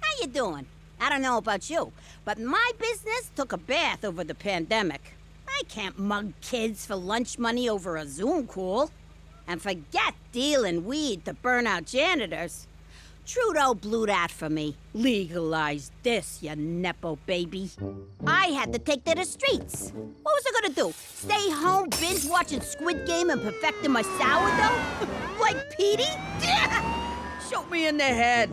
How you doing? I don't know about you, but my business took a bath over the pandemic. I can't mug kids for lunch money over a Zoom call. And forget dealing weed to burn out janitors. Trudeau blew that for me. Legalize this, you nepo baby. I had to take to the streets. What was I gonna do? Stay home binge watching Squid Game and perfecting my sourdough? Like Petey? Shoot me in the head.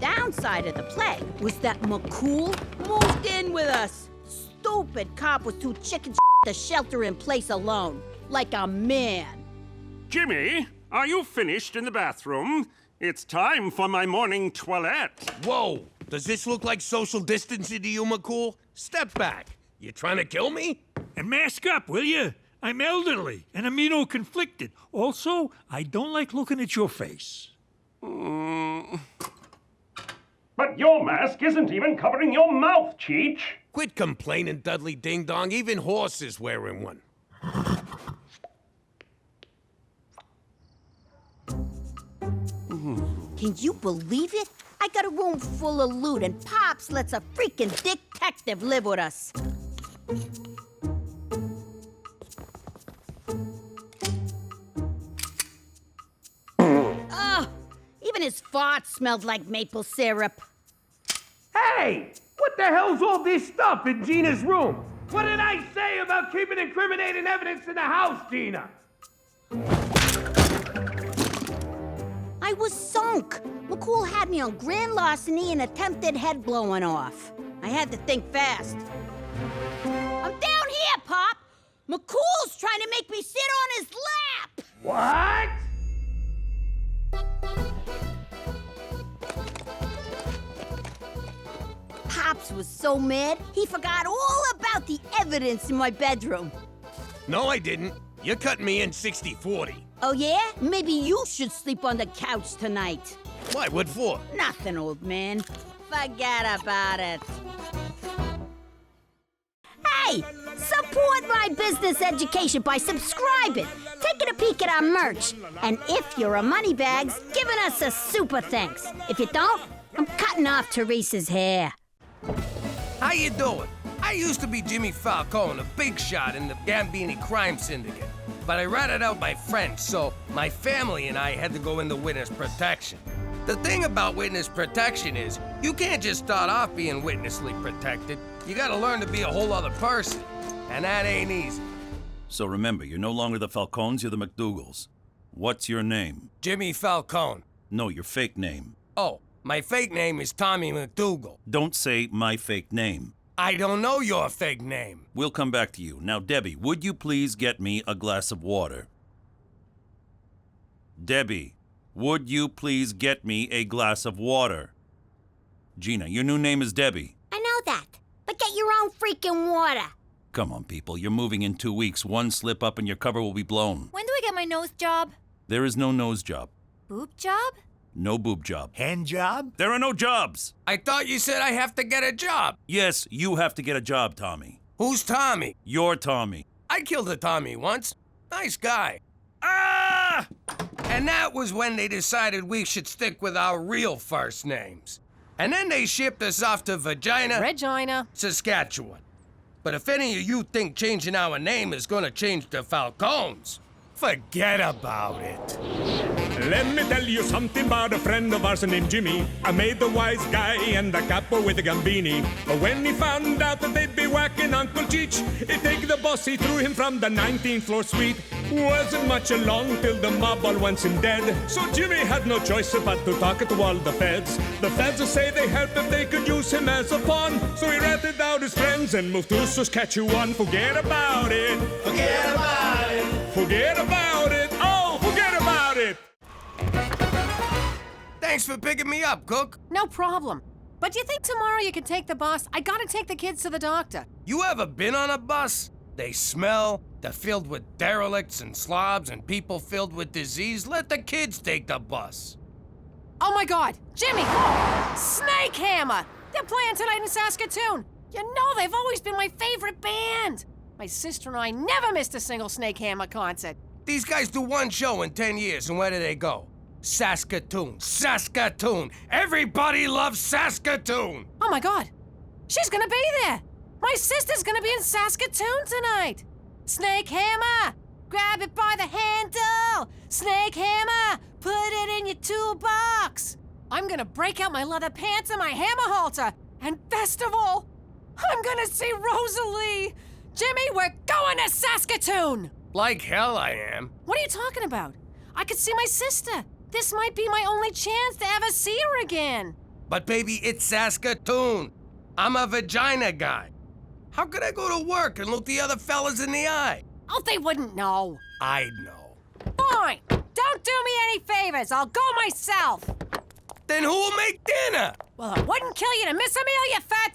Downside of the plague was that McCool moved in with us. Stupid cop was too chicken to shelter in place alone, like a man. Jimmy, are you finished in the bathroom? It's time for my morning toilette. Whoa! Does this look like social distancing to you, McCool? Step back. You trying to kill me? And mask up, will you? I'm elderly and immuno-conflicted. Also, I don't like looking at your face. But your mask isn't even covering your mouth, Cheech. Quit complaining, Dudley Ding Dong. Even horses wearing one. Can you believe it? I got a room full of loot and Pops lets a freaking detective live with us. Oh, even his farts smelled like maple syrup. Hey! What the hell's all this stuff in Gina's room? What did I say about keeping incriminating evidence in the house, Gina? I was sunk. McCool had me on grand larceny and attempted head blowing off. I had to think fast. I'm down here, Pop! McCool's trying to make me sit on his lap! What? Pops was so mad, he forgot all about the evidence in my bedroom. No, I didn't. You're cutting me in 60-40. Oh, yeah? Maybe you should sleep on the couch tonight. Why? What for? Nothing, old man. Forget about it. Hey! Support my business education by subscribing, taking a peek at our merch, and if you're a moneybags, giving us a super thanks. If you don't, I'm cutting off Teresa's hair. How you doing? I used to be Jimmy Falcone, a big shot in the Gambini crime syndicate. But I ratted out my friends, so my family and I had to go into witness protection. The thing about witness protection is, you can't just start off being witnessly protected. You gotta learn to be a whole other person. And that ain't easy. So remember, you're no longer the Falcones, you're the McDougals. What's your name? Jimmy Falcone. No, your fake name. Oh, my fake name is Tommy MacDougal. Don't say my fake name. I don't know your fake name. We'll come back to you. Now, Debbie, would you please get me a glass of water? Debbie, would you please get me a glass of water? Gina, your new name is Debbie. I know that, but get your own freaking water. Come on, people. You're moving in 2 weeks. One slip up and your cover will be blown. When do I get my nose job? There is no nose job. Boob job? No boob job. Hand job? There are no jobs. I thought you said I have to get a job. Yes, you have to get a job, Tommy. Who's Tommy? You're Tommy. I killed a Tommy once. Nice guy. Ah! And that was when they decided we should stick with our real first names. And then they shipped us off to Regina. Saskatchewan. But if any of you think changing our name is gonna change the Falcones, forget about it. Let me tell you something about a friend of ours named Jimmy. I made the wise guy and the capo with the Gambini. But when he found out that they'd be whacking Uncle Cheech, he'd take the boss, he threw him from the 19th floor suite. Wasn't much along till the mob all wants him dead. So Jimmy had no choice but to talk to all the feds. The feds say they help if they could use him as a pawn. So he ratted out his friends and moved to Saskatchewan. Forget about it. Forget about it. Forget about it. Oh, forget about it. Thanks for picking me up, Cook. No problem. But do you think tomorrow you could take the bus? I gotta take the kids to the doctor. You ever been on a bus? They smell, They're filled with derelicts and slobs and people filled with disease. Let the kids take the bus. Oh my God, Jimmy! Snake Hammer! They're playing tonight in Saskatoon. You know they've always been my favorite band. My sister and I never missed a single Snake Hammer concert. These guys do one show in 10 years, and where do they go? Saskatoon. Saskatoon! Everybody loves Saskatoon! Oh my God, she's gonna be there. My sister's gonna be in Saskatoon tonight. Snake Hammer, grab it by the handle. Snake Hammer, put it in your toolbox. I'm gonna break out my leather pants and my hammer halter. And best of all, I'm gonna see Rosalie. Jimmy, we're going to Saskatoon. Like hell I am. What are you talking about? I could see my sister. This might be my only chance to ever see her again. But baby, it's Saskatoon. I'm a vagina guy. How could I go to work and look the other fellas in the eye? Oh, they wouldn't know. I'd know. Fine. Don't do me any favors. I'll go myself. Then who'll make dinner? Well, it wouldn't kill you to miss a meal, you fat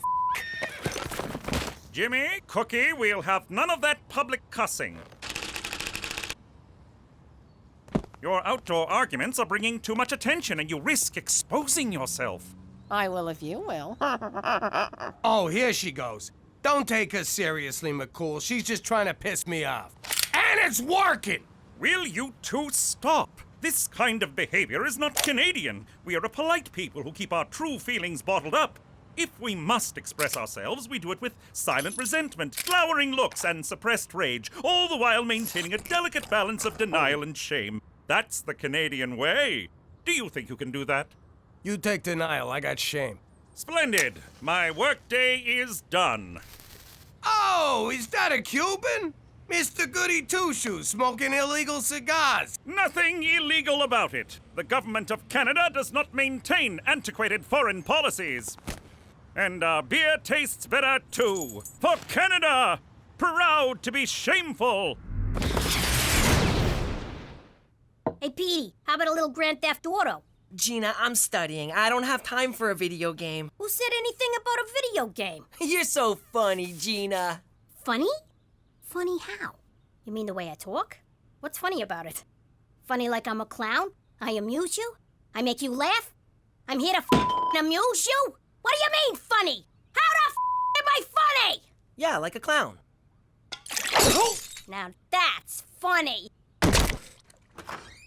Jimmy, Cookie, we'll have none of that public cussing. Your outdoor arguments are bringing too much attention and you risk exposing yourself. I will if you will. Oh, here she goes. Don't take her seriously, McCool. She's just trying to piss me off. And it's working! Will you two stop? This kind of behavior is not Canadian. We are a polite people who keep our true feelings bottled up. If we must express ourselves, we do it with silent resentment, glowering looks, and suppressed rage, all the while maintaining a delicate balance of denial and shame. That's the Canadian way. Do you think you can do that? You take denial, I got shame. Splendid. My workday is done. Oh, is that a Cuban? Mr. Goody Two-Shoes smoking illegal cigars. Nothing illegal about it. The government of Canada does not maintain antiquated foreign policies. And our beer tastes better too. For Canada! Proud to be shameful! Hey, Petey, how about a little Grand Theft Auto? Gina, I'm studying. I don't have time for a video game. Who said anything about a video game? You're so funny, Gina. Funny? Funny how? You mean the way I talk? What's funny about it? Funny like I'm a clown? I amuse you? I make you laugh? I'm here to amuse you? What do you mean, funny? How the am I funny? Yeah, like a clown. Now that's funny.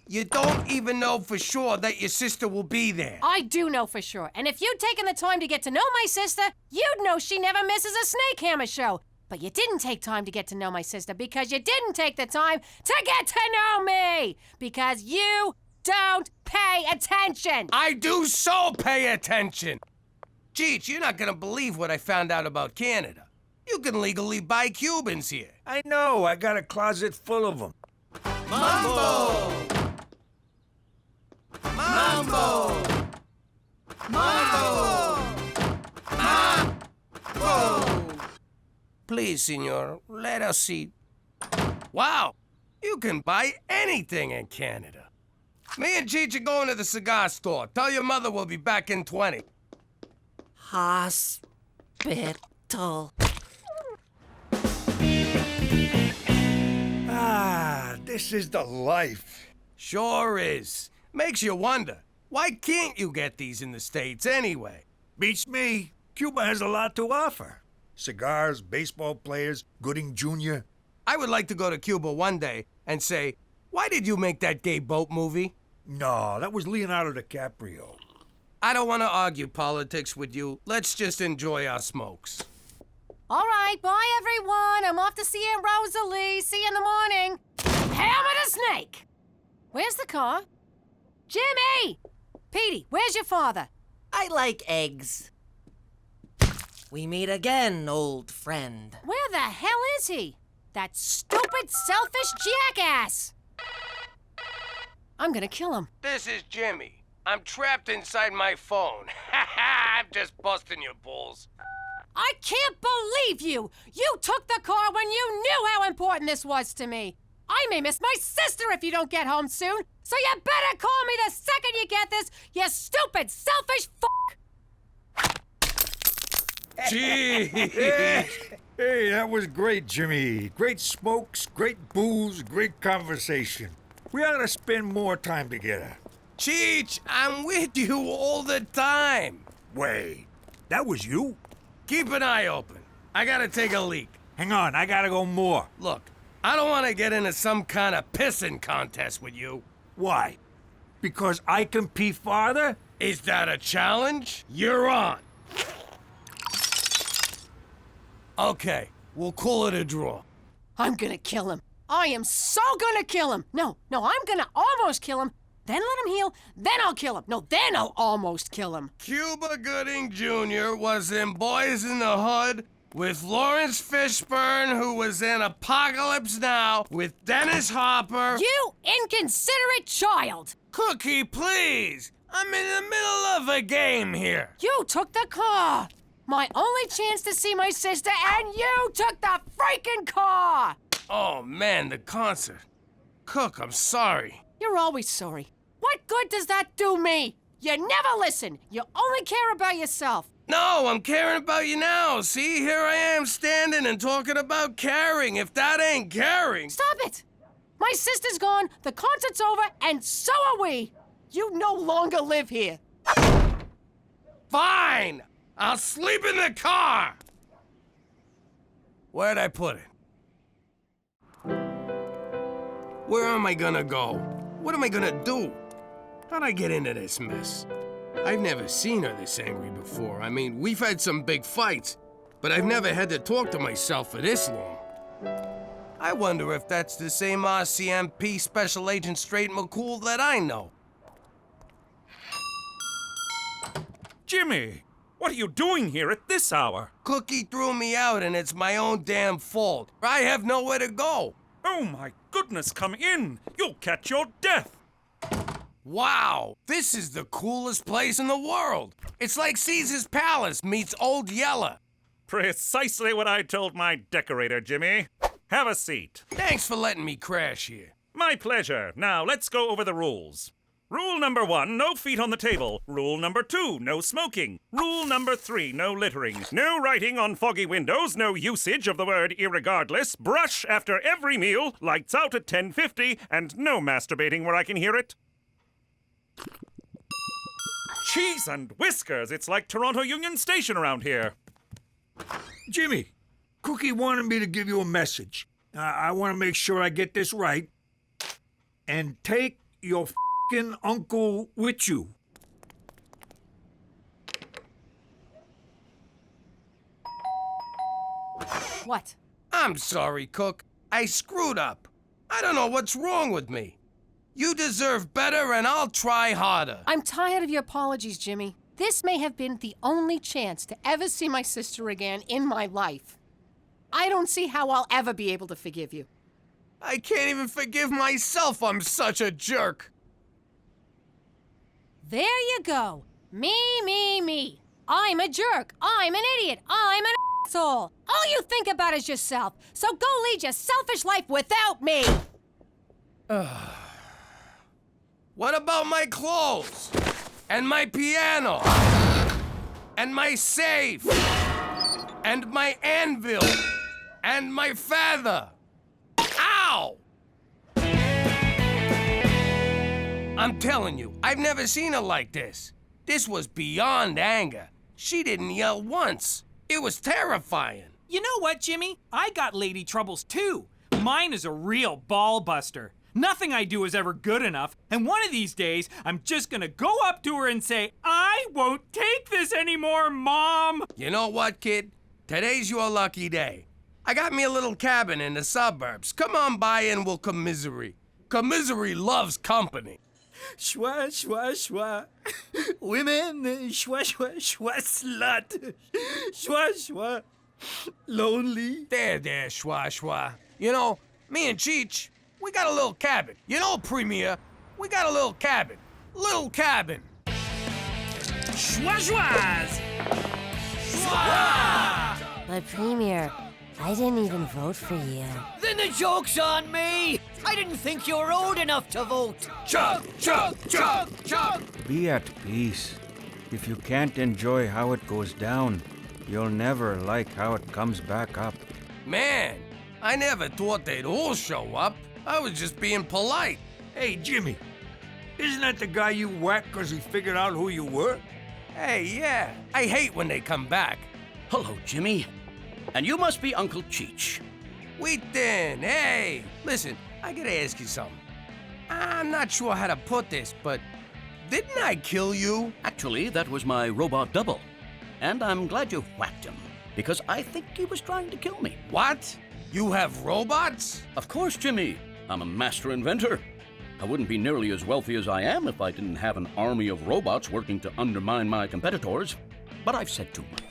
You don't even know for sure that your sister will be there. I do know for sure. And if you'd taken the time to get to know my sister, you'd know she never misses a Snake Hammer show. But you didn't take time to get to know my sister because you didn't take the time to get to know me. Because you don't pay attention. I do so pay attention. Cheech, you're not gonna believe what I found out about Canada. You can legally buy Cubans here. I know, I got a closet full of them. Mambo! Mambo! Mambo! Mambo! Please, senor, let us see. Wow, you can buy anything in Canada. Me and Cheech are going to the cigar store. Tell your mother we'll be back in 20. Hospital. Ah, this is the life. Sure is. Makes you wonder, why can't you get these in the States anyway? Beats me. Cuba has a lot to offer. Cigars, baseball players, Gooding Jr. I would like to go to Cuba one day and say, why did you make that gay boat movie? No, that was Leonardo DiCaprio. I don't want to argue politics with you. Let's just enjoy our smokes. All right, bye, everyone. I'm off to see Aunt Rosalie. See you in the morning. Hammer the snake. Where's the car? Jimmy! Petey, where's your father? I like eggs. We meet again, old friend. Where the hell is he? That stupid, selfish jackass! I'm gonna kill him. This is Jimmy. I'm trapped inside my phone. I'm just busting your balls. I can't believe you! You took the car when you knew how important this was to me. I may miss my sister if you don't get home soon, so you better call me the second you get this, you stupid, selfish f***. Gee. Hey, that was great, Jimmy. Great smokes, great booze, great conversation. We ought to spend more time together. Cheech, I'm with you all the time. Wait, that was you? Keep an eye open. I gotta take a leak. Hang on, I gotta go more. Look, I don't want to get into some kind of pissing contest with you. Why? Because I can pee farther? Is that a challenge? You're on. Okay, we'll call it a draw. I'm gonna kill him. I am so gonna kill him. No, I'm gonna almost kill him. Then let him heal. Then I'll kill him. No, then I'll almost kill him. Cuba Gooding Jr. was in Boys in the Hood with Lawrence Fishburne, who was in Apocalypse Now with Dennis Hopper. You inconsiderate child! Cookie, please! I'm in the middle of a game here. You took the car! My only chance to see my sister, and you took the freaking car! Oh, man, the concert. Cook, I'm sorry. You're always sorry. What good does that do me? You never listen. You only care about yourself. No, I'm caring about you now. See, here I am standing and talking about caring. If that ain't caring... Stop it! My sister's gone, the concert's over, and so are we. You no longer live here. Fine! I'll sleep in the car! Where'd I put it? Where am I gonna go? What am I gonna do? How'd I get into this mess? I've never seen her this angry before. I mean, we've had some big fights, but I've never had to talk to myself for this long. I wonder if that's the same RCMP Special Agent Straight McCool that I know. Jimmy, what are you doing here at this hour? Cookie threw me out, and it's my own damn fault. I have nowhere to go. Oh my goodness, come in. You'll catch your death. Wow, this is the coolest place in the world. It's like Caesar's Palace meets Old Yeller. Precisely what I told my decorator, Jimmy. Have a seat. Thanks for letting me crash here. My pleasure. Now, let's go over the rules. Rule number 1, no feet on the table. Rule number 2, no smoking. Rule number 3, no littering. No writing on foggy windows, no usage of the word irregardless. Brush after every meal, lights out at 10:50, and no masturbating where I can hear it. Cheese and whiskers, it's like Toronto Union Station around here. Jimmy, Cookie wanted me to give you a message. I want to make sure I get this right. And take your f***ing uncle with you. What? I'm sorry, Cook. I screwed up. I don't know what's wrong with me. You deserve better, and I'll try harder. I'm tired of your apologies, Jimmy. This may have been the only chance to ever see my sister again in my life. I don't see how I'll ever be able to forgive you. I can't even forgive myself. I'm such a jerk. There you go. Me. I'm a jerk. I'm an idiot. I'm an asshole. All you think about is yourself. So go lead your selfish life without me. What about my clothes? And my piano? And my safe? And my anvil? And my feather? Ow! I'm telling you, I've never seen her like this. This was beyond anger. She didn't yell once. It was terrifying. You know what, Jimmy? I got lady troubles too. Mine is a real ball buster. Nothing I do is ever good enough, and one of these days, I'm just gonna go up to her and say, I won't take this anymore, Mom! You know what, kid? Today's your lucky day. I got me a little cabin in the suburbs. Come on by and we'll commiserate. Commiserate loves company. Schwa, schwa, schwa. Women, schwa, schwa, schwa, slut. Schwa, schwa. Lonely. There, schwa, schwa. You know, me and Cheech, we got a little cabin. You know, Premier, we got a little cabin. Little cabin. Schwa, schwas. Schwa! But Premier, I didn't even vote for you. Then the joke's on me! I didn't think you were old enough to vote! Chug, chug, chug, chug! Be at peace. If you can't enjoy how it goes down, you'll never like how it comes back up. Man, I never thought they'd all show up. I was just being polite. Hey, Jimmy, isn't that the guy you whacked because he figured out who you were? Hey, yeah, I hate when they come back. Hello, Jimmy. And you must be Uncle Cheech. Wheaton, hey, listen, I gotta ask you something. I'm not sure how to put this, but didn't I kill you? Actually, that was my robot double. And I'm glad you whacked him, because I think he was trying to kill me. What? You have robots? Of course, Jimmy. I'm a master inventor. I wouldn't be nearly as wealthy as I am if I didn't have an army of robots working to undermine my competitors. But I've said too much.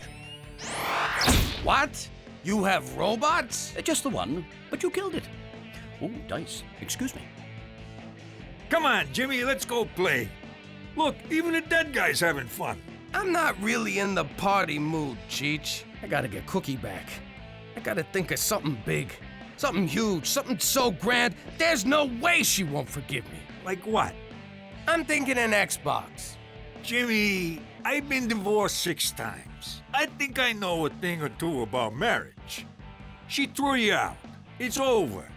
What? You have robots? Just the one, but you killed it. Oh, dice. Excuse me. Come on, Jimmy, let's go play. Look, even the dead guy's having fun. I'm not really in the party mood, Cheech. I gotta get Cookie back. I gotta think of something big. Something huge, something so grand, there's no way she won't forgive me. Like what? I'm thinking an Xbox. Jimmy, I've been divorced 6 times. I think I know a thing or two about marriage. She threw you out. It's over.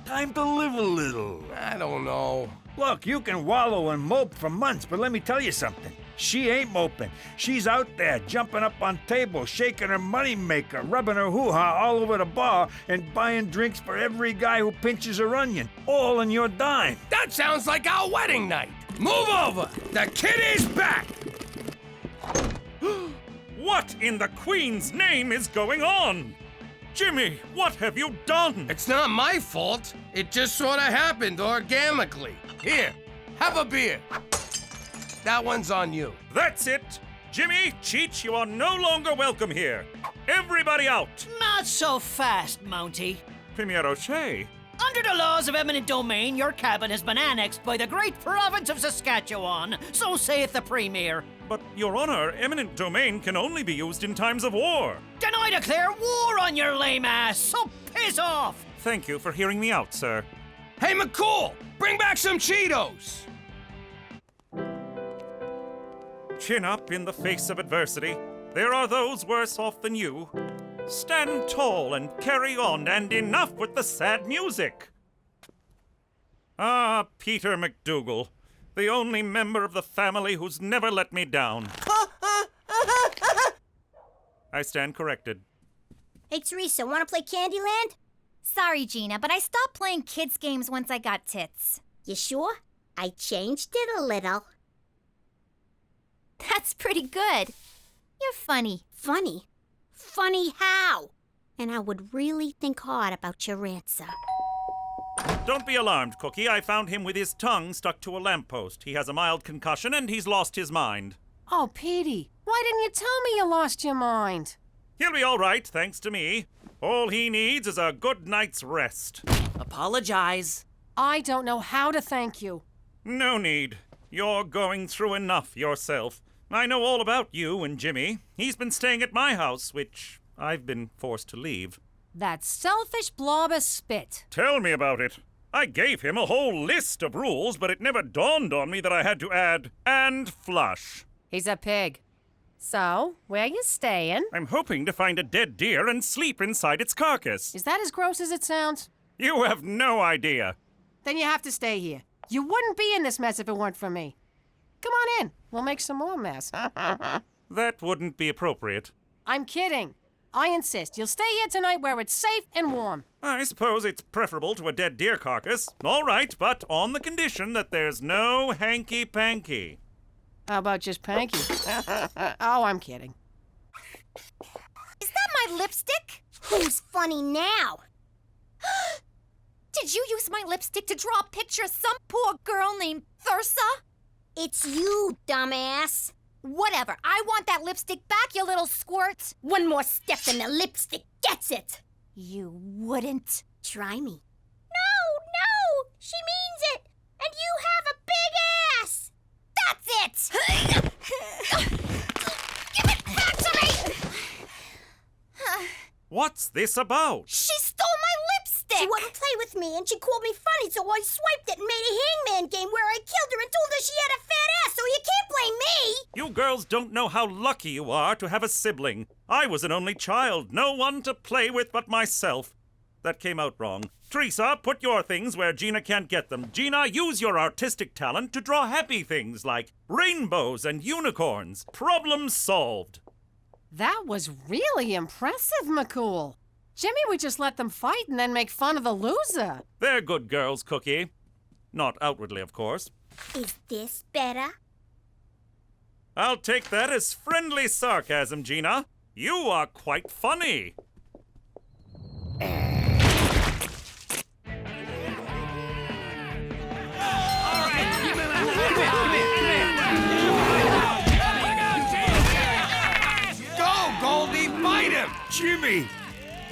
Time to live a little. I don't know. Look, you can wallow and mope for months, but let me tell you something. She ain't moping. She's out there jumping up on tables, shaking her money maker, rubbing her hoo-ha all over the bar, and buying drinks for every guy who pinches her onion, all on your dime. That sounds like our wedding night. Move over. The kid is back. What in the Queen's name is going on? Jimmy, what have you done? It's not my fault. It just sort of happened organically. Here, have a beer. That one's on you. That's it. Jimmy, Cheech, you are no longer welcome here. Everybody out. Not so fast, Mountie. Premier O'Shea. Under the laws of eminent domain, your cabin has been annexed by the great province of Saskatchewan. So saith the Premier. But, Your Honor, eminent domain can only be used in times of war. Then I declare war on your lame ass, so piss off! Thank you for hearing me out, sir. Hey, McCool, bring back some Cheetos! Chin up in the face of adversity. There are those worse off than you. Stand tall and carry on, and enough with the sad music. Ah, Peter MacDougall, the only member of the family who's never let me down. I stand corrected. Hey, Teresa, want to play Candyland? Sorry, Gina, but I stopped playing kids' games once I got tits. You sure? I changed it a little. That's pretty good. You're funny. Funny? Funny how? And I would really think hard about your answer. Don't be alarmed, Cookie. I found him with his tongue stuck to a lamppost. He has a mild concussion and he's lost his mind. Oh, Petey, why didn't you tell me you lost your mind? He'll be all right, thanks to me. All he needs is a good night's rest. Apologize. I don't know how to thank you. No need. You're going through enough yourself. I know all about you and Jimmy. He's been staying at my house, which I've been forced to leave. That selfish blob of spit. Tell me about it. I gave him a whole list of rules, but it never dawned on me that I had to add, and flush. He's a pig. So, where you staying? I'm hoping to find a dead deer and sleep inside its carcass. Is that as gross as it sounds? You have no idea. Then you have to stay here. You wouldn't be in this mess if it weren't for me. Come on in. We'll make some more mess. That wouldn't be appropriate. I'm kidding. I insist. You'll stay here tonight where it's safe and warm. I suppose it's preferable to a dead deer carcass. All right, but on the condition that there's no hanky-panky. How about just panky? Oh, I'm kidding. Is that my lipstick? Who's funny now? Did you use my lipstick to draw a picture of some poor girl named Thursa? It's you, dumbass. Whatever. I want that lipstick back, you little squirt. One more step and the lipstick gets it. You wouldn't. Try me. No! She means it! And you have a big ass! That's it! Give it back to me! What's this about? She stole my lipstick! Do you want to play with with me, and she called me funny, so I swiped it and made a hangman game where I killed her and told her she had a fat ass, so you can't blame me! You girls don't know how lucky you are to have a sibling. I was an only child, no one to play with but myself. That came out wrong. Teresa, put your things where Gina can't get them. Gina, use your artistic talent to draw happy things like rainbows and unicorns. Problem solved. That was really impressive, McCool. Jimmy would just let them fight and then make fun of the loser. They're good girls, Cookie. Not outwardly, of course. Is this better? I'll take that as friendly sarcasm, Gina. You are quite funny. Go, Goldie, fight him! Jimmy,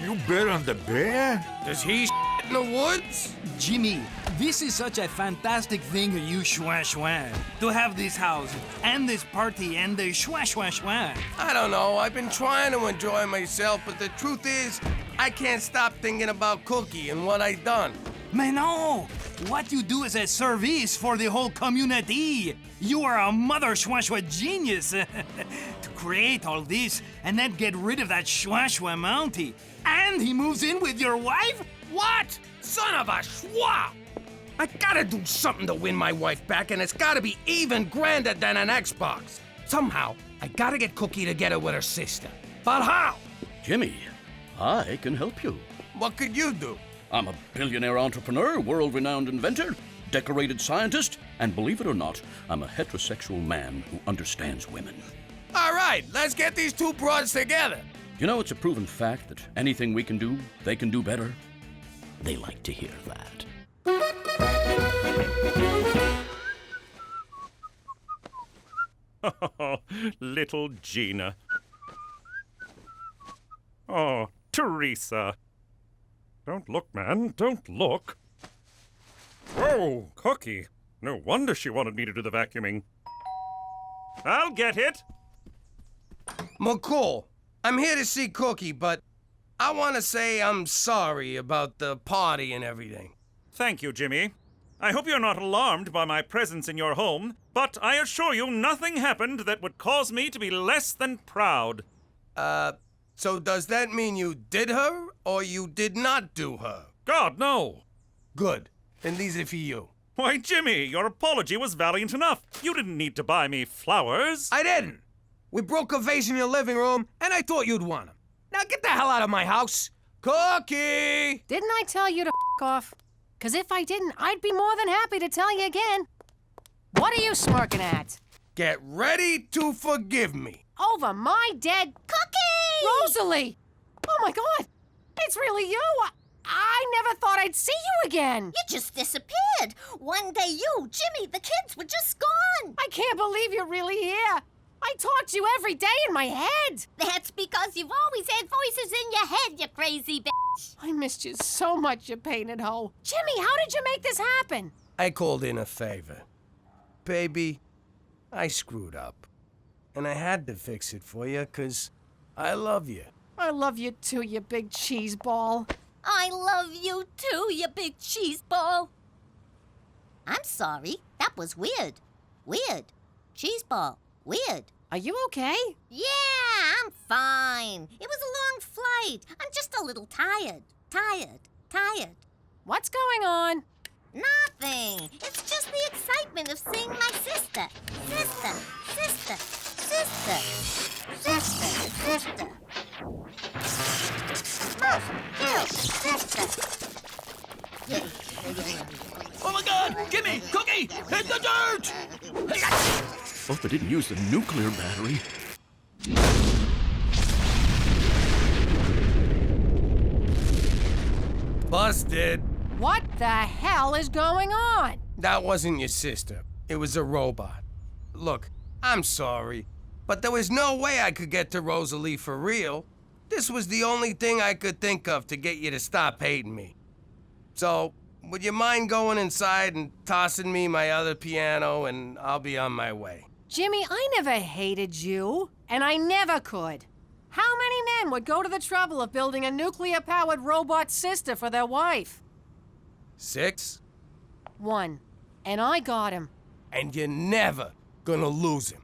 you bet on the bear? Does he in the woods? Jimmy, this is such a fantastic thing, you schwa, to have this house and this party and the schwa. I don't know. I've been trying to enjoy myself, but the truth is, I can't stop thinking about Cookie and what I done. Mais no! What you do is a service for the whole community. You are a mother schwa genius to create all this and then get rid of that schwa Mountie. And he moves in with your wife? What? Son of a schwa! I gotta do something to win my wife back, and it's gotta be even grander than an Xbox. Somehow, I gotta get Cookie together with her sister. But how? Jimmy, I can help you. What could you do? I'm a billionaire entrepreneur, world-renowned inventor, decorated scientist, and believe it or not, I'm a heterosexual man who understands women. All right, let's get these two broads together. You know, it's a proven fact that anything we can do, they can do better. They like to hear that. Oh, little Gina. Oh, Teresa. Don't look, man. Don't look. Oh, Cookie. No wonder she wanted me to do the vacuuming. I'll get it. McCool, I'm here to see Cookie, but I want to say I'm sorry about the party and everything. Thank you, Jimmy. I hope you're not alarmed by my presence in your home, but I assure you nothing happened that would cause me to be less than proud. So does that mean you did her, or you did not do her? God, no. Good. Then these are for you. Why, Jimmy, your apology was valiant enough. You didn't need to buy me flowers. I didn't. We broke a vase in your living room, and I thought you'd want them. Now get the hell out of my house. Cookie! Didn't I tell you to f off? Because if I didn't, I'd be more than happy to tell you again. What are you smirking at? Get ready to forgive me. Over my dead... Cookie! Rosalie! Oh my God! It's really you! I never thought I'd see you again! You just disappeared. One day you, Jimmy, the kids were just gone. I can't believe you're really here. I talk to you every day in my head. That's because you've always had voices in your head, you crazy bitch. I missed you so much, you painted hoe. Jimmy, how did you make this happen? I called in a favor. Baby, I screwed up. And I had to fix it for you, 'cause I love you. I love you too, you big cheese ball. I love you too, you big cheese ball. I'm sorry. That was weird. Weird. Cheese ball. Weird. Are you okay? Yeah, I'm fine. It was a long flight. I'm just a little tired. Tired. What's going on? Nothing. It's just the excitement of seeing my sister. Sister. Oh my God! Jimmy! Cookie! Hit the dirt! Hope I didn't use the nuclear battery. Busted. What the hell is going on? That wasn't your sister. It was a robot. Look, I'm sorry, but there was no way I could get to Rosalie for real. This was the only thing I could think of to get you to stop hating me. So, would you mind going inside and tossing me my other piano, and I'll be on my way? Jimmy, I never hated you, and I never could. How many men would go to the trouble of building a nuclear-powered robot sister for their wife? 6. 1. And I got him. And you're never gonna lose him.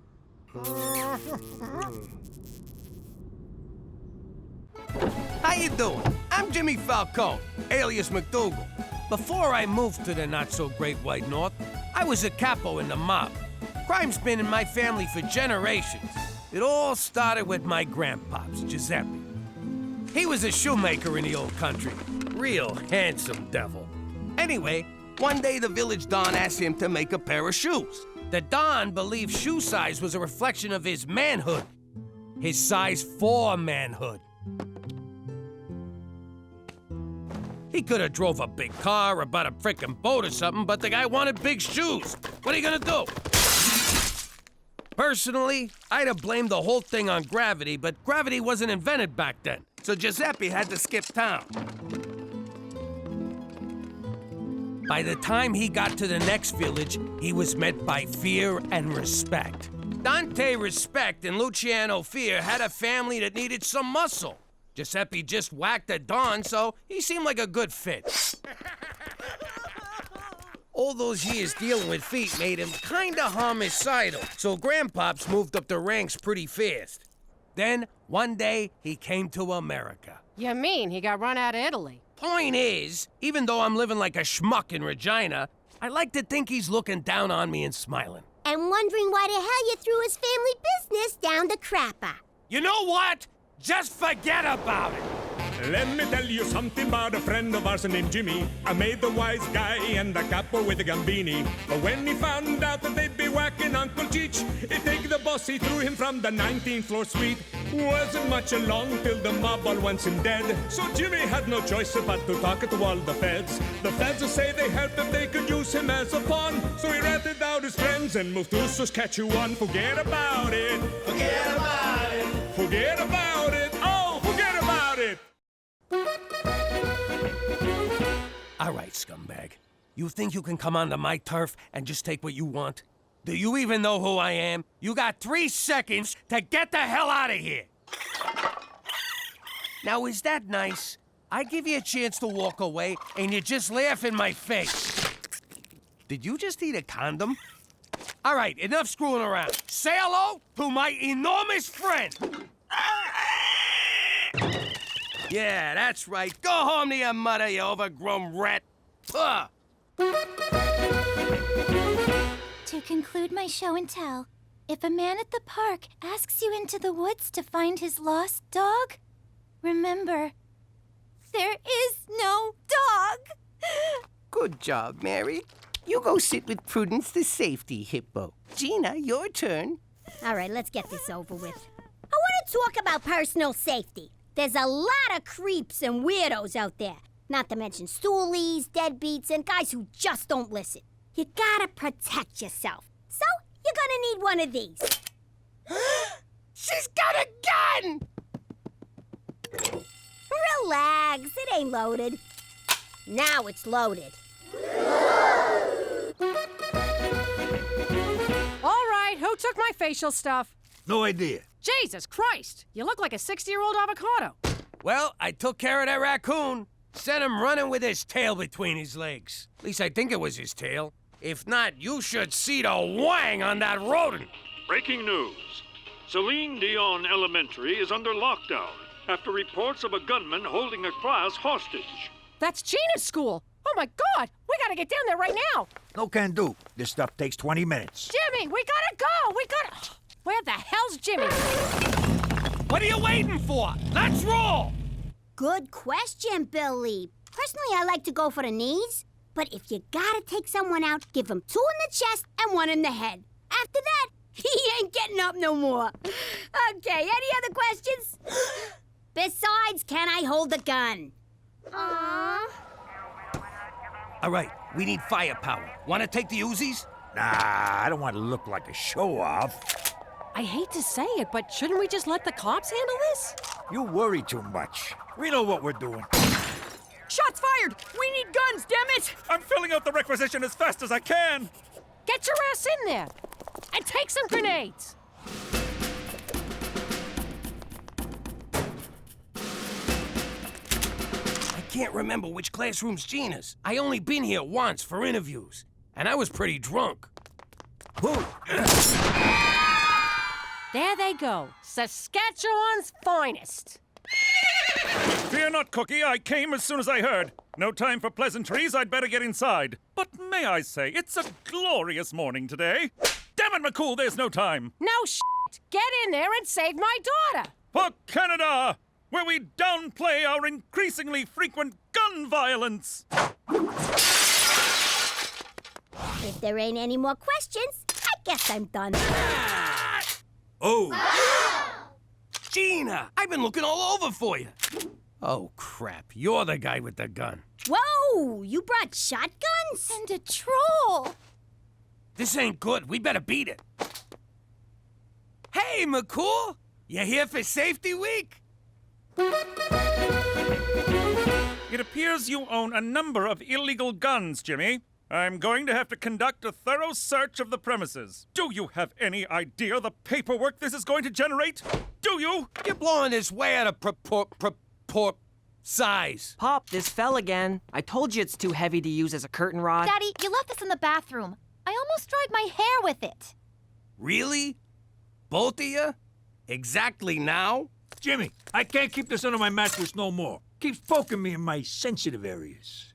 How you doing? I'm Jimmy Falcone, alias McDougall. Before I moved to the not-so-great White North, I was a capo in the mob. Crime's been in my family for generations. It all started with my grandpops, Giuseppe. He was a shoemaker in the old country. Real handsome devil. Anyway, one day the village Don asked him to make a pair of shoes. The Don believed shoe size was a reflection of his manhood. His size 4 manhood. He could have drove a big car or bought a frickin' boat or something, but the guy wanted big shoes. What are you gonna do? Personally, I'd have blamed the whole thing on gravity, but gravity wasn't invented back then, so Giuseppe had to skip town. By the time he got to the next village, he was met by fear and respect. Dante Respect and Luciano Fear had a family that needed some muscle. Giuseppe just whacked at Don, so he seemed like a good fit. All those years dealing with feet made him kinda homicidal, so Grandpops moved up the ranks pretty fast. Then, one day, he came to America. You mean he got run out of Italy? Point is, even though I'm living like a schmuck in Regina, I like to think he's looking down on me and smiling. And wondering why the hell you threw his family business down the crapper. You know what? Just forget about it. Let me tell you something about a friend of ours named Jimmy. I made the wise guy and the capo with the Gambini. But when he found out that they'd be whacking Uncle Cheech, he'd take the boss, he threw him from the 19th floor suite. Wasn't much along till the mob all wants him dead. So Jimmy had no choice but to talk to all the feds. The feds say they helped him, they could use him as a pawn. So he ratted out his friends and moved to Saskatchewan. Forget about it. Forget about it. Forget about it. Oh, forget about it. All right, scumbag. You think you can come onto my turf and just take what you want? Do you even know who I am? You got 3 seconds to get the hell out of here. Now, is that nice? I give you a chance to walk away, and you just laugh in my face. Did you just eat a condom? All right, enough screwing around. Say hello to my enormous friend. Yeah, that's right. Go home to your mother, you overgrown rat. Ugh. To conclude my show and tell, if a man at the park asks you into the woods to find his lost dog, remember, there is no dog. Good job, Mary. You go sit with Prudence the safety hippo. Gina, your turn. All right, let's get this over with. I want to talk about personal safety. There's a lot of creeps and weirdos out there. Not to mention stoolies, deadbeats, and guys who just don't listen. You gotta protect yourself. So, you're gonna need one of these. She's got a gun! Relax, it ain't loaded. Now it's loaded. All right, who took my facial stuff? No idea. Jesus Christ, you look like a 60-year-old avocado. Well, I took care of that raccoon. Sent him running with his tail between his legs. At least I think it was his tail. If not, you should see the wang on that rodent. Breaking news. Celine Dion Elementary is under lockdown after reports of a gunman holding a class hostage. That's Gina's school. Oh my God, we gotta get down there right now. No can do. This stuff takes 20 minutes. Jimmy, we gotta go. Where the hell's Jimmy? What are you waiting for? Let's roll! Good question, Billy. Personally, I like to go for the knees. But if you gotta take someone out, give him 2 in the chest and 1 in the head. After that, he ain't getting up no more. Okay, any other questions? Besides, can I hold the gun? Aww. All right, we need firepower. Want to take the Uzis? Nah, I don't want to look like a show-off. I hate to say it, but shouldn't we just let the cops handle this? You worry too much. We know what we're doing. Shots fired! We need guns, damn it! I'm filling out the requisition as fast as I can. Get your ass in there and take some grenades. I can't remember which classroom's Gina's. I only been here once for interviews, and I was pretty drunk. There they go, Saskatchewan's finest. Fear not, Cookie. I came as soon as I heard. No time for pleasantries. I'd better get inside. But may I say, it's a glorious morning today. Damn it, McCool, there's no time. No shit. Get in there and save my daughter. For Canada, where we downplay our increasingly frequent gun violence. If there ain't any more questions, I guess I'm done. Oh! Gina, I've been looking all over for you. Oh, crap. You're the guy with the gun. Whoa! You brought shotguns? And a troll. This ain't good. We better beat it. Hey, McCool! You here for Safety Week? It appears you own a number of illegal guns, Jimmy. I'm going to have to conduct a thorough search of the premises. Do you have any idea the paperwork this is going to generate? Do you? You're blowing this way out of size. Pop, this fell again. I told you it's too heavy to use as a curtain rod. Daddy, you left this in the bathroom. I almost dried my hair with it. Really? Both of you? Exactly now? Jimmy, I can't keep this under my mattress no more. Keeps poking me in my sensitive areas.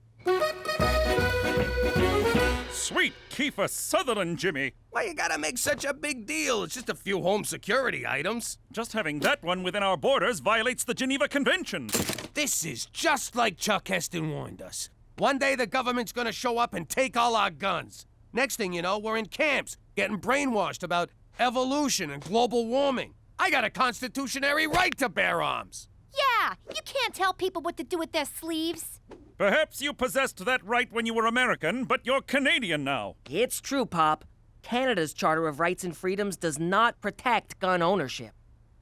Sweet Kiefer Sutherland, Jimmy. Why you gotta make such a big deal? It's just a few home security items. Just having that one within our borders violates the Geneva Convention. This is just like Chuck Heston warned us. One day the government's gonna show up and take all our guns. Next thing you know, we're in camps, getting brainwashed about evolution and global warming. I got a constitutionary right to bear arms. Yeah, you can't tell people what to do with their sleeves. Perhaps you possessed that right when you were American, but you're Canadian now. It's true, Pop. Canada's Charter of Rights and Freedoms does not protect gun ownership.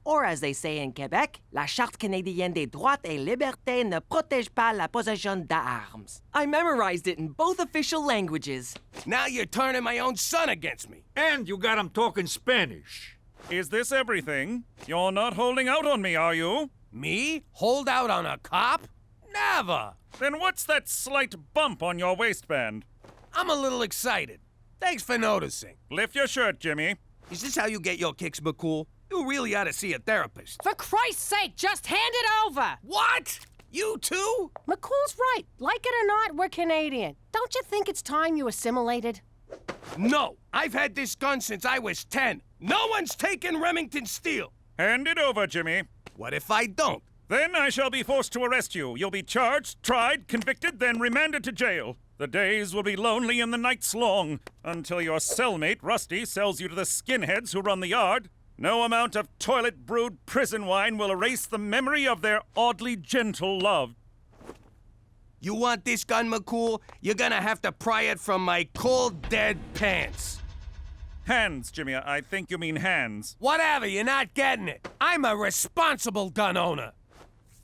Or as they say in Quebec, la Charte canadienne des droits et libertés ne protège pas la possession d'armes. I memorized it in both official languages. Now you're turning my own son against me. And you got him talking Spanish. Is this everything? You're not holding out on me, are you? Me? Hold out on a cop? Never! Then what's that slight bump on your waistband? I'm a little excited. Thanks for noticing. Lift your shirt, Jimmy. Is this how you get your kicks, McCool? You really ought to see a therapist. For Christ's sake, just hand it over! What? You too? McCool's right. Like it or not, we're Canadian. Don't you think it's time you assimilated? No, I've had this gun since I was 10. No one's taken Remington Steel. Hand it over, Jimmy. What if I don't? Then I shall be forced to arrest you. You'll be charged, tried, convicted, then remanded to jail. The days will be lonely and the nights long, until your cellmate, Rusty, sells you to the skinheads who run the yard. No amount of toilet-brewed prison wine will erase the memory of their oddly gentle love. You want this gun, McCool? You're gonna have to pry it from my cold, dead pants. Hands, Jimmy. I think you mean hands. Whatever, you're not getting it. I'm a responsible gun owner.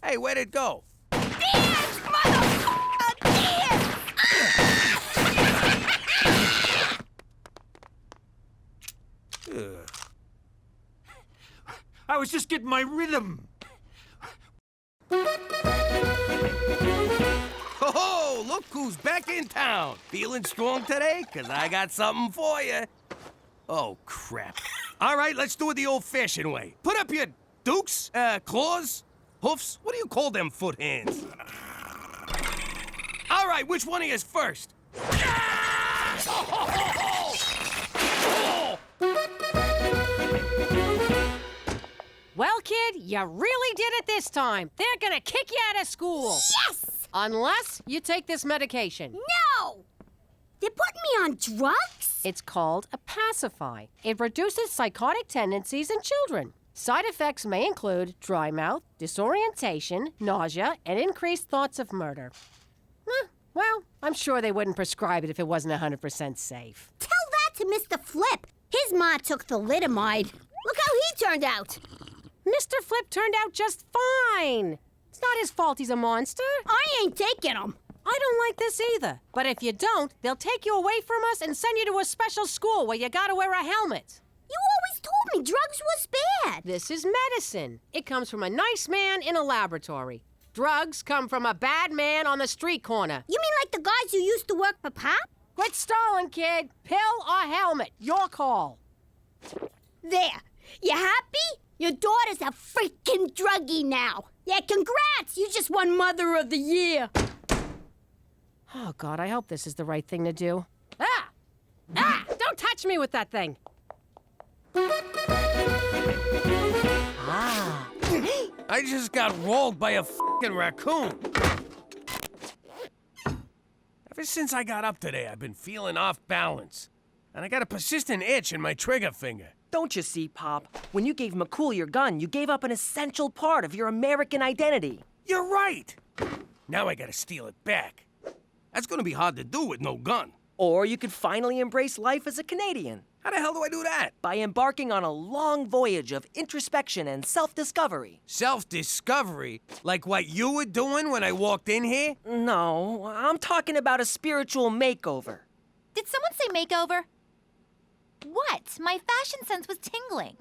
Hey, where'd it go? Dance, motherfucker! Dance! I was just getting my rhythm. Ho-ho! Look who's back in town. Feeling strong today? 'Cause I got something for you. Oh, crap. All right, let's do it the old-fashioned way. Put up your dukes, claws, hoofs. What do you call them foot hands? All right, which one of you is first? Well, kid, you really did it this time. They're gonna kick you out of school. Yes! Unless you take this medication. No! They're putting me on drugs? It's called a pacify. It reduces psychotic tendencies in children. Side effects may include dry mouth, disorientation, nausea, and increased thoughts of murder. Well, I'm sure they wouldn't prescribe it if it wasn't 100% safe. Tell that to Mr. Flip. His ma took thalidomide. Look how he turned out. Mr. Flip turned out just fine. It's not his fault he's a monster. I ain't taking him. I don't like this either. But if you don't, they'll take you away from us and send you to a special school where you gotta wear a helmet. You always told me drugs was bad. This is medicine. It comes from a nice man in a laboratory. drugs come from a bad man on the street corner. You mean like the guys who used to work for Pop? Quit stalling, kid. Pill or helmet, your call. There. You happy? Your daughter's a freaking druggie now. Yeah, congrats! You just won Mother of the Year. Oh, God, I hope this is the right thing to do. Ah! Ah! Don't touch me with that thing. Ah. I just got rolled by a fucking raccoon. Ever since I got up today, I've been feeling off balance. And I got a persistent itch in my trigger finger. Don't you see, Pop? When you gave McCool your gun, you gave up an essential part of your American identity. You're right. Now I gotta steal it back. That's gonna be hard to do with no gun. Or you could finally embrace life as a Canadian. How the hell do I do that? By embarking on a long voyage of introspection and self-discovery. Self-discovery? Like what you were doing when I walked in here? No, I'm talking about a spiritual makeover. Did someone say makeover? What? My fashion sense was tingling.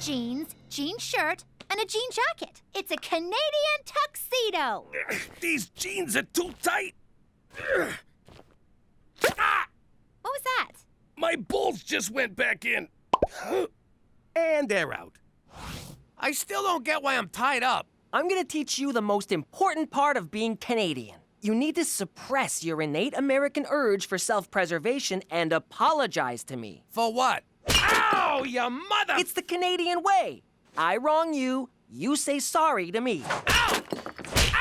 Jeans, jean shirt, and a jean jacket. It's a Canadian tuxedo. These jeans are too tight. What was that? My balls just went back in. And they're out. I still don't get why I'm tied up. I'm gonna teach you the most important part of being Canadian. You need to suppress your innate American urge for self-preservation and apologize to me. For what? Ow, you mother! It's the Canadian way. I wrong you, you say sorry to me. Ow!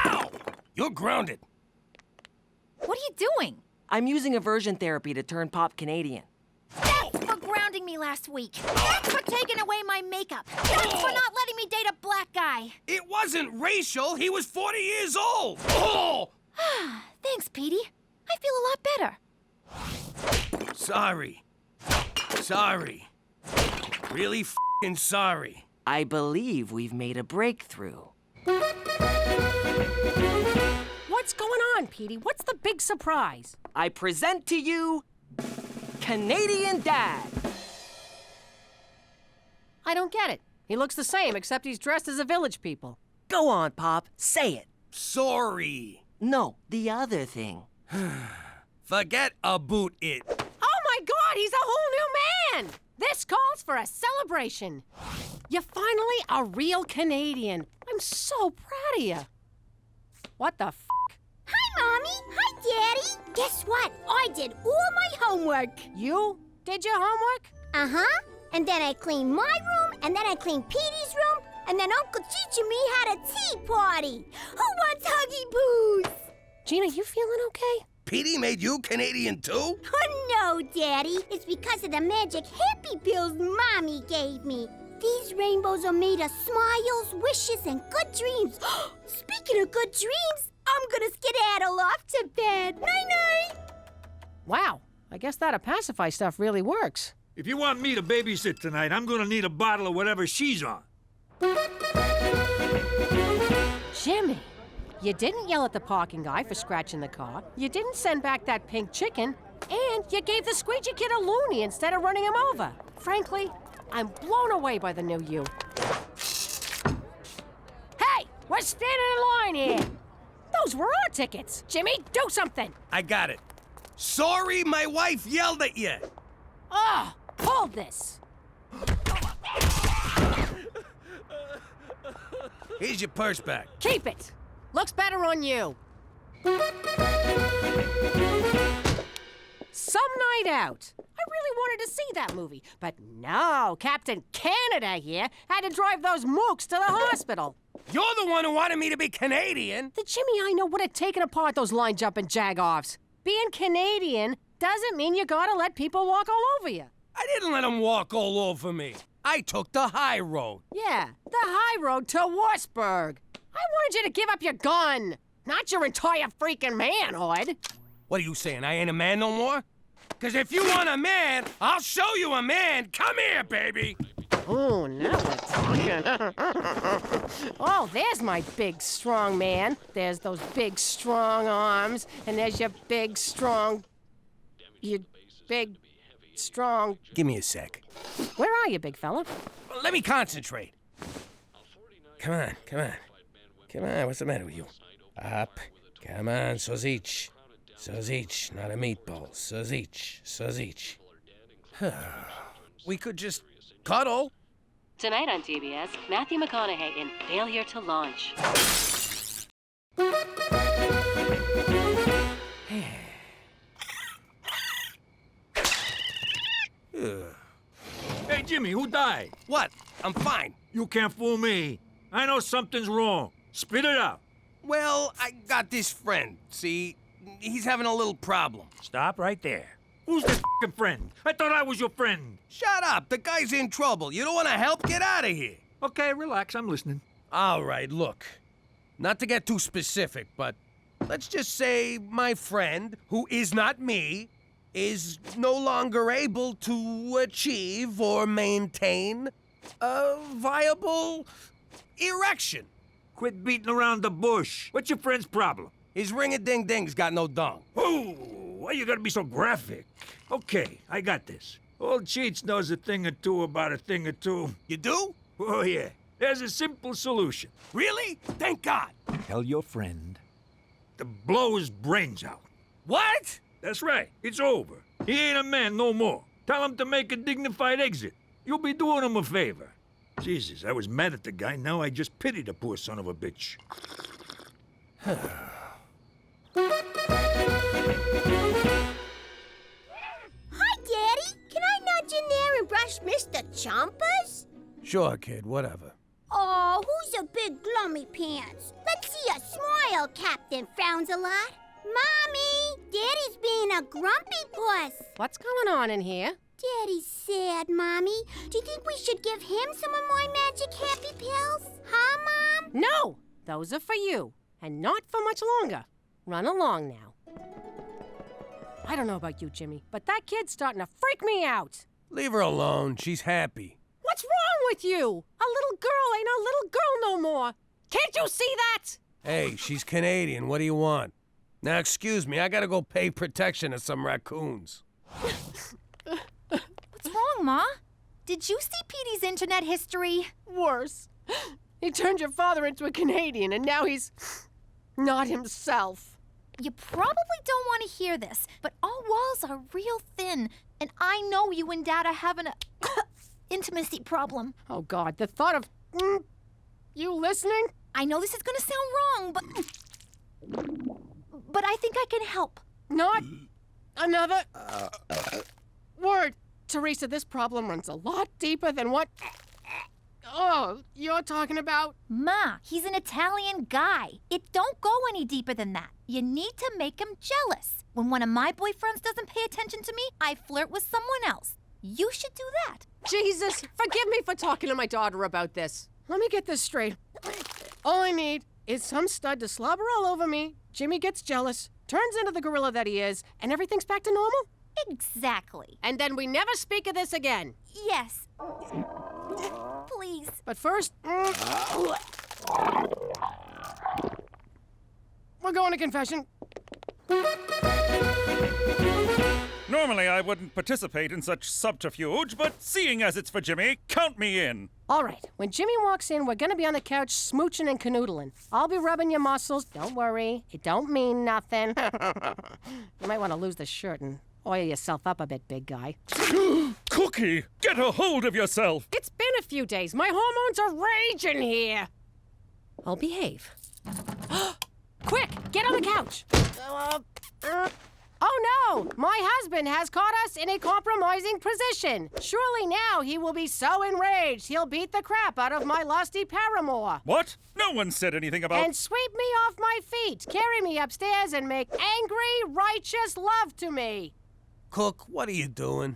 Ow! You're grounded. What are you doing? I'm using aversion therapy to turn Pop Canadian. Thanks for grounding me last week. Thanks for taking away my makeup. Thanks for not letting me date a black guy. It wasn't racial. He was 40 years old. Oh! Thanks, Petey. I feel a lot better. Sorry. Sorry. Really f***ing sorry. I believe we've made a breakthrough. What's going on, Petey? What's the big surprise? I present to you Canadian Dad. I don't get it. He looks the same, except he's dressed as a village people. Go on, Pop. Say it. Sorry. No, the other thing. Forget about it. Oh my God, he's a whole new man! This calls for a celebration. You're finally a real Canadian. I'm so proud of you. What the f***? Hi, Mommy. Hi, Daddy. Guess what? I did all my homework. You did your homework? Uh-huh. And then I cleaned my room, and then I cleaned Petey's room, and then Uncle Cheech and me had a tea party. Who wants Huggy Poos? Gina, you feeling okay? Petey made you Canadian too? Oh, no, Daddy. It's because of the magic hippie pills Mommy gave me. These rainbows are made of smiles, wishes, and good dreams. Speaking of good dreams, I'm gonna skedaddle off to bed. Night-night. Wow, I guess that pacify stuff really works. If you want me to babysit tonight, I'm gonna need a bottle of whatever she's on. Jimmy, you didn't yell at the parking guy for scratching the car. You didn't send back that pink chicken. And you gave the squeegee kid a loony instead of running him over. Frankly, I'm blown away by the new you. Hey, we're standing in line here. Those were our tickets. Jimmy, do something. I got it. Sorry my wife yelled at you. Ah, hold this. Here's your purse back. Keep it. Looks better on you. Some night out. I really wanted to see that movie, but no, Captain Canada here had to drive those mooks to the hospital. You're the one who wanted me to be Canadian. The Jimmy I know would have taken apart those line-jumping jag-offs. Being Canadian doesn't mean you gotta let people walk all over you. I didn't let them walk all over me. I took the high road. Yeah, the high road to Wurzburg. I wanted you to give up your gun, not your entire freaking manhood. What are you saying, I ain't a man no more? Because if you want a man, I'll show you a man. Come here, baby. Oh, now we're talking. Oh, there's my big, strong man. There's those big, strong arms. And there's your big, strong... Your big, strong. Give me a sec. Where are you, big fella? Let me concentrate. Come on, come on. Come on, what's the matter with you? Up. Come on, sausage. Sausage, not a meatball. Sausage, sausage. We could just cuddle. Tonight on TBS, Matthew McConaughey in Failure to Launch. Hey, Jimmy, who died? What? I'm fine. You can't fool me. I know something's wrong. Spit it out. Well, I got this friend, see? He's having a little problem. Stop right there. Who's this f***ing friend? I thought I was your friend. Shut up. The guy's in trouble. You don't want to help? Get out of here. Okay, relax. I'm listening. All right, look. Not to get too specific, but let's just say my friend, who is not me, is no longer able to achieve or maintain a viable erection. Quit beating around the bush. What's your friend's problem? His ring-a-ding-ding's got no dong. Oh, why you gotta be so graphic? Okay, I got this. Old Cheech knows a thing or two about a thing or two. You do? Oh, yeah. There's a simple solution. Really? Thank God. Tell your friend to blow his brains out. What? That's right. It's over. He ain't a man no more. Tell him to make a dignified exit. You'll be doing him a favor. Jesus, I was mad at the guy. Now I just pity the poor son of a bitch. Hi, Daddy. Can I nudge in there and brush Mr. Chompers? Sure, kid, whatever. Oh, who's a big glummy pants? Let's see a smile, Captain Frowns a lot. Mommy, Daddy's being a grumpy puss. What's going on in here? Daddy's sad, Mommy. Do you think we should give him some of my magic happy pills? Huh, Mom? No! Those are for you, and not for much longer. Run along now. I don't know about you, Jimmy, but that kid's starting to freak me out. Leave her alone. She's happy. What's wrong with you? A little girl ain't a little girl no more. Can't you see that? Hey, she's Canadian. What do you want? Now, excuse me, I gotta go pay protection to some raccoons. What's wrong, Ma? Did you see Petey's internet history? Worse. He turned your father into a Canadian, and now he's not himself. You probably don't want to hear this, but our walls are real thin, and I know you and Dad are having a intimacy problem. Oh, God, the thought of... you listening? I know this is going to sound wrong, but I think I can help. Not another word. Teresa, this problem runs a lot deeper than what... you're talking about? Ma, he's an Italian guy. It don't go any deeper than that. You need to make him jealous. When one of my boyfriends doesn't pay attention to me, I flirt with someone else. You should do that. Jesus, forgive me for talking to my daughter about this. Let me get this straight. All I need is some stud to slobber all over me, Jimmy gets jealous, turns into the gorilla that he is, and everything's back to normal? Exactly. And then we never speak of this again. Yes. Please. But first, we're going to confession. Normally, I wouldn't participate in such subterfuge, but seeing as it's for Jimmy, count me in. All right, when Jimmy walks in, we're gonna be on the couch smooching and canoodling. I'll be rubbing your muscles. Don't worry, it don't mean nothing. You might want to lose the shirt and oil yourself up a bit, big guy. Cookie, get a hold of yourself. It's been a few days. My hormones are raging here. I'll behave. Quick, get on the couch. Oh no! My husband has caught us in a compromising position. Surely now he will be so enraged he'll beat the crap out of my lusty paramour. What? No one said anything about... And sweep me off my feet, carry me upstairs, and make angry, righteous love to me. Cook, what are you doing?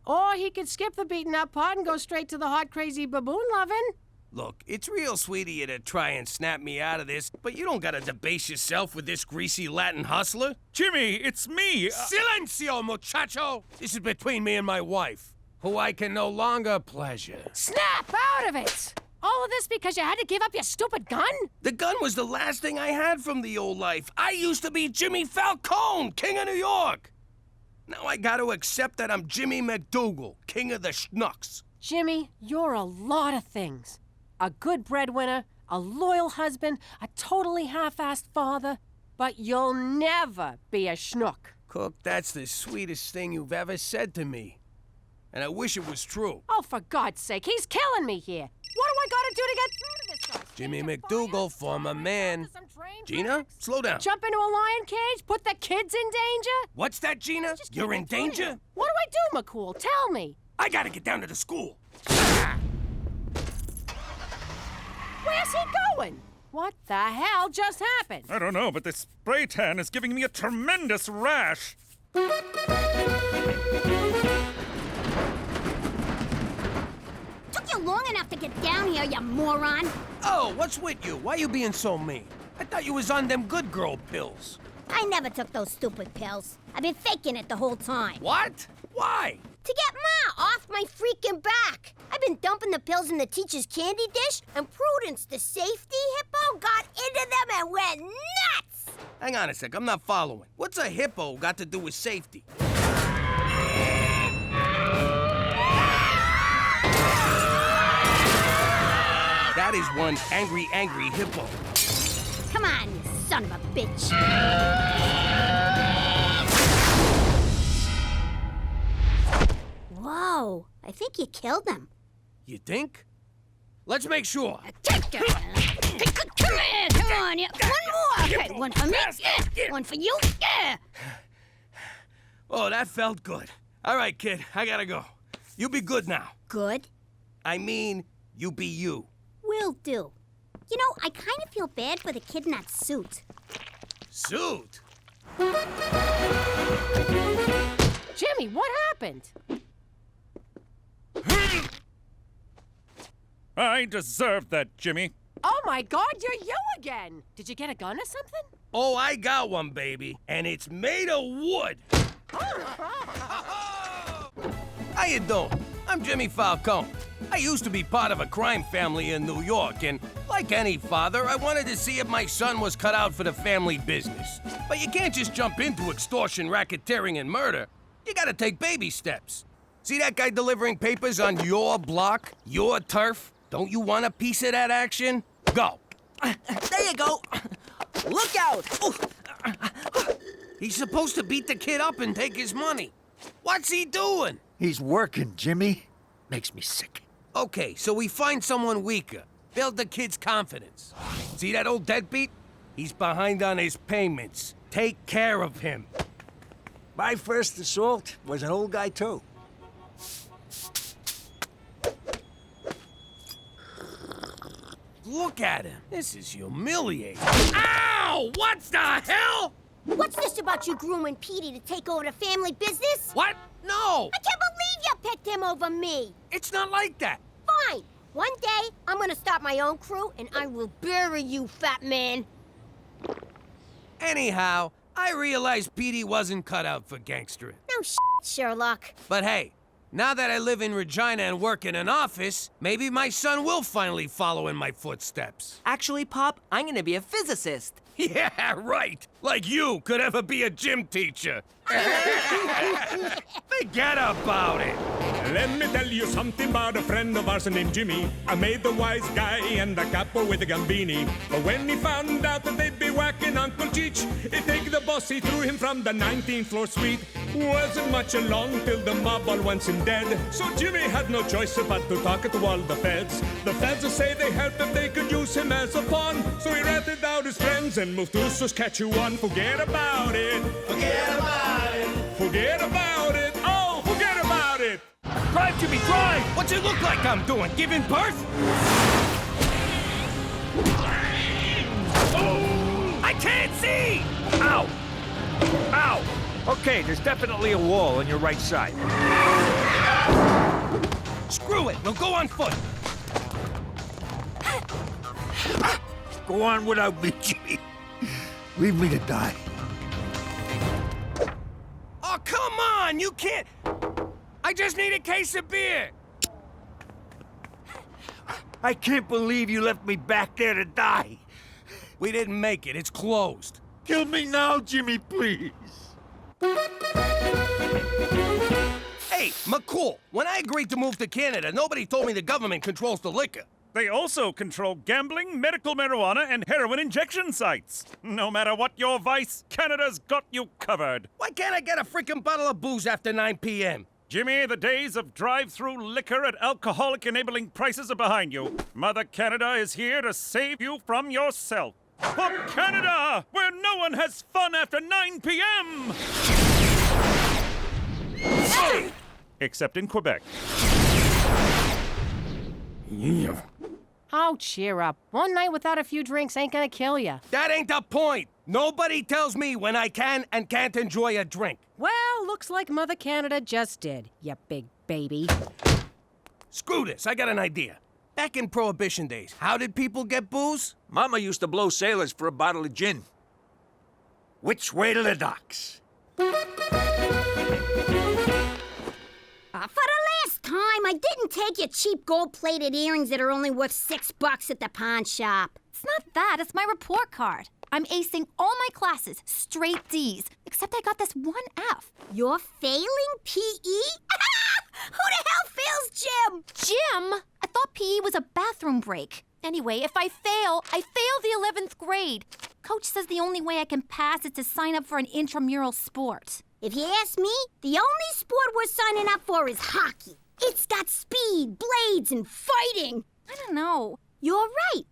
Or he could skip the beaten up part and go straight to the hot, crazy baboon loving. Look, it's real sweet of you to try and snap me out of this, but you don't gotta debase yourself with this greasy Latin hustler. Jimmy, it's me! Silencio, muchacho! This is between me and my wife, who I can no longer pleasure. Snap out of it! All of this because you had to give up your stupid gun? The gun was the last thing I had from the old life. I used to be Jimmy Falcone, King of New York! Now I gotta accept that I'm Jimmy McDougall, king of the schnooks. Jimmy, you're a lot of things. A good breadwinner, a loyal husband, a totally half-assed father, but you'll never be a schnook. Cook, that's the sweetest thing you've ever said to me. And I wish it was true. Oh, for God's sake, he's killing me here. What do I gotta do to get through to this guy? Jimmy McDougall, former man. Gina, slow down. Jump into a lion cage? Put the kids in danger? What's that, Gina? You're in danger? What do I do, McCool? Tell me. I gotta get down to the school. Where's he going? What the hell just happened? I don't know, but this spray tan is giving me a tremendous rash. Took you long enough to get down here, you moron. Oh, what's with you? Why you being so mean? I thought you was on them good girl pills. I never took those stupid pills. I've been faking it the whole time. What? Why? To get Ma off my freaking back. I've been dumping the pills in the teacher's candy dish, and Prudence, the safety hippo, got into them and went nuts! Hang on a sec, I'm not following. What's a hippo got to do with safety? That is one angry, angry hippo. Come on, you son of a bitch. Whoa, I think you killed him. You think? Let's make sure. Come on, yeah. One more. Okay, one for me. Yeah. One for you. Yeah. Oh, that felt good. All right, kid, I gotta go. You be good now. Good? I mean, you be you. Will do. You know, I kind of feel bad for the kid in that suit. Suit? Jimmy, what happened? I deserve that, Jimmy. Oh my God, you're you again! Did you get a gun or something? Oh, I got one, baby, and it's made of wood. How you doing? I'm Jimmy Falcone. I used to be part of a crime family in New York, and like any father, I wanted to see if my son was cut out for the family business. But you can't just jump into extortion, racketeering, and murder. You gotta take baby steps. See that guy delivering papers on your block, your turf? Don't you want a piece of that action? Go. There you go. Look out. He's supposed to beat the kid up and take his money. What's he doing? He's working, Jimmy. Makes me sick. Okay, so we find someone weaker. Build the kid's confidence. See that old deadbeat? He's behind on his payments. Take care of him. My first assault was an old guy, too. Look at him. This is humiliating. Ow! What the hell? What's this about you grooming Petey to take over the family business? What? No! I can't believe you picked him over me. It's not like that. Fine. One day, I'm gonna start my own crew, and I will bury you, fat man. Anyhow, I realized Petey wasn't cut out for gangstering. No shit, Sherlock. But hey, now that I live in Regina and work in an office, maybe my son will finally follow in my footsteps. Actually, Pop, I'm gonna be a physicist. Yeah, right. Like you could ever be a gym teacher. Forget about it. Let me tell you something about a friend of ours named Jimmy. I made the wise guy and the capo with the Gambini. But when he found out that they'd be whacking Uncle Cheech, he take the boss, he threw him from the 19th floor suite. Wasn't much along till the mob all went in dead. So Jimmy had no choice but to talk to all the feds. The feds say they helped if they could use him as a pawn. So he ratted out his friends and moved to Saskatchewan. Forget about it. Forget about it. Forget about it. Oh, forget about it. Drive, Jimmy, drive! What's it look like I'm doing? Giving birth? Oh! I can't see! Ow! Ow! Okay, there's definitely a wall on your right side. Screw it, we'll go on foot. Go on without me, Jimmy. Leave me to die. Oh, come on! You can't... I just need a case of beer! I can't believe you left me back there to die. We didn't make it. It's closed. Kill me now, Jimmy, please. Hey, McCool, when I agreed to move to Canada, nobody told me the government controls the liquor. They also control gambling, medical marijuana, and heroin injection sites. No matter what your vice, Canada's got you covered. Why can't I get a freaking bottle of booze after 9 p.m.? Jimmy, the days of drive-through liquor at alcoholic-enabling prices are behind you. Mother Canada is here to save you from yourself. For Canada, where no one has fun after 9 p.m. Except in Quebec. Oh, cheer up. One night without a few drinks ain't gonna kill you. That ain't the point. Nobody tells me when I can and can't enjoy a drink. Well, looks like Mother Canada just did, you big baby. Screw this, I got an idea. Back in Prohibition days, how did people get booze? Mama used to blow sailors for a bottle of gin. Which way to the docks? For the last time, I didn't take your cheap gold-plated earrings that are only worth $6 at the pawn shop. It's not that, it's my report card. I'm acing all my classes, straight D's, except I got this one F. You're failing PE? Who the hell fails gym? Gym? I thought PE was a bathroom break. Anyway, if I fail the 11th grade. Coach says the only way I can pass is to sign up for an intramural sport. If you ask me, the only sport we're signing up for is hockey. It's got speed, blades, and fighting. I don't know. You're right.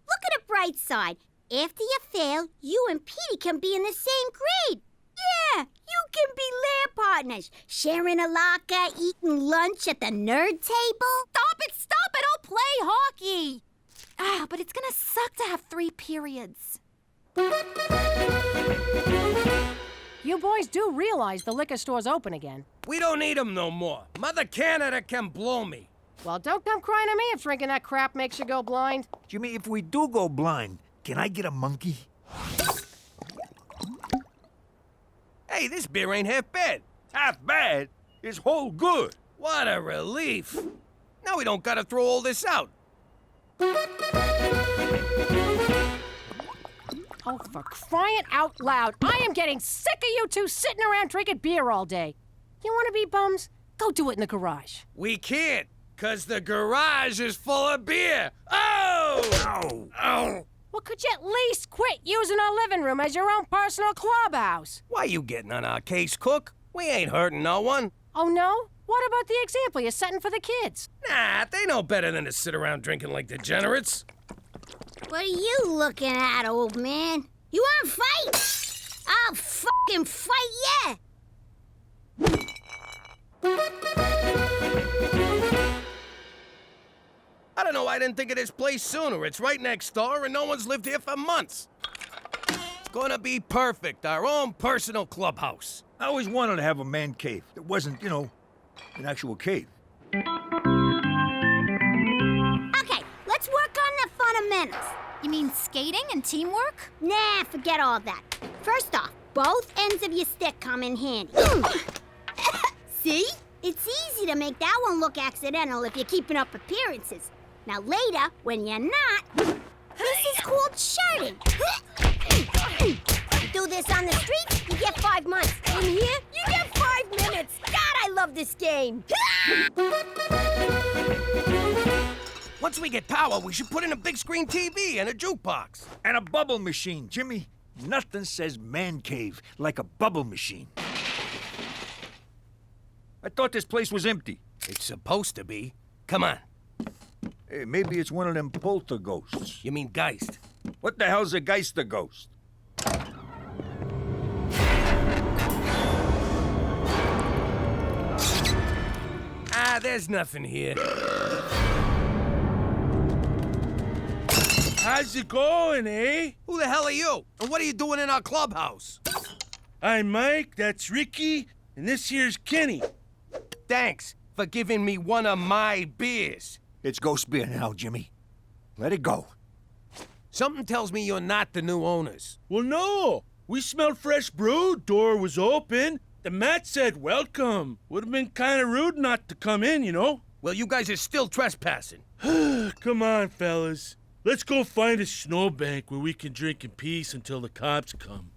Look at the bright side. After you fail, you and Petey can be in the same grade. Yeah, you can be lair partners, sharing a locker, eating lunch at the nerd table. Stop it, I'll play hockey. But it's gonna suck to have 3 periods. You boys do realize the liquor store's open again. We don't need them no more. Mother Canada can blow me. Well, don't come crying to me if drinking that crap makes you go blind. Jimmy, if we do go blind, can I get a monkey? Hey, this beer ain't half bad. Half bad? It's whole good. What a relief. Now we don't gotta throw all this out. Oh, for crying out loud. I am getting sick of you two sitting around drinking beer all day. You want to be bums? Go do it in the garage. We can't, 'cause the garage is full of beer. Oh! Ow! Oh! Well, could you at least quit using our living room as your own personal clubhouse? Why you getting on our case, Cook? We ain't hurting no one. Oh, no? What about the example you're setting for the kids? Nah, they know better than to sit around drinking like degenerates. What are you looking at, old man? You wanna fight? I'll fucking fight ya! I don't know why I didn't think of this place sooner. It's right next door and no one's lived here for months. It's gonna be perfect, our own personal clubhouse. I always wanted to have a man cave that wasn't, an actual cave. Okay, let's work on the fundamentals. You mean skating and teamwork? Nah, forget all that. First off, both ends of your stick come in handy. See? It's easy to make that one look accidental if you're keeping up appearances. Now later, when you're not, this is called shirting. You do this on the street, you get 5 months. In here, you get 5 minutes. God, I love this game. Once we get power, we should put in a big screen TV and a jukebox. And a bubble machine, Jimmy. Nothing says man cave like a bubble machine. I thought this place was empty. It's supposed to be. Come on. Hey, maybe it's one of them poltergeists. You mean Geist? What the hell's a Geister ghost? There's nothing here. How's it going, eh? Who the hell are you? And what are you doing in our clubhouse? I'm Mike, that's Ricky, and this here's Kenny. Thanks for giving me one of my beers. It's ghost beer now, Jimmy. Let it go. Something tells me you're not the new owners. Well, no. We smelled fresh brew, door was open. The mat said welcome. Would have been kind of rude not to come in, you know? Well, you guys are still trespassing. Come on, fellas. Let's go find a snowbank where we can drink in peace until the cops come.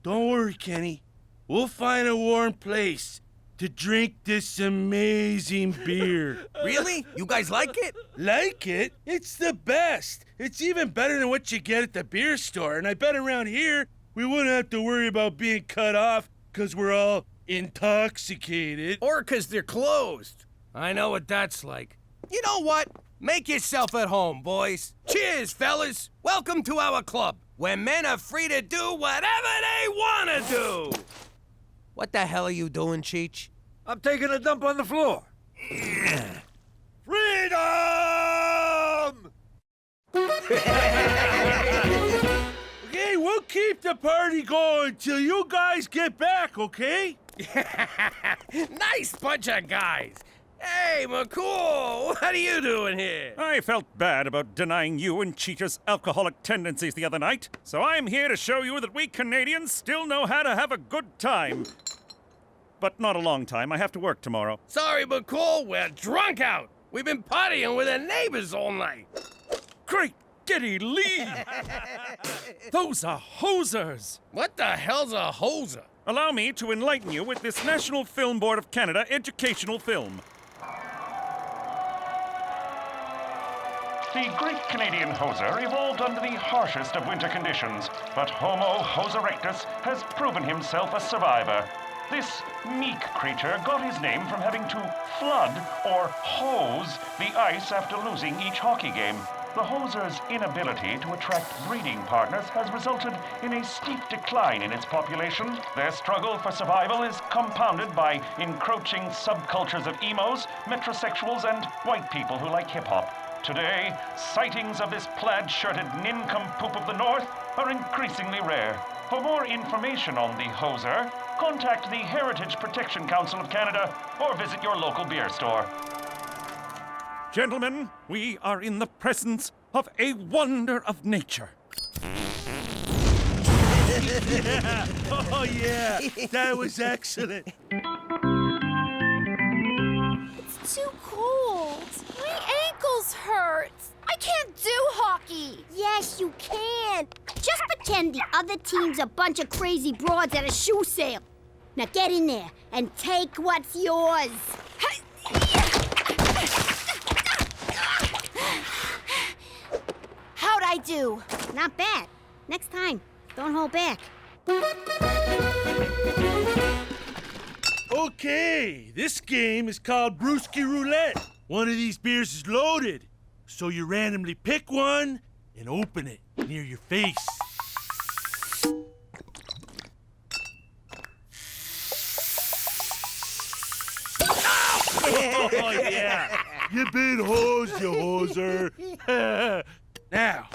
Don't worry, Kenny. we'll find a warm place to drink this amazing beer. Really? You guys like it? Like it? It's the best. It's even better than what you get at the beer store. And I bet around here, we wouldn't have to worry about being cut off because we're all intoxicated. Or because they're closed. I know what that's like. You know what? Make yourself at home, boys. Cheers, fellas. Welcome to our club, where men are free to do whatever they want to do. What the hell are you doing, Cheech? I'm taking a dump on the floor. Freedom! Okay, we'll keep the party going till you guys get back, okay? Nice bunch of guys. Hey, McCool, what are you doing here? I felt bad about denying you and Cheetah's alcoholic tendencies the other night, so I'm here to show you that we Canadians still know how to have a good time. But not a long time. I have to work tomorrow. Sorry, McCool, we're drunk out. We've been partying with the neighbors all night. Great giddy leave! Those are hosers! What the hell's a hoser? Allow me to enlighten you with this National Film Board of Canada educational film. The Great Canadian Hoser evolved under the harshest of winter conditions, but Homo hos erectus has proven himself a survivor. This meek creature got his name from having to flood, or hose, the ice after losing each hockey game. The hoser's inability to attract breeding partners has resulted in a steep decline in its population. Their struggle for survival is compounded by encroaching subcultures of emos, metrosexuals, and white people who like hip-hop. Today, sightings of this plaid-shirted nincompoop of the North are increasingly rare. For more information on the hoser, contact the Heritage Protection Council of Canada or visit your local beer store. Gentlemen, we are in the presence of a wonder of nature. Oh, yeah. That was excellent. It's too cold. My ankles hurt. I can't do hockey. Yes, you can. Just pretend the other team's a bunch of crazy broads at a shoe sale. Now get in there and take what's yours. How'd I do? Not bad. Next time, don't hold back. Okay, this game is called Brewski Roulette. One of these beers is loaded, so you randomly pick one and open it near your face. Oh, yeah. You been hosed, you hoser. Now.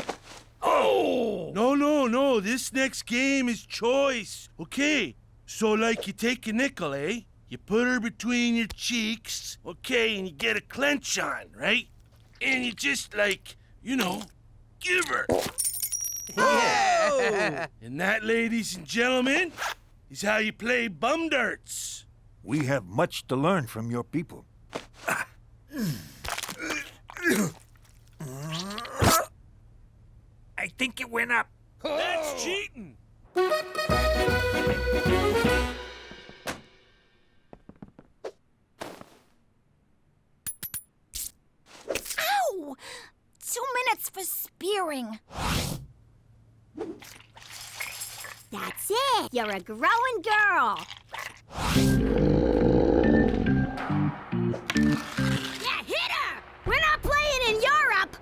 Oh! No. This next game is choice. Okay, so like you take a nickel, eh? You put her between your cheeks, okay, and you get a clench on, right? And you just like, give her. Oh! And that, ladies and gentlemen, is how you play bum darts. We have much to learn from your people. I think it went up. That's cheating. Ow! 2 minutes for spearing. That's it. You're a growing girl. Yeah, hit her! We're not playing in Europe!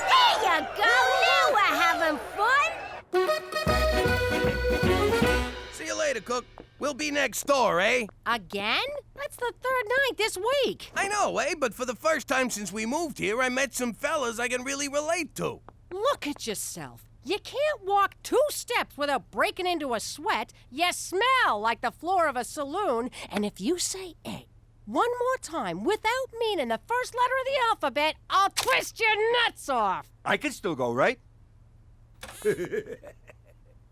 There you go! Now we're having fun! See you later, Cook. We'll be next door, eh? Again? That's the third night this week. I know, eh? But for the first time since we moved here, I met some fellas I can really relate to. Look at yourself. You can't walk 2 steps without breaking into a sweat. You smell like the floor of a saloon. And if you say egg one more time without meaning the first letter of the alphabet, I'll twist your nuts off. I can still go, right?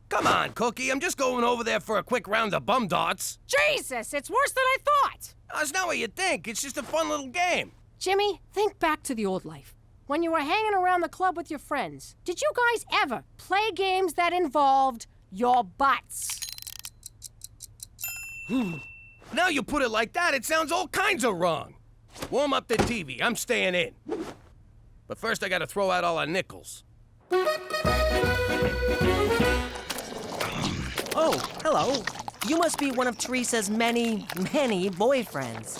Come on, Cookie. I'm just going over there for a quick round of bum darts. Jesus, it's worse than I thought. That's not what you think. It's just a fun little game. Jimmy, think back to the old life. when you were hanging around the club with your friends, did you guys ever play games that involved your butts? Now you put it like that, it sounds all kinds of wrong. Warm up the TV, I'm staying in. But first I gotta throw out all our nickels. Oh, hello. You must be one of Teresa's many, many boyfriends.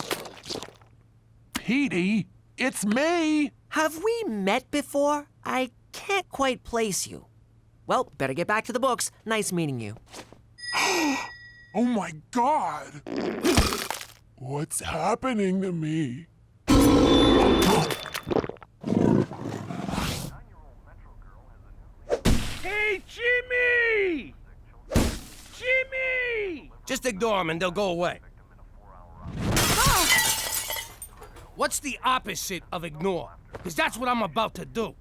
Petey, it's me. Have we met before? I can't quite place you. Well, better get back to the books. Nice meeting you. Oh my God. What's happening to me? Hey, Jimmy! Jimmy! Just ignore them and they'll go away. What's the opposite of ignore? Because that's what I'm about to do.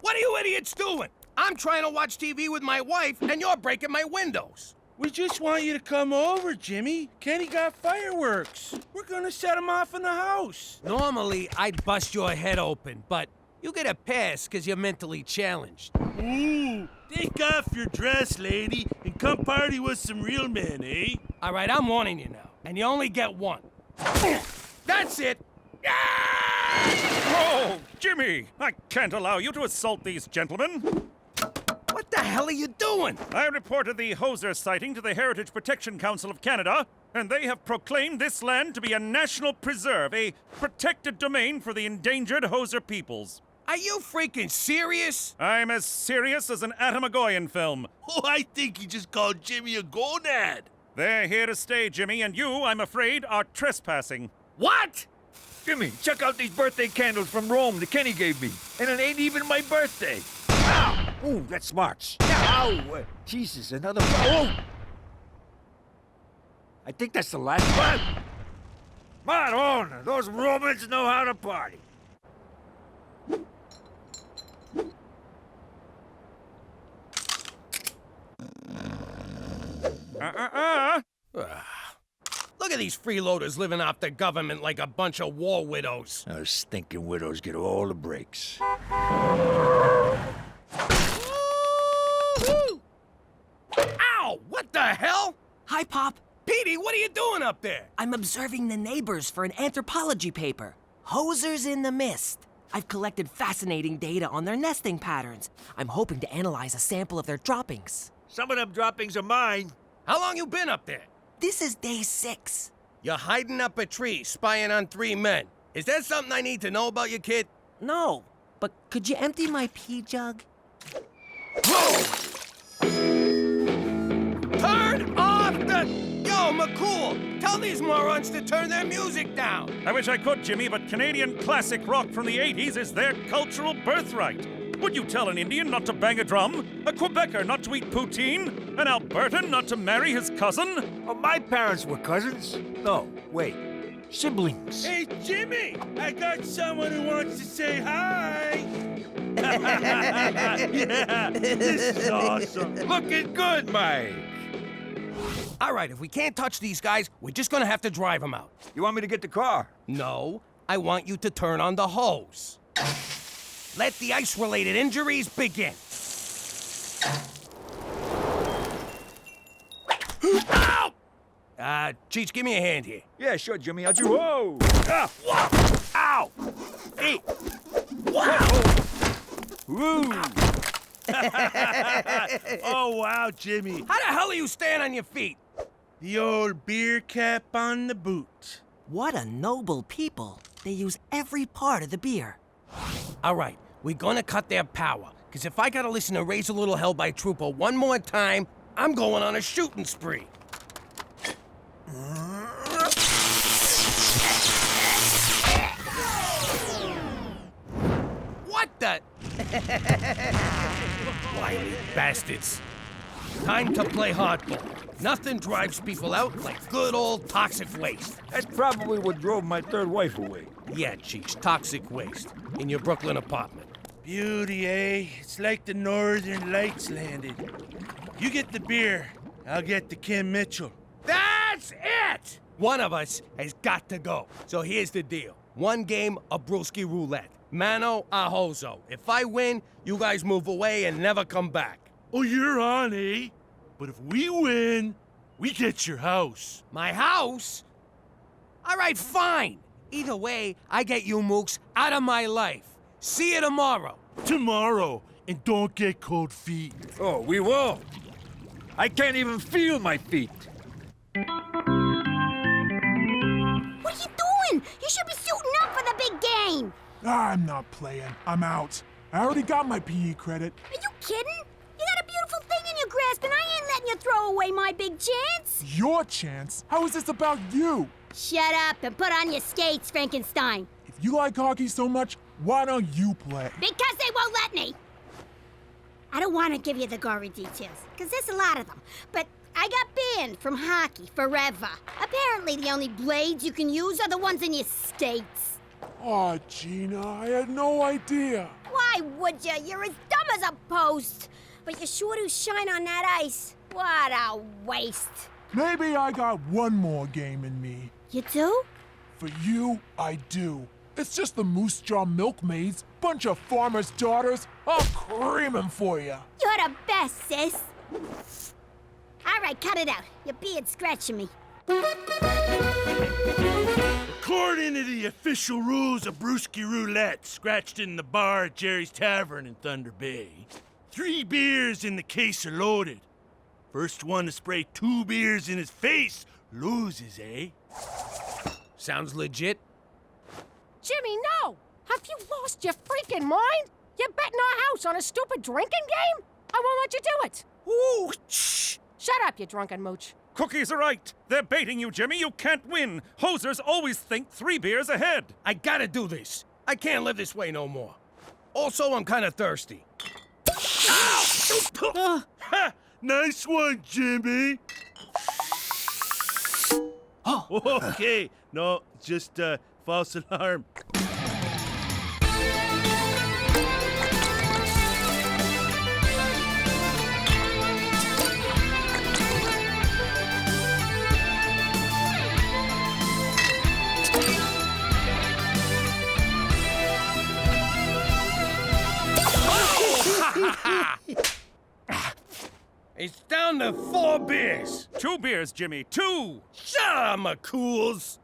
What are you idiots doing? I'm trying to watch TV with my wife and you're breaking my windows. We just want you to come over, Jimmy. Kenny got fireworks. We're gonna set them off in the house. Normally, I'd bust your head open, but you get a pass because you're mentally challenged. Ooh, take off your dress, lady, and come party with some real men, eh? All right, I'm warning you now, and you only get one. That's it. Oh, Jimmy! I can't allow you to assault these gentlemen. What the hell are you doing? I reported the Hoser sighting to the Heritage Protection Council of Canada, and they have proclaimed this land to be a national preserve, a protected domain for the endangered Hoser peoples. Are you freaking serious? I'm as serious as an Atamagoyan film. Oh, I think he just called Jimmy a gonad. They're here to stay, Jimmy, and you, I'm afraid, are trespassing. What? Jimmy, check out these birthday candles from Rome that Kenny gave me. And it ain't even my birthday. Ow! Ooh, that smarts. Ow! Jesus, another... Oh! I think that's the last one. Madonna, those Romans know how to party. Look at these freeloaders living off the government like a bunch of war widows. Those stinking widows get all the breaks. Ow! What the hell? Hi, Pop. Petey, what are you doing up there? I'm observing the neighbors for an anthropology paper. Hosers in the Mist. I've collected fascinating data on their nesting patterns. I'm hoping to analyze a sample of their droppings. Some of them droppings are mine. How long you been up there? This is day 6. You're hiding up a tree, spying on 3 men. Is that something I need to know about you, kid? No, but could you empty my pee jug? Whoa! Turn off the... Yo, McCool, tell these morons to turn their music down. I wish I could, Jimmy, but Canadian classic rock from the 80s is their cultural birthright. Would you tell an Indian not to bang a drum? A Quebecer not to eat poutine? An Albertan not to marry his cousin? Oh, my parents were cousins. No, wait. Siblings. Hey, Jimmy! I got someone who wants to say hi! Yeah, this is awesome. Looking good, Mike. All right, if we can't touch these guys, we're just gonna have to drive them out. You want me to get the car? No, I want you to turn on the hose. Let the ice-related injuries begin. Ow! Cheech, give me a hand here. Yeah, sure, Jimmy. I'll do... Whoa! Ah! Ow! Hey! Wow! Woo! Oh, wow, Jimmy. How the hell are you staying on your feet? The old beer cap on the boot. What a noble people. They use every part of the beer. All right, we're gonna cut their power. Because if I gotta listen to Raise a Little Hell by Trooper one more time, I'm going on a shooting spree. What the? Wily bastards. Time to play hardball. Nothing drives people out like good old toxic waste. That's probably what drove my third wife away. Yeah, Cheech, toxic waste. In your Brooklyn apartment. Beauty, eh? It's like the Northern Lights landed. You get the beer, I'll get the Kim Mitchell. That's it! But one of us has got to go. So here's the deal. One game of brewski roulette. Mano a hozo. If I win, you guys move away and never come back. Oh, you're on, eh? But if we win, we get your house. My house? All right, fine. Either way, I get you mooks out of my life. See you tomorrow. Tomorrow. And don't get cold feet. Oh, we will. I can't even feel my feet. What are you doing? You should be suiting up for the big game. I'm not playing. I'm out. I already got my PE credit. Are you kidding? You got a beautiful thing in your grasp, and I ain't letting you throw away my big chance. Your chance? How is this about you? Shut up and put on your skates, Frankenstein. If you like hockey so much, why don't you play? Because they won't let me. I don't want to give you the gory details, because there's a lot of them. But I got banned from hockey forever. Apparently the only blades you can use are the ones in your skates. Aw, Gina, I had no idea. Why would you? You're as dumb as a post. But you sure do shine on that ice. What a waste. Maybe I got one more game in me. You do? For you, I do. It's just the Moose Jaw Milkmaids, bunch of farmers' daughters. I'll cream 'em for you. You're the best, sis. All right, cut it out. Your beard's scratching me. According to the official rules of brewski roulette, scratched in the bar at Jerry's Tavern in Thunder Bay, 3 beers in the case are loaded. First one to spray 2 beers in his face loses, eh? Sounds legit. Jimmy, no! Have you lost your freaking mind? You're betting our house on a stupid drinking game? I won't let you do it. Ooh, shh! Shut up, you drunken mooch. Cookies are right. They're baiting you, Jimmy. You can't win. Hosers always think 3 beers ahead. I gotta do this. I can't live this way no more. Also, I'm kind of thirsty. Ha! Nice one, Jimmy. Okay. No, just false alarm. It's down to 4 beers. 2 beers, Jimmy. 2! Shut up, McCools.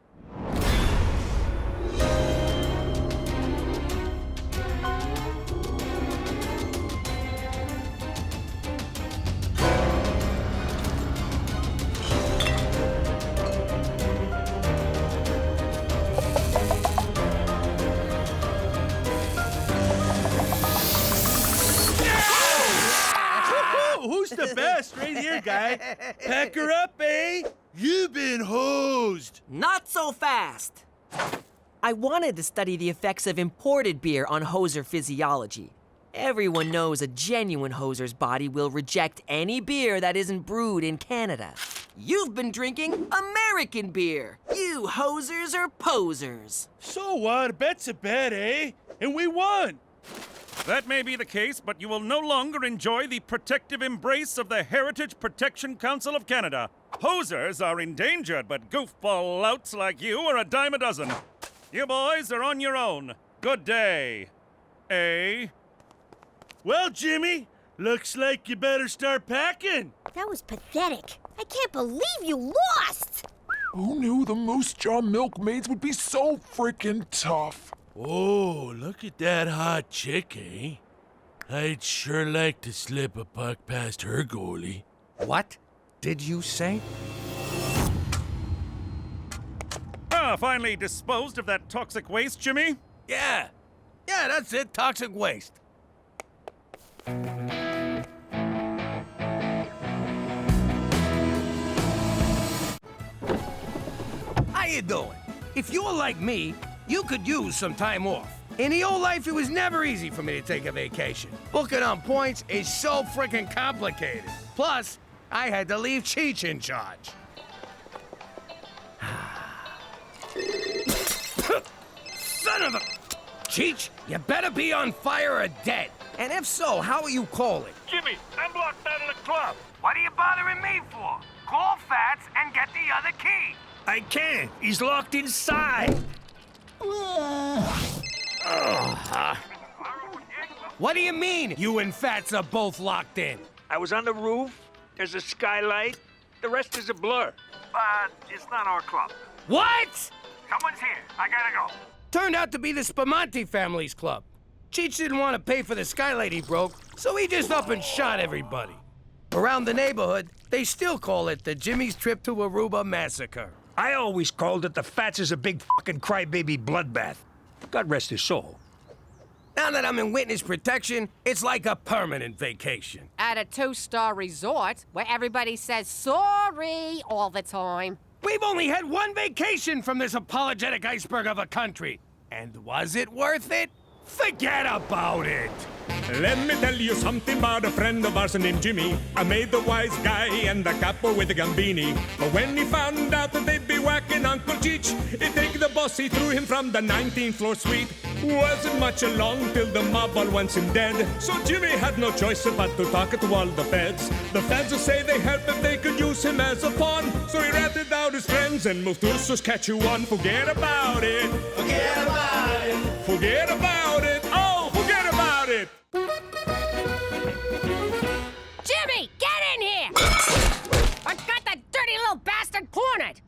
Who's the best right here, guy? Pack her up, eh? You've been hosed. Not so fast. I wanted to study the effects of imported beer on hoser physiology. Everyone knows a genuine hoser's body will reject any beer that isn't brewed in Canada. You've been drinking American beer. You hosers are posers. So what? A bet's a bet, eh? And we won. That may be the case, but you will no longer enjoy the protective embrace of the Heritage Protection Council of Canada. Hosers are endangered, but goofball louts like you are a dime a dozen. You boys are on your own. Good day. Eh? Well, Jimmy, looks like you better start packing. That was pathetic. I can't believe you lost. Who knew the Moose Jaw Milkmaids would be so freaking tough? Oh, look at that hot chick, eh? I'd sure like to slip a puck past her goalie. What did you say? Finally disposed of that toxic waste, Jimmy? Yeah, that's it, toxic waste. How you doing? If you're like me, you could use some time off. In the old life, it was never easy for me to take a vacation. Booking on points is so freaking complicated. Plus, I had to leave Cheech in charge. Son of a... Cheech, you better be on fire or dead. And if so, how are you calling? Jimmy, I'm locked out of the club. What are you bothering me for? Call Fats and get the other key. I can't. He's locked inside. What do you mean, you and Fats are both locked in? I was on the roof. There's a skylight. The rest is a blur. But it's not our club. What? Someone's here. I gotta go. Turned out to be the Spamanti family's club. Cheech didn't want to pay for the skylight he broke, so he just up and shot everybody. Around the neighborhood, they still call it the Jimmy's Trip to Aruba Massacre. I always called it the Fats is a big fucking crybaby bloodbath. God rest his soul. Now that I'm in witness protection, it's like a permanent vacation. At a 2-star resort where everybody says sorry all the time. We've only had one vacation from this apologetic iceberg of a country. And was it worth it? Forget about it! Let me tell you something about a friend of ours named Jimmy. I made the wise guy and the capo with the Gambini. But when he found out that they'd be whacking Uncle Cheech, he'd take the boss, he threw him from the 19th floor suite. Wasn't much along till the mob all wants him dead. So Jimmy had no choice but to talk to all the feds. The feds will say they help if they could use him as a pawn. So he ratted out his friends and moved to Saskatchewan. Forget about it. Forget about it. Forget about it. Oh, forget about it. Jimmy, get in here! I got that dirty little bastard cornered!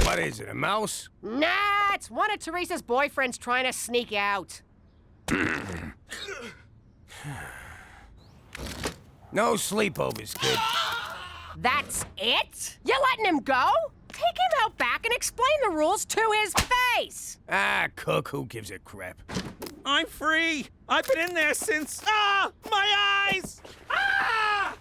What is it, a mouse? Nah, it's one of Teresa's boyfriends trying to sneak out. No sleepovers, kid. That's it? You're letting him go? Take him out back and explain the rules to his face! Ah, Cook, who gives a crap? I'm free. I've been in there since... Ah! My eyes! Ah!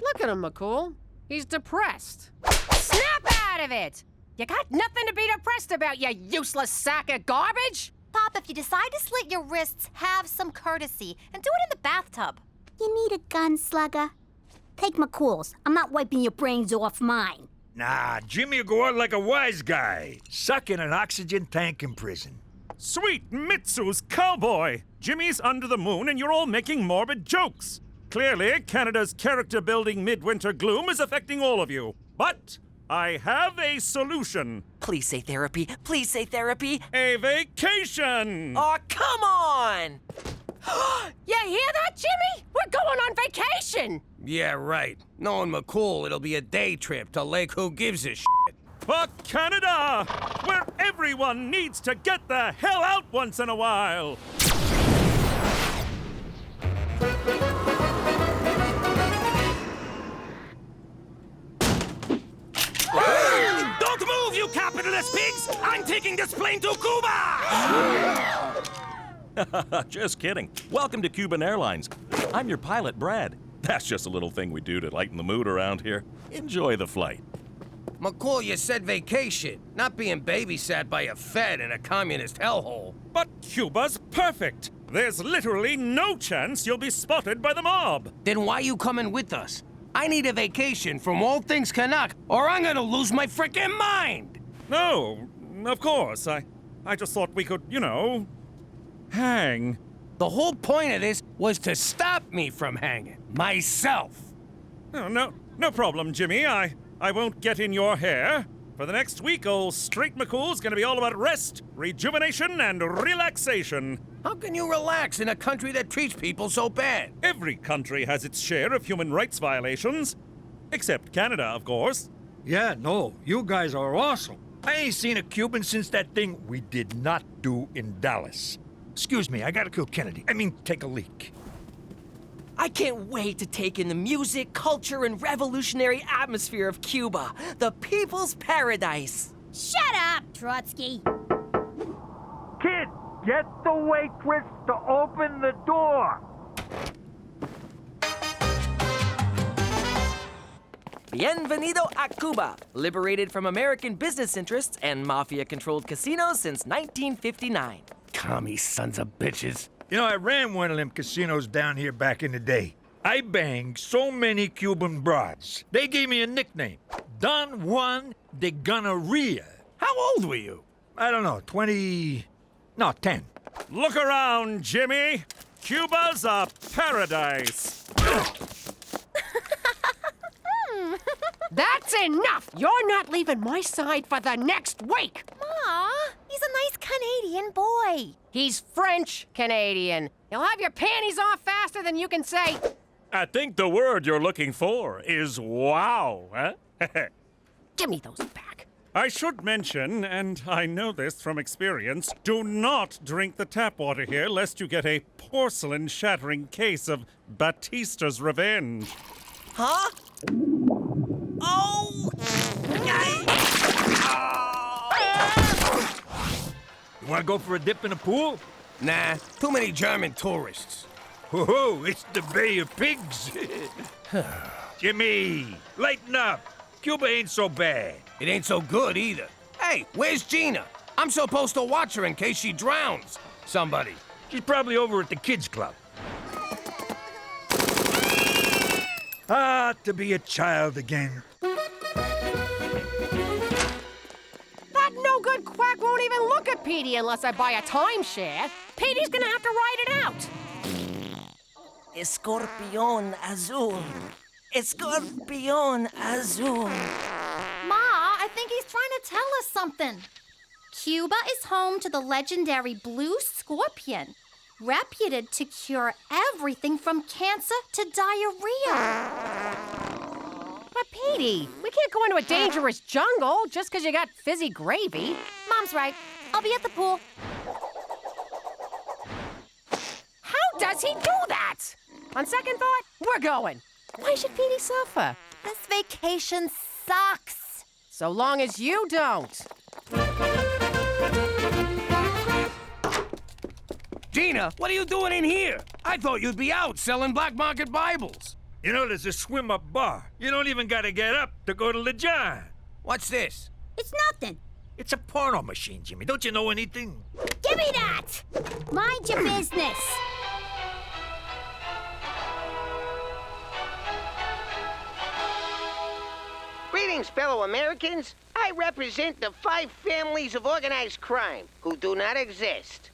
Look at him, McCool. He's depressed. Snap out of it! You got nothing to be depressed about, you useless sack of garbage! Pop, if you decide to slit your wrists, have some courtesy and do it in the bathtub. You need a gun, slugger? Take McCool's. I'm not wiping your brains off mine. Nah, Jimmy'll go out like a wise guy, stuck in an oxygen tank in prison. Sweet Mitsu's cowboy! Jimmy's under the moon and you're all making morbid jokes. Clearly, Canada's character-building midwinter gloom is affecting all of you. But I have a solution. Please say therapy. Please say therapy. A vacation! Oh, come on! You hear that, Jimmy? We're going on vacation! Yeah, right. Knowing McCool, it'll be a day trip to Lake Who Gives a Shit. For Canada, where everyone needs to get the hell out once in a while. Don't move, you capitalist pigs! I'm taking this plane to Cuba! Just kidding. Welcome to Cuban Airlines. I'm your pilot, Brad. That's just a little thing we do to lighten the mood around here. Enjoy the flight. McCool, you said vacation, not being babysat by a Fed in a communist hellhole. But Cuba's perfect. There's literally no chance you'll be spotted by the mob. Then why you coming with us? I need a vacation from all things Canuck, or I'm gonna lose my frickin' mind! No, of course. I just thought we could, hang. The whole point of this was to stop me from hanging. Myself. Oh, no problem, Jimmy. I won't get in your hair. For the next week, old Straight McCool's gonna be all about rest, rejuvenation, and relaxation. How can you relax in a country that treats people so bad? Every country has its share of human rights violations. Except Canada, of course. Yeah, no, you guys are awesome. I ain't seen a Cuban since that thing we did not do in Dallas. Excuse me, I gotta kill Kennedy. Take a leak. I can't wait to take in the music, culture, and revolutionary atmosphere of Cuba, the people's paradise. Shut up, Trotsky. Kid, get the waitress to open the door. Bienvenido a Cuba, liberated from American business interests and mafia-controlled casinos since 1959. Commie sons of bitches. I ran one of them casinos down here back in the day. I banged so many Cuban broads. They gave me a nickname, Don Juan de Gonorrhea. How old were you? I don't know, 10. Look around, Jimmy. Cuba's a paradise. That's enough! You're not leaving my side for the next week! Ma, he's a nice Canadian boy. He's French-Canadian. He'll have your panties off faster than you can say... I think the word you're looking for is wow, huh? Give me those back. I should mention, and I know this from experience, do not drink the tap water here lest you get a porcelain-shattering case of Batista's revenge. Huh? Oh! You want to go for a dip in the pool? Nah, too many German tourists. Whoa, it's the Bay of Pigs. Jimmy, lighten up. Cuba ain't so bad. It ain't so good either. Hey, where's Gina? I'm supposed to watch her in case she drowns. Somebody. She's probably over at the kids' club. Ah, to be a child again. That no-good quack won't even look at Petey unless I buy a timeshare. Petey's gonna have to ride it out. Escorpión azul. Escorpión azul. Ma, I think he's trying to tell us something. Cuba is home to the legendary blue scorpion, reputed to cure everything from cancer to diarrhea. But Petey, we can't go into a dangerous jungle just because you got fizzy gravy. Mom's right. I'll be at the pool. How does he do that? On second thought, we're going. Why should Petey suffer? This vacation sucks. So long as you don't. Gina, what are you doing in here? I thought you'd be out selling black market Bibles. You know, there's a swim-up bar. You don't even gotta get up to go to the John. What's this? It's nothing. It's a porno machine, Jimmy. Don't you know anything? Give me that! Mind your business. Greetings, fellow Americans. I represent the 5 families of organized crime who do not exist.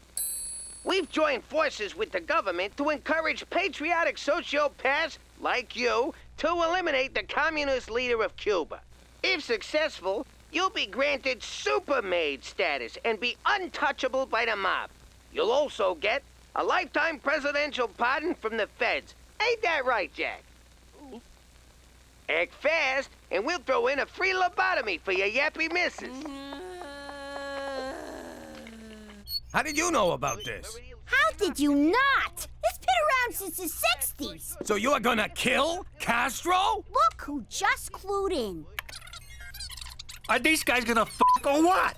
We've joined forces with the government to encourage patriotic sociopaths like you to eliminate the communist leader of Cuba. If successful, you'll be granted supermaid status and be untouchable by the mob. You'll also get a lifetime presidential pardon from the feds. Ain't that right, Jack? Act fast, and we'll throw in a free lobotomy for your yappy missus. How did you know about this? How did you not? It's been around since the 60s. So you're gonna kill Castro? Look who just clued in. Are these guys gonna fuck or what?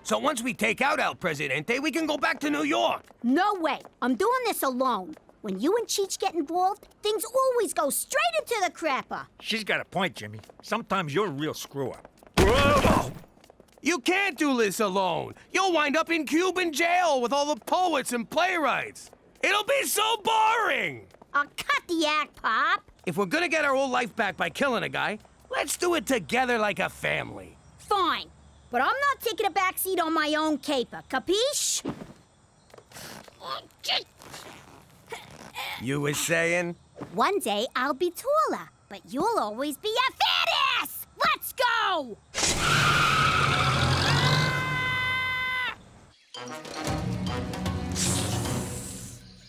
So once we take out El Presidente, we can go back to New York. No way. I'm doing this alone. When you and Cheech get involved, things always go straight into the crapper. She's got a point, Jimmy. Sometimes you're a real screw-up. You can't do this alone. You'll wind up in Cuban jail with all the poets and playwrights. It'll be so boring. I'll cut the act, Pop. If we're gonna get our old life back by killing a guy, let's do it together like a family. Fine. But I'm not taking a backseat on my own caper, capiche? You was saying? One day I'll be taller, but you'll always be a fat ass! Let's go!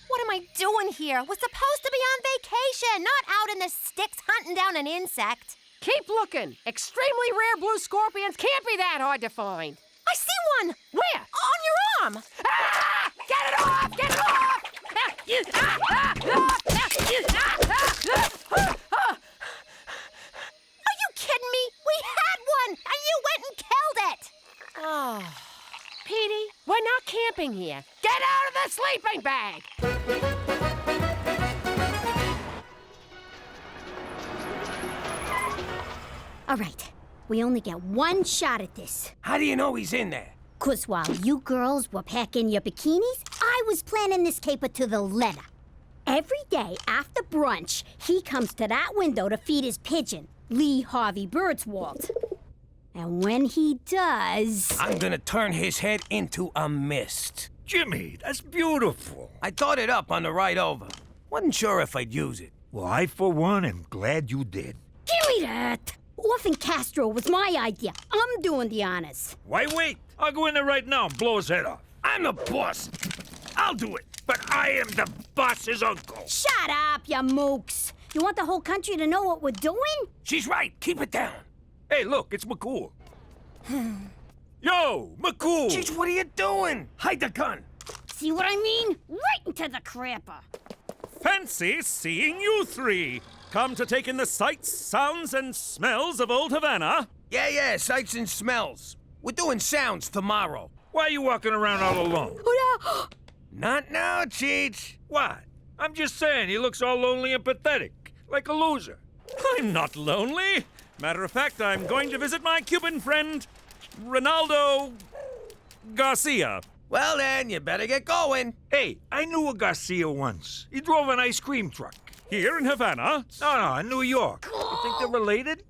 What am I doing here? We're supposed to be on vacation, not out in the sticks hunting down an insect. Keep looking. Extremely rare blue scorpions can't be that hard to find. I see one! Where? On your arm! Ah! Get it off! Get it off! Are you kidding me? We had one, and you went and killed it! Oh. Petey, we're not camping here. Get out of the sleeping bag! All right, we only get one shot at this. How do you know he's in there? 'Cause while you girls were packing your bikinis, I was planning this caper to the letter. Every day after brunch, he comes to that window to feed his pigeon, Lee Harvey Birdswalt. And when he does... I'm gonna turn his head into a mist. Jimmy, that's beautiful. I thought it up on the ride over. Wasn't sure if I'd use it. Well, I, for one, am glad you did. Give me that! Orphan Castro was my idea. I'm doing the honors. Why wait? I'll go in there right now and blow his head off. I'm the boss. I'll do it. But I am the boss's uncle. Shut up, you mooks. You want the whole country to know what we're doing? She's right. Keep it down. Hey, look, it's McCool. Yo, McCool! Cheech, what are you doing? Hide the gun. See what I mean? Right into the crapper. Fancy seeing you three. Come to take in the sights, sounds, and smells of old Havana? Yeah, sights and smells. We're doing sounds tomorrow. Why are you walking around all alone? Not now, Cheech. What? I'm just saying, he looks all lonely and pathetic, like a loser. I'm not lonely. Matter of fact, I'm going to visit my Cuban friend, Ronaldo Garcia. Well then, you better get going. Hey, I knew a Garcia once. He drove an ice cream truck. Here in Havana? No, in New York. You think they're related?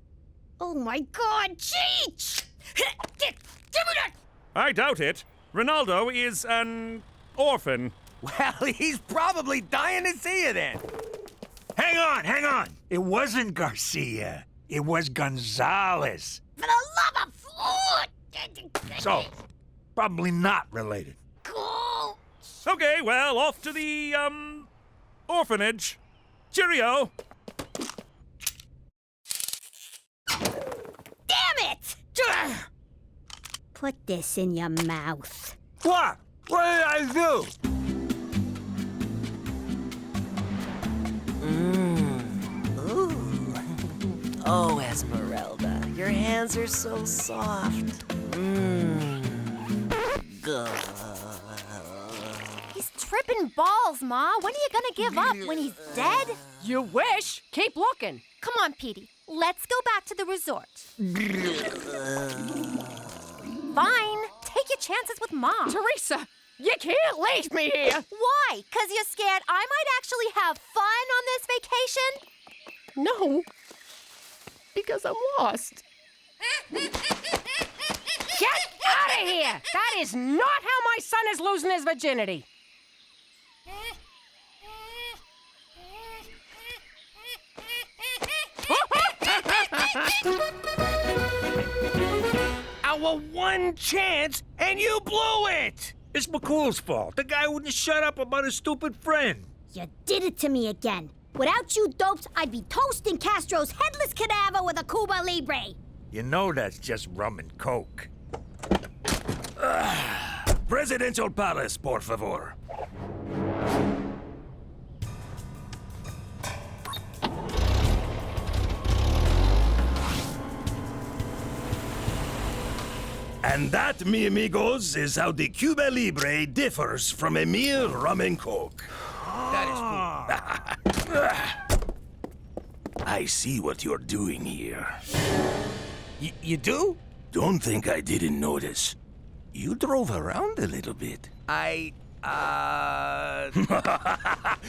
Oh my God, Cheech! Give me that! I doubt it. Ronaldo is an orphan. Well, he's probably dying to see you then. Hang on. It wasn't Garcia. It was Gonzalez. For the love of food! So, probably not related. Cool. Okay, well, off to the, orphanage. Cheerio. Damn it! Put this in your mouth. What? What did I do? Oh, Esmeralda, your hands are so soft. He's tripping balls, Ma. When are you gonna give up? When he's dead? You wish. Keep looking. Come on, Petey. Let's go back to the resort. Fine. Take your chances with Mom. Teresa, you can't leave me here. Why? 'Cause you're scared I might actually have fun on this vacation? No. Because I'm lost. Get out of here! That is not how my son is losing his virginity. Our one chance, and you blew it! It's McCool's fault. The guy wouldn't shut up about his stupid friend. You did it to me again. Without you dopes, I'd be toasting Castro's headless cadaver with a Cuba Libre. You know that's just rum and coke. Presidential Palace, por favor. And that, mi amigos, is how the Cuba Libre differs from a mere rum and coke. That is cool. I see what you're doing here. You do? Don't think I didn't notice. You drove around a little bit.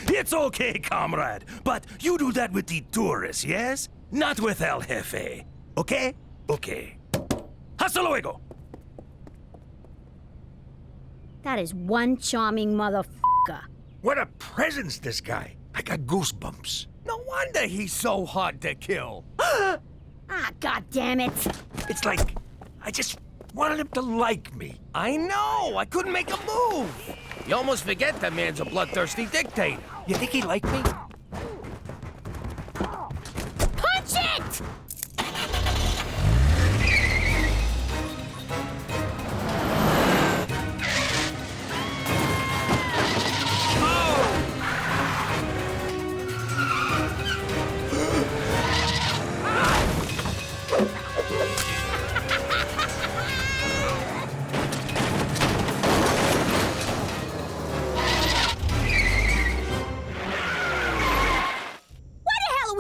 It's okay, comrade. But you do that with the tourists, yes? Not with El Jefe. Okay? Okay. Hasta luego. That is one charming motherfucker. What a presence, this guy. I got goosebumps. No wonder he's so hard to kill. Ah, God damn it. It's like I just wanted him to like me. I know. I couldn't make a move. You almost forget that man's a bloodthirsty dictator. You think he liked me? Punch it!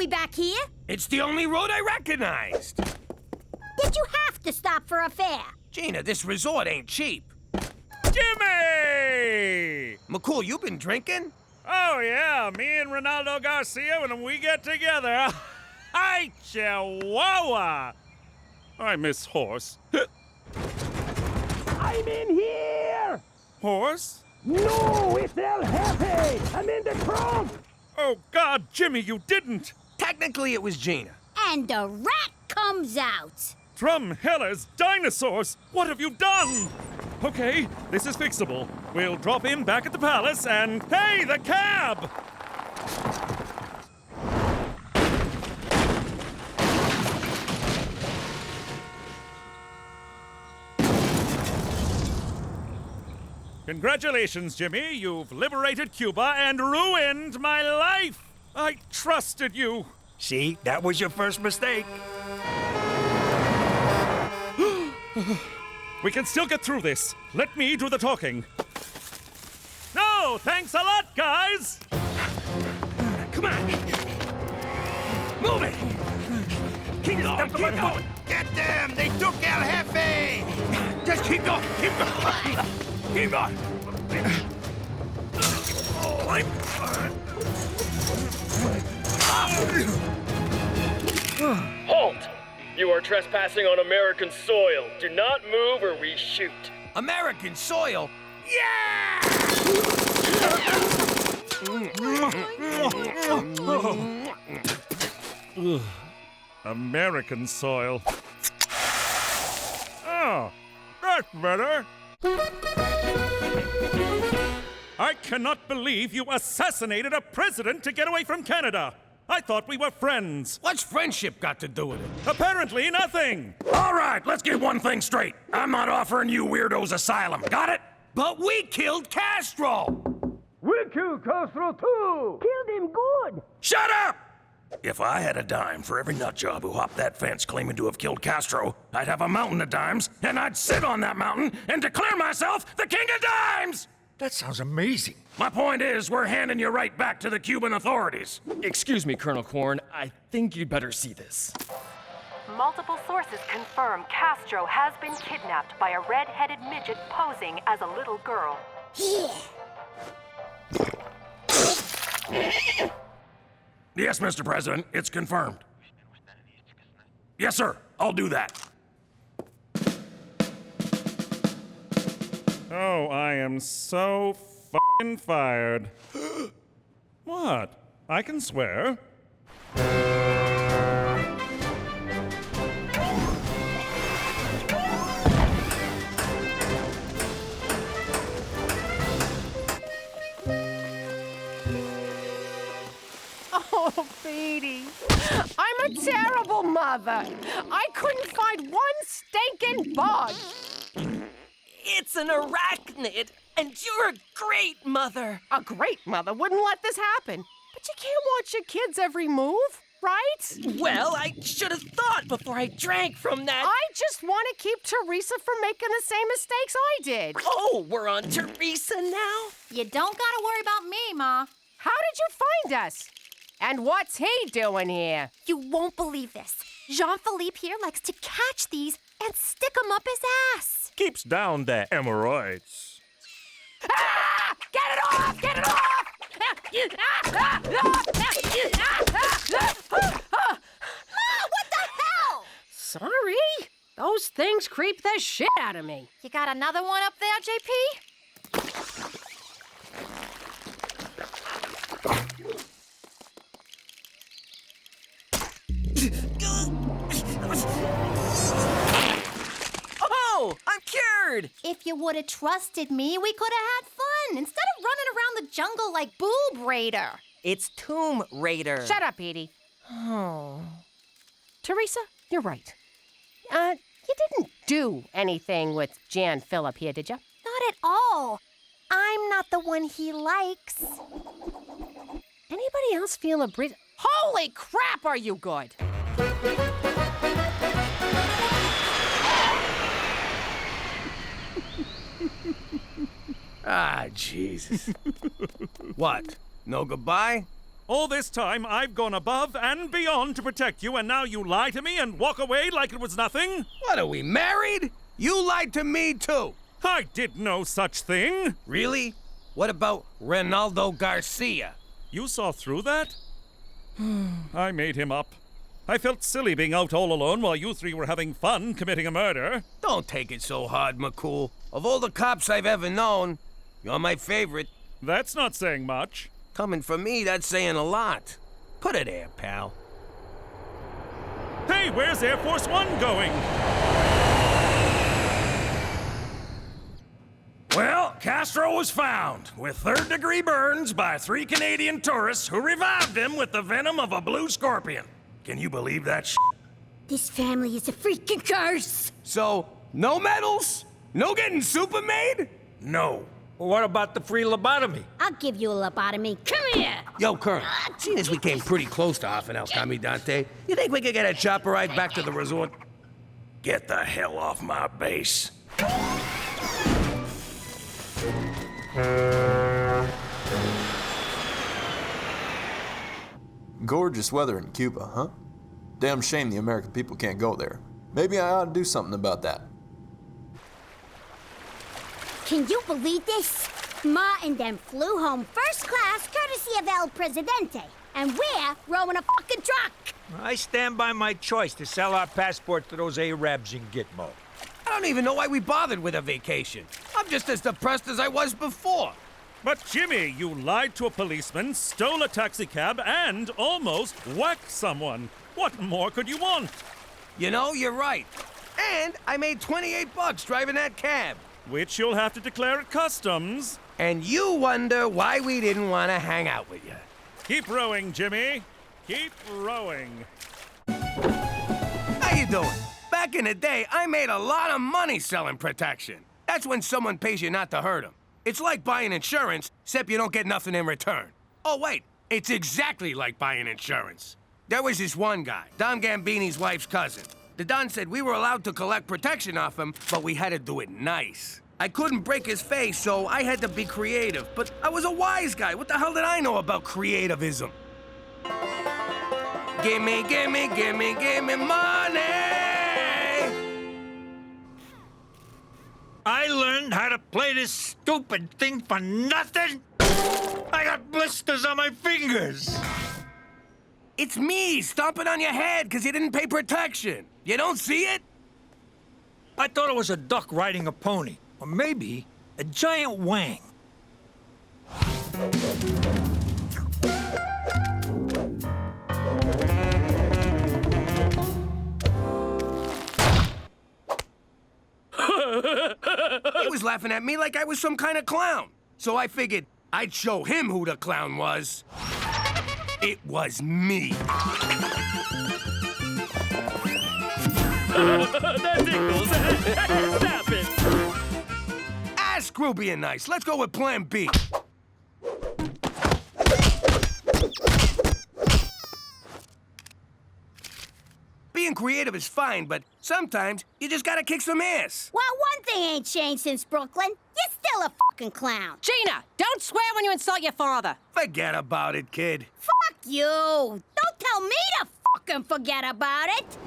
Back here? It's the only road I recognized. Did you have to stop for a fare? Gina, this resort ain't cheap. Jimmy! McCool, you been drinking? Oh, yeah. Me and Ronaldo Garcia, when we get together. Hi, Chihuahua! I miss horse. I'm in here! Horse? No, it's El Jefe! I'm in the trunk! Oh, God, Jimmy, you didn't! Technically, it was Gina. And the rat comes out. Drumhellers, dinosaurs! What have you done? Okay, this is fixable. We'll drop in back at the palace and... Hey, the cab! Congratulations, Jimmy. You've liberated Cuba and ruined my life. I trusted you. See, that was your first mistake. We can still get through this. Let me do the talking. No, thanks a lot, guys. Come on. Move it. Keep going. Keep going. Get them! They took El Jefe! Just keep going. Keep going. Keep going. Halt! You are trespassing on American soil. Do not move or we shoot. American soil? American soil. Oh, that's better. I cannot believe you assassinated a president to get away from Canada. I thought we were friends. What's friendship got to do with it? Apparently nothing. All right, let's get one thing straight. I'm not offering you weirdos asylum. Got it? But we killed Castro. We killed Castro too. Killed him good. Shut up! If I had a dime for every nutjob who hopped that fence claiming to have killed Castro, I'd have a mountain of dimes, and I'd sit on that mountain and declare myself the king of dimes! That sounds amazing. My point is, we're handing you right back to the Cuban authorities. Excuse me, Colonel Corn. I think you'd better see this. Multiple sources confirm Castro has been kidnapped by a red-headed midget posing as a little girl. Yes, Mr. President, it's confirmed. Yes, sir, I'll do that. Oh, I am so f***ing fired. What? I can swear. Oh, Petey, I'm a terrible mother. I couldn't find one stinking bug. It's an arachnid, and you're a great mother. A great mother wouldn't let this happen. But you can't watch your kids' every move, right? Well, I should have thought before I drank from that. I just want to keep Teresa from making the same mistakes I did. Oh, we're on Teresa now? You don't gotta worry about me, Ma. How did you find us? And what's he doing here? You won't believe this. Jean-Philippe here likes to catch these and stick them up his ass. Keeps down the hemorrhoids. Ah! Get it off! Get it off! What the hell? Sorry. Those things creep the shit out of me. You got another one up there, JP? Oh, I'm cured! If you would have trusted me, we could have had fun instead of running around the jungle like Boob Raider. It's Tomb Raider. Shut up, Edie. Oh. Teresa, you're right. You didn't do anything with Jan Phillip here, did you? Not at all. I'm not the one he likes. Anybody else feel a brit? Holy crap, are you good? Ah, Jesus. What? No goodbye? All this time, I've gone above and beyond to protect you, and now you lie to me and walk away like it was nothing? What, are we married? You lied to me, too. I did no such thing. Really? What about Ronaldo Garcia? You saw through that? I made him up. I felt silly being out all alone while you three were having fun committing a murder. Don't take it so hard, McCool. Of all the cops I've ever known, you're my favorite. That's not saying much. Coming from me, that's saying a lot. Put it there, pal. Hey, where's Air Force One going? Well, Castro was found with third-degree burns by 3 Canadian tourists who revived him with the venom of a blue scorpion. Can you believe that shit? This family is a freaking curse. So, no medals? No getting super made? No. Well, what about the free lobotomy? I'll give you a lobotomy. Come here. Yo, Colonel, seeing as we came pretty close to half an El Camidante, you think we could get a chopper ride back to the resort? Get the hell off my base. Gorgeous weather in Cuba, huh? Damn shame the American people can't go there. Maybe I ought to do something about that. Can you believe this? Ma and them flew home first class courtesy of El Presidente. And we're rowing a fucking truck. I stand by my choice to sell our passport to those Arabs in Gitmo. I don't even know why we bothered with a vacation. I'm just as depressed as I was before. But Jimmy, you lied to a policeman, stole a taxicab, and almost whacked someone. What more could you want? You know, you're right. And I made $28 driving that cab. Which you'll have to declare at customs. And you wonder why we didn't want to hang out with you. Keep rowing, Jimmy. Keep rowing. How you doing? Back in the day, I made a lot of money selling protection. That's when someone pays you not to hurt them. It's like buying insurance, except you don't get nothing in return. Oh, wait, it's exactly like buying insurance. There was this one guy, Don Gambini's wife's cousin. The Don said we were allowed to collect protection off him, but we had to do it nice. I couldn't break his face, so I had to be creative. But I was a wise guy. What the hell did I know about creativism? Gimme, gimme, gimme, gimme money! I learned how to play this stupid thing for nothing? I got blisters on my fingers. It's me stomping on your head because you didn't pay protection. You don't see it? I thought it was a duck riding a pony. Or maybe a giant wang. He was laughing at me like I was some kind of clown. So I figured I'd show him who the clown was. It was me. That tickles. Stop it. Ah, screw being nice. Let's go with plan B. Being creative is fine, but sometimes you just gotta kick some ass. Well, one thing ain't changed since Brooklyn. You're still a fucking clown. Gina, don't swear when you insult your father. Forget about it, kid. Fuck you. Don't tell me to fucking forget about it.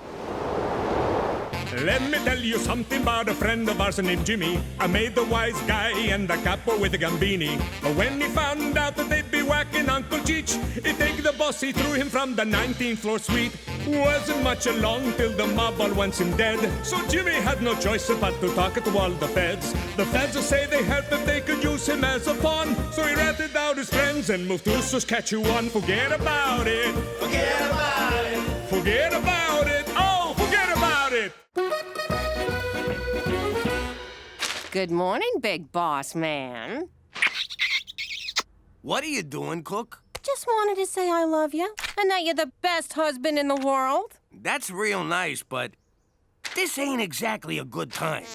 Let me tell you something about a friend of ours named Jimmy. I made the wise guy and the capo with the Gambini. But when he found out that they'd be whacking Uncle Cheech, he take the boss, he threw him from the 19th floor suite. Wasn't much along till the mob all wants him dead. So Jimmy had no choice but to talk to all the feds. The feds say they heard that they could use him as a pawn. So he ratted out his friends and moved to Saskatchewan. Forget about it. Forget about it. Forget about it. Oh, forget about it. Good morning, big boss man. What are you doing, Cook? Just wanted to say I love you and that you're the best husband in the world. That's real nice, but this ain't exactly a good time.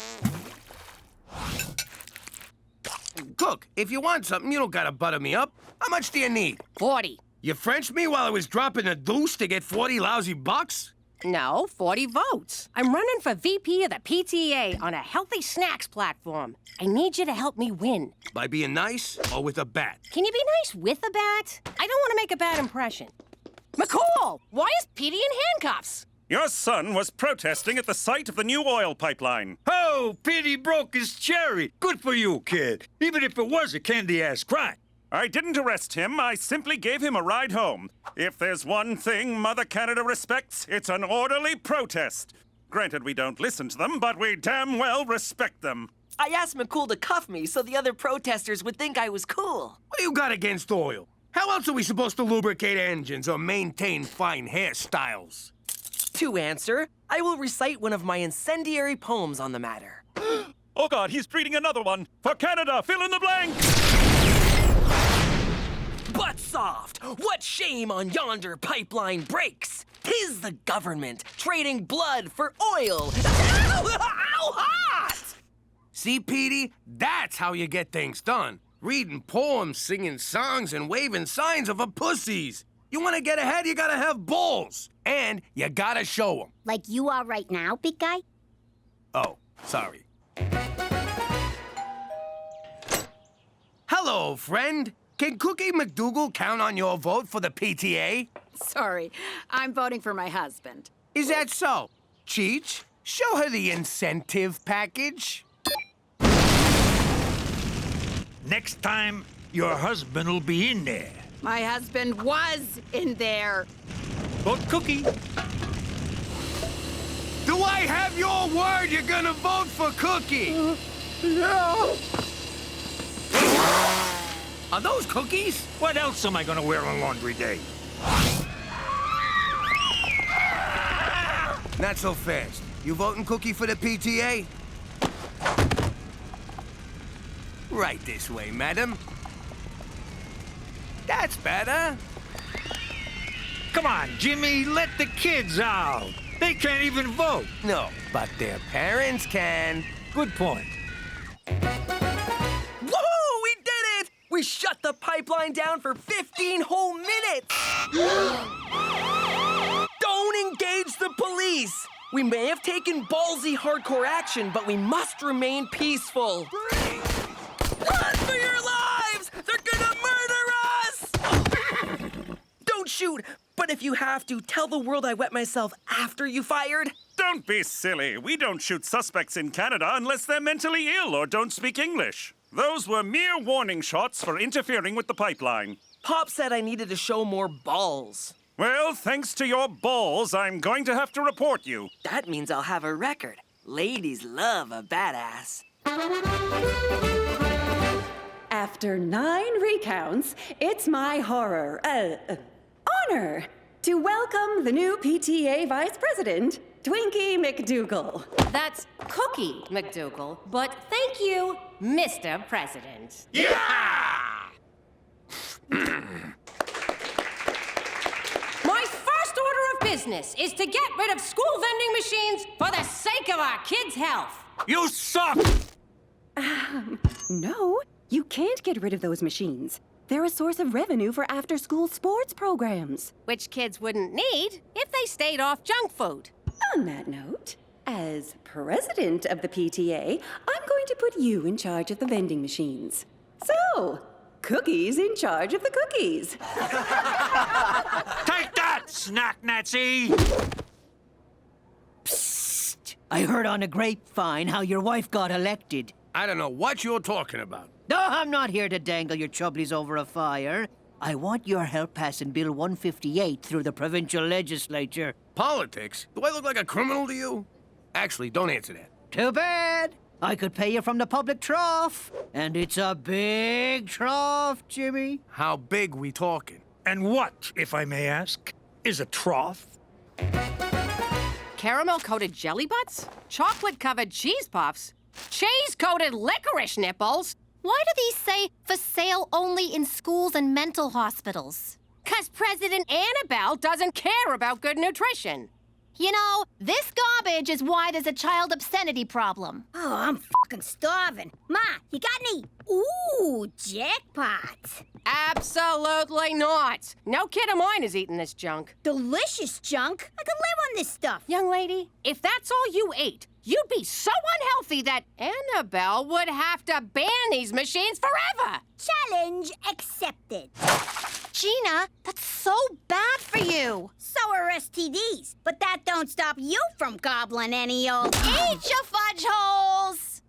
Cook, if you want something, you don't gotta butter me up. How much do you need? 40. You Frenched me while I was dropping a deuce to get 40 lousy bucks? No, 40 votes. I'm running for VP of the PTA on a healthy snacks platform. I need you to help me win. By being nice or with a bat? Can you be nice with a bat? I don't want to make a bad impression. McCool, why is Petey in handcuffs? Your son was protesting at the site of the new oil pipeline. Oh, Petey broke his cherry. Good for you, kid. Even if it was a candy-ass crime. I didn't arrest him. I simply gave him a ride home. If there's one thing Mother Canada respects, it's an orderly protest. Granted, we don't listen to them, but we damn well respect them. I asked McCool to cuff me so the other protesters would think I was cool. What do you got against oil? How else are we supposed to lubricate engines or maintain fine hairstyles? To answer, I will recite one of my incendiary poems on the matter. Oh God, he's reading another one. For Canada, fill in the blank! But soft, what shame on yonder pipeline breaks? 'Tis the government trading blood for oil. Ow, hot! See, Petey? That's how you get things done. Reading poems, singing songs, and waving signs of a pussies. You want to get ahead, you gotta have balls. And you gotta show them. Like you are right now, big guy? Oh, sorry. Hello, friend. Can Cookie MacDougal count on your vote for the PTA? Sorry, I'm voting for my husband. Is that so? Cheech, show her the incentive package. Next time, your husband will be in there. My husband was in there. Vote Cookie. Do I have your word you're gonna vote for Cookie? No. Are those cookies? What else am I gonna wear on laundry day? Not so fast. You voting Cookie for the PTA? Right this way, madam. That's better. Come on, Jimmy, let the kids out. They can't even vote. No, but their parents can. Good point. Woohoo! We did it! We shut the pipeline down for 15 whole minutes! Don't engage the police! We may have taken ballsy hardcore action, but we must remain peaceful. Run for your lives! They're gonna murder us! Don't shoot, but if you have to, tell the world I wet myself after you fired. Don't be silly. We don't shoot suspects in Canada unless they're mentally ill or don't speak English. Those were mere warning shots for interfering with the pipeline. Pop said I needed to show more balls. Well, thanks to your balls, I'm going to have to report you. That means I'll have a record. Ladies love a badass. After 9 recounts, it's my honor to welcome the new PTA Vice President, Twinkie McDougall. That's Cookie McDougal, but thank you, Mr. President. My first order of business is to get rid of school vending machines for the sake of our kids' health. You suck! No, you can't get rid of those machines. They're a source of revenue for after-school sports programs. Which kids wouldn't need if they stayed off junk food. On that note, as president of the PTA, I'm going to put you in charge of the vending machines. So, Cookie's in charge of the cookies. Take that, snack Nazi! Psst! I heard on a grapevine how your wife got elected. I don't know what you're talking about. No, I'm not here to dangle your chubblies over a fire. I want your help passing Bill 158 through the provincial legislature. Politics? Do I look like a criminal to you? Actually, don't answer that. Too bad. I could pay you from the public trough. And it's a big trough, Jimmy. How big we talking? And what, if I may ask, is a trough? Caramel-coated jelly butts? Chocolate-covered cheese puffs? Cheese-coated licorice nipples? Why do these say for sale only in schools and mental hospitals? 'Cause President Annabelle doesn't care about good nutrition. You know, this garbage is why there's a child obscenity problem. Oh, I'm fucking starving. Ma, you got any? Ooh, jackpot. Absolutely not. No kid of mine is eating this junk. Delicious junk. I could live on this stuff. Young lady, if that's all you ate, you'd be so unhealthy that Annabelle would have to ban these machines forever. Challenge accepted. Gina, that's so bad for you. So are STDs, but that don't stop you from gobbling any old... Eat your fudge holes!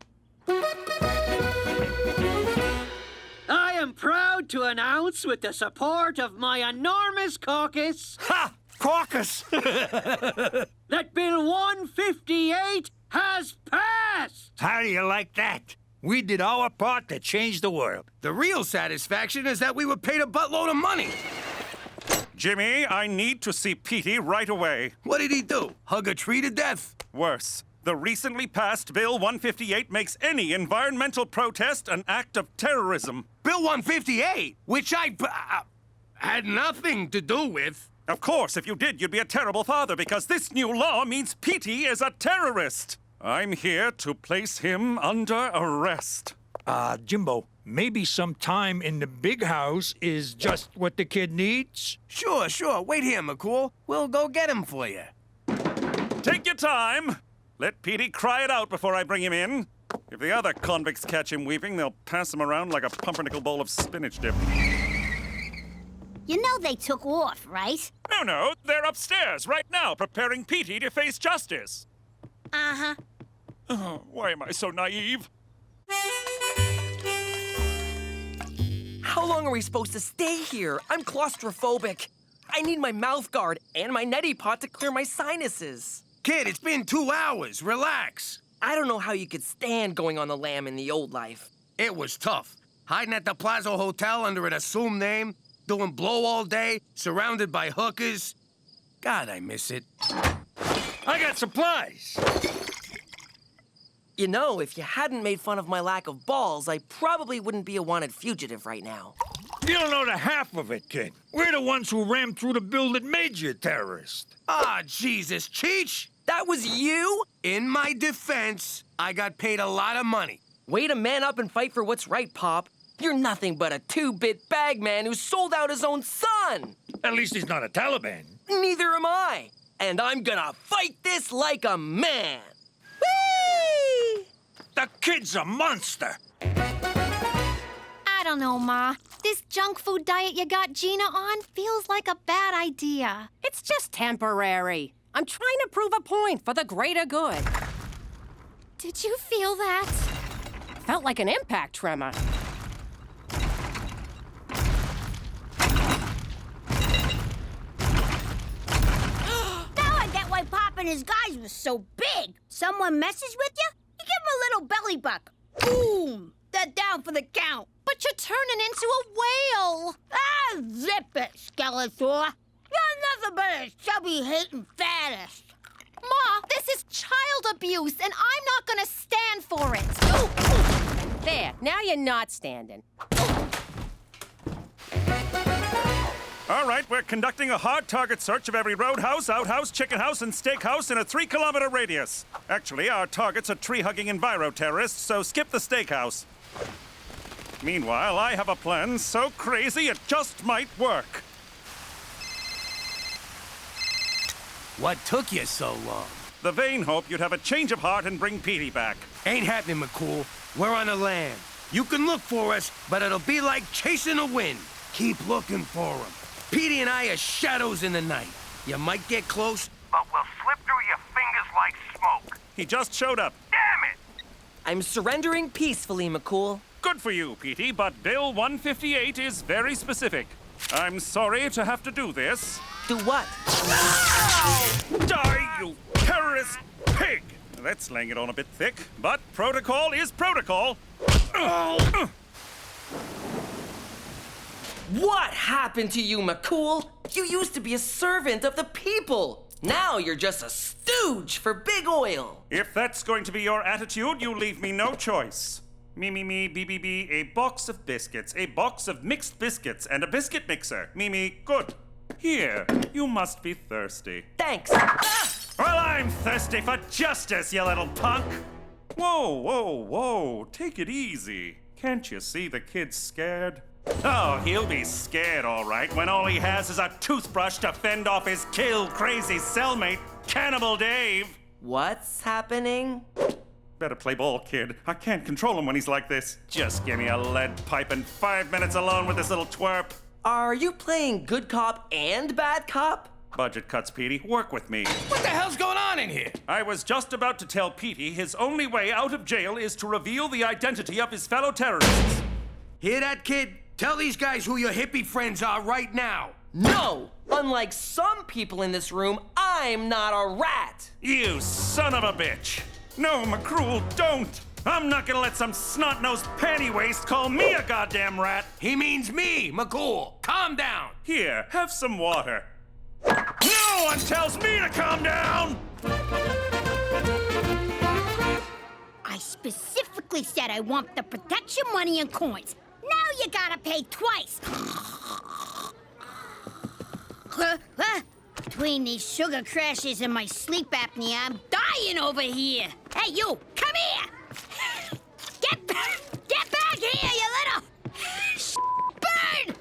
I am proud to announce, with the support of my enormous caucus... Ha! Caucus! that Bill 158 has passed! How do you like that? We did our part to change the world. The real satisfaction is that we were paid a buttload of money. Jimmy, I need to see Petey right away. What did he do? Hug a tree to death? Worse. The recently passed Bill 158 makes any environmental protest an act of terrorism. Bill 158? Which I had nothing to do with. Of course, if you did, you'd be a terrible father, because this new law means Petey is a terrorist. I'm here to place him under arrest. Jimbo, maybe some time in the big house is just what the kid needs? Sure. Wait here, McCool. We'll go get him for you. Take your time. Let Petey cry it out before I bring him in. If the other convicts catch him weeping, they'll pass him around like a pumpernickel bowl of spinach dip. You know they took off, right? No, they're upstairs right now preparing Petey to face justice. Uh-huh. Oh, why am I so naive? How long are we supposed to stay here? I'm claustrophobic. I need my mouth guard and my neti pot to clear my sinuses. Kid, it's been 2 hours. Relax. I don't know how you could stand going on the lam in the old life. It was tough. Hiding at the Plaza Hotel under an assumed name, doing blow all day, surrounded by hookers. God, I miss it. I got supplies. You know, if you hadn't made fun of my lack of balls, I probably wouldn't be a wanted fugitive right now. You don't know the half of it, kid. We're the ones who rammed through the bill that made you a terrorist. Jesus, Cheech! That was you? In my defense, I got paid a lot of money. Way to man up and fight for what's right, Pop. You're nothing but a 2-bit bag man who sold out his own son. At least he's not a Taliban. Neither am I. And I'm gonna fight this like a man. Whee! The kid's a monster. I don't know, Ma. This junk food diet you got Gina on feels like a bad idea. It's just temporary. I'm trying to prove a point for the greater good. Did you feel that? Felt like an impact tremor. Now I get why Pop and his guys was so big. Someone messes with you, you give him a little belly buck. Boom! They're down for the count. But you're turning into a whale. Ah, zip it, Skeletor. You're nothing but a chubby, hating fattest. Ma, this is child abuse, and I'm not gonna stand for it. There, now you're not standing. All right, we're conducting a hard target search of every roadhouse, outhouse, chicken house, and steakhouse in a 3-kilometer radius. Actually, our targets are tree-hugging enviro-terrorists, so skip the steakhouse. Meanwhile, I have a plan so crazy it just might work. What took you so long? The vain hope you'd have a change of heart and bring Petey back. Ain't happening, McCool. We're on the land. You can look for us, but it'll be like chasing the wind. Keep looking for him. Petey and I are shadows in the night. You might get close, but we'll slip through your fingers like smoke. He just showed up. Damn it! I'm surrendering peacefully, McCool. Good for you, Petey, but Bill 158 is very specific. I'm sorry to have to do this. Do what? Die, you terrorist pig! That's laying it on a bit thick, but protocol is protocol. What happened to you, McCool? You used to be a servant of the people. Now you're just a stooge for big oil. If that's going to be your attitude, you leave me no choice. Me, B, a box of biscuits, a box of mixed biscuits, and a biscuit mixer. Me, good. Here, you must be thirsty. Thanks. Well, I'm thirsty for justice, you little punk. Whoa. Take it easy. Can't you see the kid's scared? Oh, he'll be scared, all right, when all he has is a toothbrush to fend off his kill-crazy cellmate, Cannibal Dave. What's happening? Better play ball, kid. I can't control him when he's like this. Just give me a lead pipe and 5 minutes alone with this little twerp. Are you playing good cop and bad cop? Budget cuts, Petey. Work with me. What the hell's going on in here? I was just about to tell Petey his only way out of jail is to reveal the identity of his fellow terrorists. Hear that, kid? Tell these guys who your hippie friends are right now. No! Unlike some people in this room, I'm not a rat. You son of a bitch. No, McCool, don't! I'm not gonna let some snot-nosed panty waste call me a goddamn rat! He means me, McCool! Calm down! Here, have some water. No one tells me to calm down! I specifically said I want the protection money and coins. Now you gotta pay twice. Between these sugar crashes and my sleep apnea, I'm dying over here. Hey, you, come here! Get back here, you little bird!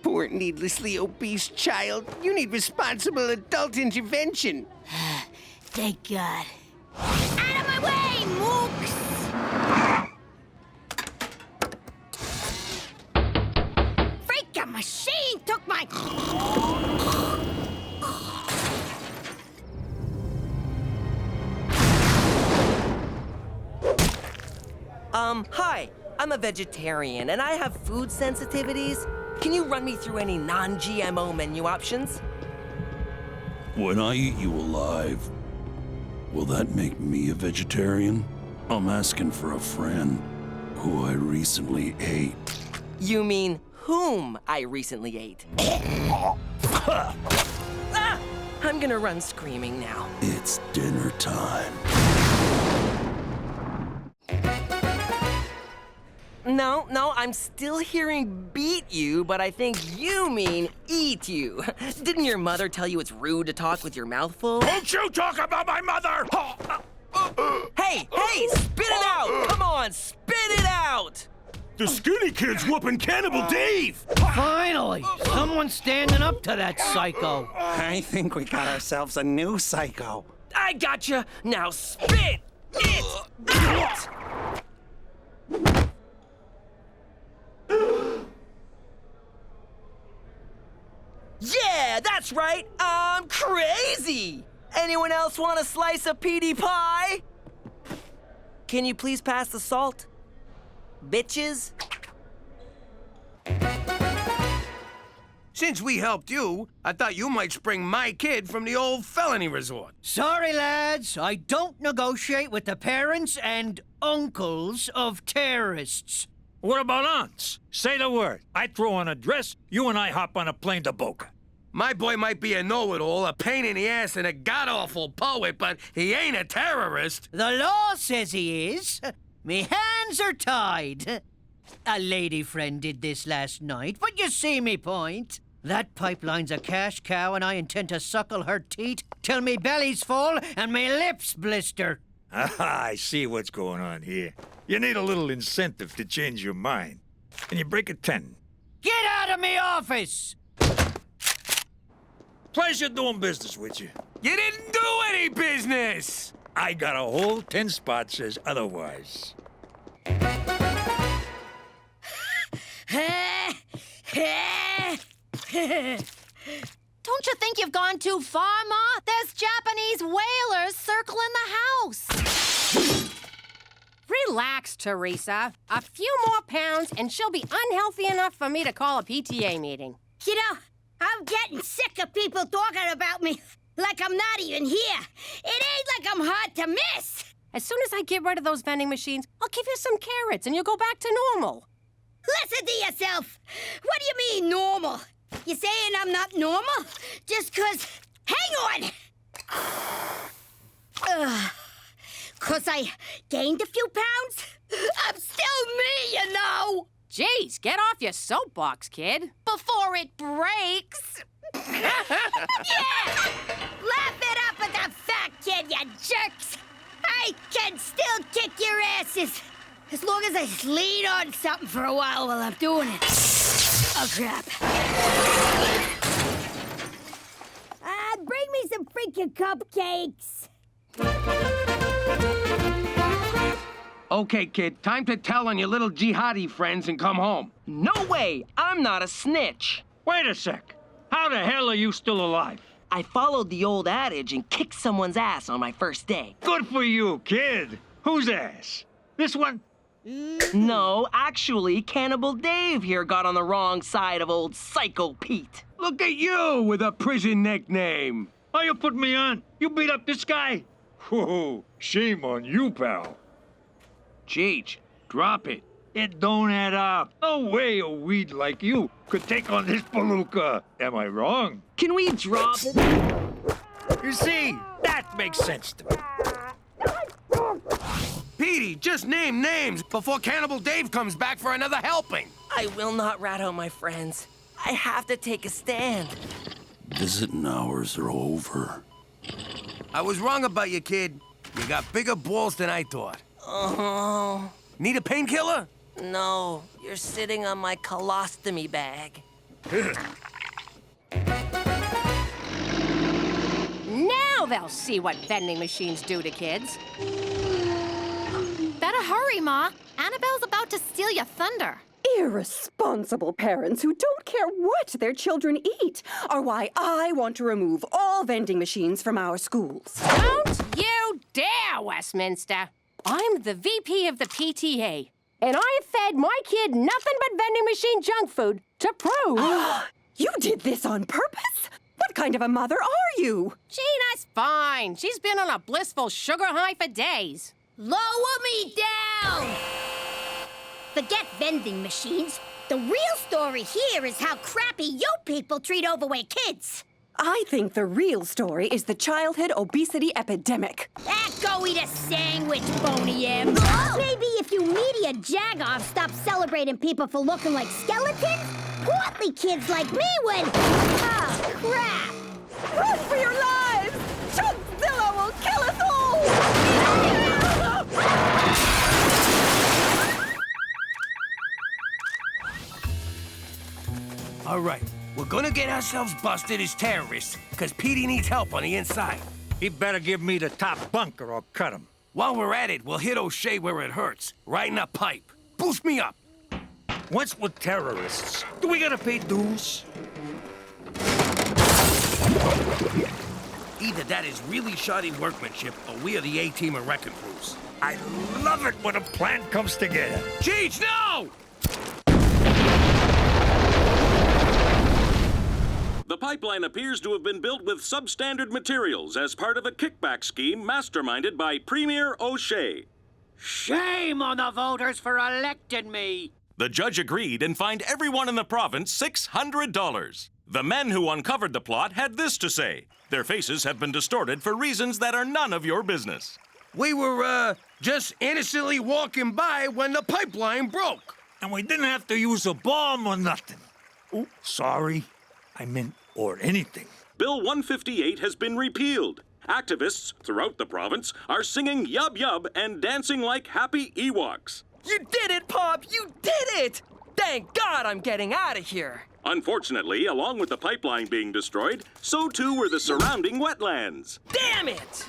Poor needlessly obese child. You need responsible adult intervention. Thank God. Out of my way, mooks! Freaking machine took my... Hi. I'm a vegetarian, and I have food sensitivities. Can you run me through any non-GMO menu options? When I eat you alive, will that make me a vegetarian? I'm asking for a friend who I recently ate. You mean whom I recently ate? Ah! I'm gonna run screaming now. It's dinner time. No, I'm still hearing beat you, but I think you mean eat you. Didn't your mother tell you it's rude to talk with your mouth full? Don't you talk about my mother! Hey, spit it out! Come on, spit it out! The skinny kid's whooping Cannibal Dave! Finally! Someone's standing up to that psycho. I think we got ourselves a new psycho. I gotcha! Now spit it out! Yeah, that's right! I'm crazy! Anyone else want a slice of PD pie? Can you please pass the salt? Bitches? Since we helped you, I thought you might spring my kid from the old felony resort. Sorry, lads. I don't negotiate with the parents and uncles of terrorists. What about aunts? Say the word. I throw on a dress, you and I hop on a plane to Boca. My boy might be a know-it-all, a pain in the ass, and a god-awful poet, but he ain't a terrorist. The law says he is. Me hands are tied. A lady friend did this last night, but you see me point. That pipeline's a cash cow, and I intend to suckle her teat till me belly's full and me lips blister. Ah, I see what's going on here. You need a little incentive to change your mind. And you break a 10. Get out of me office! Pleasure doing business with you. You didn't do any business! I got a whole 10 spot says otherwise. Don't you think you've gone too far, Ma? There's Japanese whalers circling the house. Relax, Teresa. A few more pounds and she'll be unhealthy enough for me to call a PTA meeting. You know, I'm getting sick of people talking about me like I'm not even here. It ain't like I'm hard to miss. As soon as I get rid of those vending machines, I'll give you some carrots and you'll go back to normal. Listen to yourself. What do you mean, normal? You saying I'm not normal? Just 'cause... Hang on! 'Cause I gained a few pounds? I'm still me, you know! Jeez, get off your soapbox, kid. Before it breaks. Yeah! Laugh it up at the fat kid, you jerks! I can still kick your asses! As long as I lean on something for a while I'm doing it. Oh, crap. Bring me some freaking cupcakes. Okay, kid, time to tell on your little jihadi friends and come home. No way! I'm not a snitch. Wait a sec. How the hell are you still alive? I followed the old adage and kicked someone's ass on my first day. Good for you, kid. Whose ass? This one? No, actually, Cannibal Dave here got on the wrong side of old Psycho Pete. Look at you with a prison nickname. Oh, you put me on. You beat up this guy? Whoa, shame on you, pal. Cheech, drop it. It don't add up. No way a weed like you could take on this palooka. Am I wrong? Can we drop it? You see, that makes sense to me. Petey, just name names before Cannibal Dave comes back for another helping. I will not rat out my friends. I have to take a stand. Visiting hours are over. I was wrong about you, kid. You got bigger balls than I thought. Oh. Need a painkiller? No, you're sitting on my colostomy bag. Now they'll see what vending machines do to kids. Better hurry, Ma. Annabelle's about to steal your thunder. Irresponsible parents who don't care what their children eat are why I want to remove all vending machines from our schools. Don't you dare, Westminster. I'm the VP of the PTA, and I fed my kid nothing but vending machine junk food to prove... You did this on purpose? What kind of a mother are you? Gina's fine. She's been on a blissful sugar high for days. Lower me down! Forget vending machines. The real story here is how crappy you people treat overweight kids. I think the real story is the childhood obesity epidemic. Go eat a sandwich, Boney M. Maybe if you media jagoffs stop celebrating people for looking like skeletons, portly kids like me would... Oh, crap! Run for your lives! Chunkzilla will kill us all! All right, we're gonna get ourselves busted as terrorists, because Petey needs help on the inside. He better give me the top bunk or I'll cut him. While we're at it, we'll hit O'Shea where it hurts, right in the pipe. Boost me up. What's with terrorists? Do we gotta pay dues? Either that is really shoddy workmanship, or we are the A-team of wrecking crews. I love it when a plan comes together. Cheech, no! The pipeline appears to have been built with substandard materials as part of a kickback scheme masterminded by Premier O'Shea. Shame on the voters for electing me. The judge agreed and fined everyone in the province $600. The men who uncovered the plot had this to say. Their faces have been distorted for reasons that are none of your business. We were, just innocently walking by when the pipeline broke. And we didn't have to use a bomb or nothing. Oh, sorry. I meant, or anything. Bill 158 has been repealed. Activists throughout the province are singing Yub Yub and dancing like happy Ewoks. You did it, Pop! You did it! Thank God I'm getting out of here. Unfortunately, along with the pipeline being destroyed, so too were the surrounding wetlands. Damn it!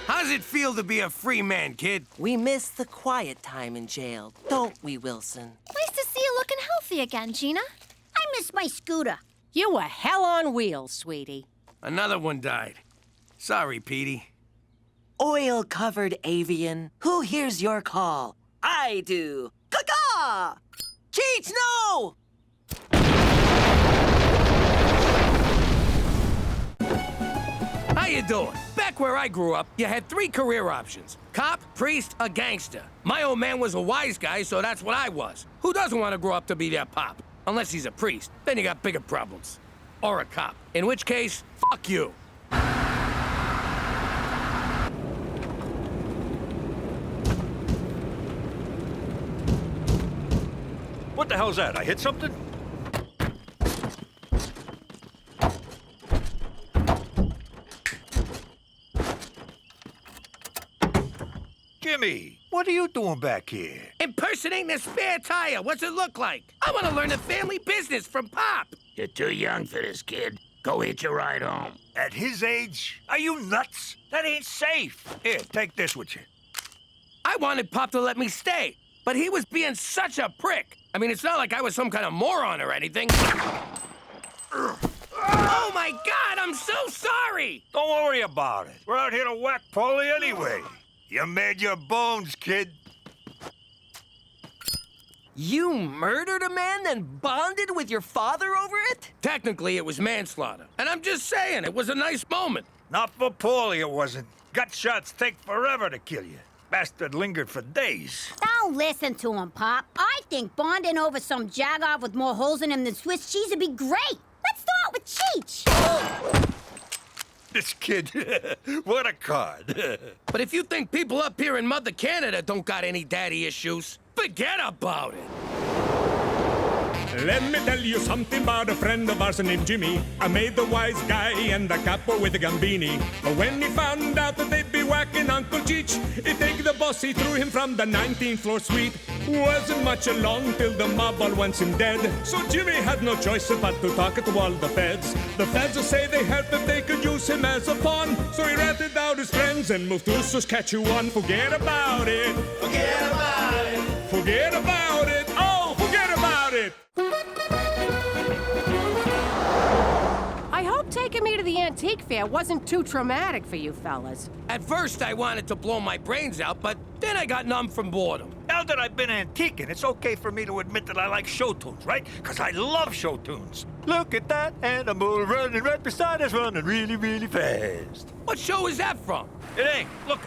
How's it feel to be a free man, kid? We miss the quiet time in jail, don't we, Wilson? Nice to see you looking healthy again, Gina. I miss my scooter. You were hell on wheels, sweetie. Another one died. Sorry, Petey. Oil-covered avian, who hears your call? I do. Caw-caw! Cheech, no! How you doing? Back where I grew up, you had 3 career options. Cop, priest, or gangster. My old man was a wise guy, so that's what I was. Who doesn't want to grow up to be their pop? Unless he's a priest. Then you got bigger problems. Or a cop. In which case, fuck you. What the hell's that? I hit something? Jimmy, what are you doing back here? Impersonating a spare tire. What's it look like? I want to learn the family business from Pop. You're too young for this, kid. Go hitch a ride home. At his age? Are you nuts? That ain't safe. Here, take this with you. I wanted Pop to let me stay, but he was being such a prick. I mean, it's not like I was some kind of moron or anything. Oh, my God, I'm so sorry. Don't worry about it. We're out here to whack Paulie anyway. You made your bones, kid. You murdered a man, then bonded with your father over it? Technically, it was manslaughter. And I'm just saying, it was a nice moment. Not for Paulie, it wasn't. Gut shots take forever to kill you. Bastard lingered for days. Don't listen to him, Pop. I think bonding over some jaguar with more holes in him than Swiss cheese would be great. Let's start with Cheech. This kid, what a card. But if you think people up here in Mother Canada don't got any daddy issues, forget about it. Let me tell you something about a friend of ours named Jimmy. I made the wise guy and the capo with the Gambini. But when he found out that they'd be whacking Uncle Cheech, he take the boss, he threw him from the 19th floor suite. Wasn't much along till the mob all wants him dead. So Jimmy had no choice but to talk to all the feds. The feds will say they heard that they could use him as a pawn. So he ratted out his friends and moved to Saskatchewan. Forget about it. Forget about it. Forget about it. Oh, forget about it. I hope taking me to the antique fair wasn't too traumatic for you fellas. At first, I wanted to blow my brains out, but then I got numb from boredom. Now that I've been antiquing, it's okay for me to admit that I like show tunes, right? Because I love show tunes. Look at that animal running right beside us, running really, really fast. What show is that from? It ain't. Look.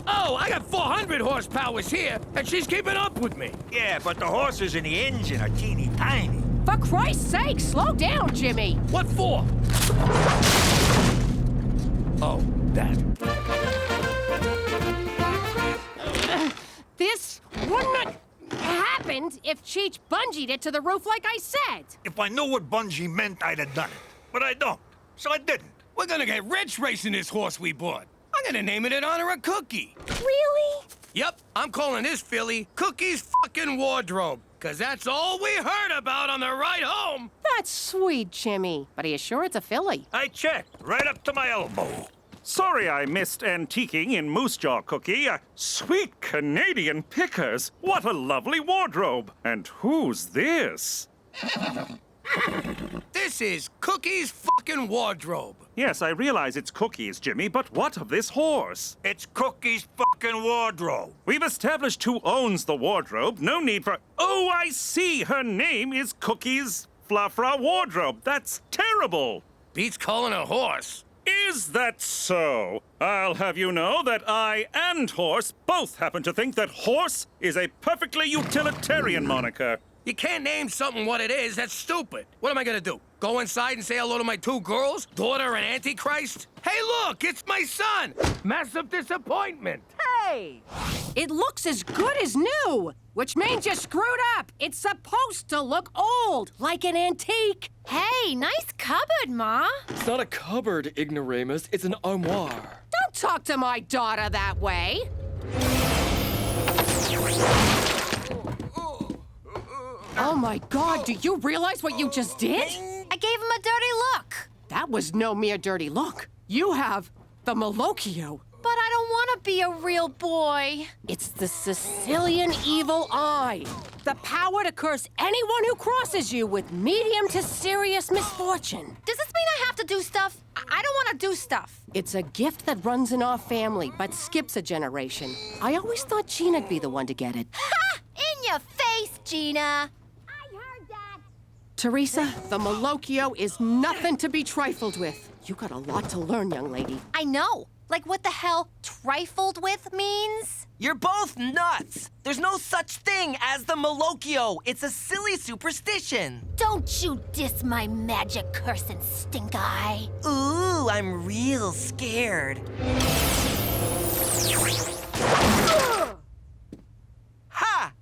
Oh, I got 400 horsepowers here, and she's keeping up with me. Yeah, but the horses in the engine are teeny tiny. For Christ's sake, slow down, Jimmy. What for? Oh, that. This wouldn't have happened if Cheech bungeed it to the roof like I said. If I knew what bungee meant, I'd have done it. But I don't, so I didn't. We're gonna get rich racing this horse we bought. I'm gonna name it in honor of Cookie. Really? Yep, I'm calling this filly Cookie's fucking wardrobe. Cause that's all we heard about on the ride home. That's sweet, Jimmy. But are you sure it's a filly? I checked, right up to my elbow. Sorry I missed antiquing in Moose Jaw, Cookie. Sweet Canadian pickers. What a lovely wardrobe. And who's this? This is Cookie's fucking wardrobe. Yes, I realize it's Cookie's, Jimmy, but what of this horse? It's Cookie's fucking wardrobe. We've established who owns the wardrobe. No need for... Oh, I see. Her name is Cookie's Flafra Wardrobe. That's terrible. Beats calling a horse. Is that so? I'll have you know that I and Horse both happen to think that Horse is a perfectly utilitarian moniker. You can't name something what it is. That's stupid. What am I gonna do? Go inside and say hello to my two girls? Daughter and Antichrist? Hey, look, it's my son! Massive disappointment. Hey! It looks as good as new, which means you screwed up. It's supposed to look old, like an antique. Hey, nice cupboard, Ma. It's not a cupboard, Ignoramus. It's an armoire. Don't talk to my daughter that way. Oh my God, do you realize what you just did? I gave him a dirty look. That was no mere dirty look. You have the Malocchio. But I don't want to be a real boy. It's the Sicilian evil eye. The power to curse anyone who crosses you with medium to serious misfortune. Does this mean I have to do stuff? I don't want to do stuff. It's a gift that runs in our family, but skips a generation. I always thought Gina'd be the one to get it. Ha! In your face, Gina. Teresa, the Malocchio is nothing to be trifled with. You got a lot to learn, young lady. I know. Like what the hell trifled with means? You're both nuts. There's no such thing as the Malocchio. It's a silly superstition. Don't you diss my magic cursing stink eye. Ooh, I'm real scared. Ha!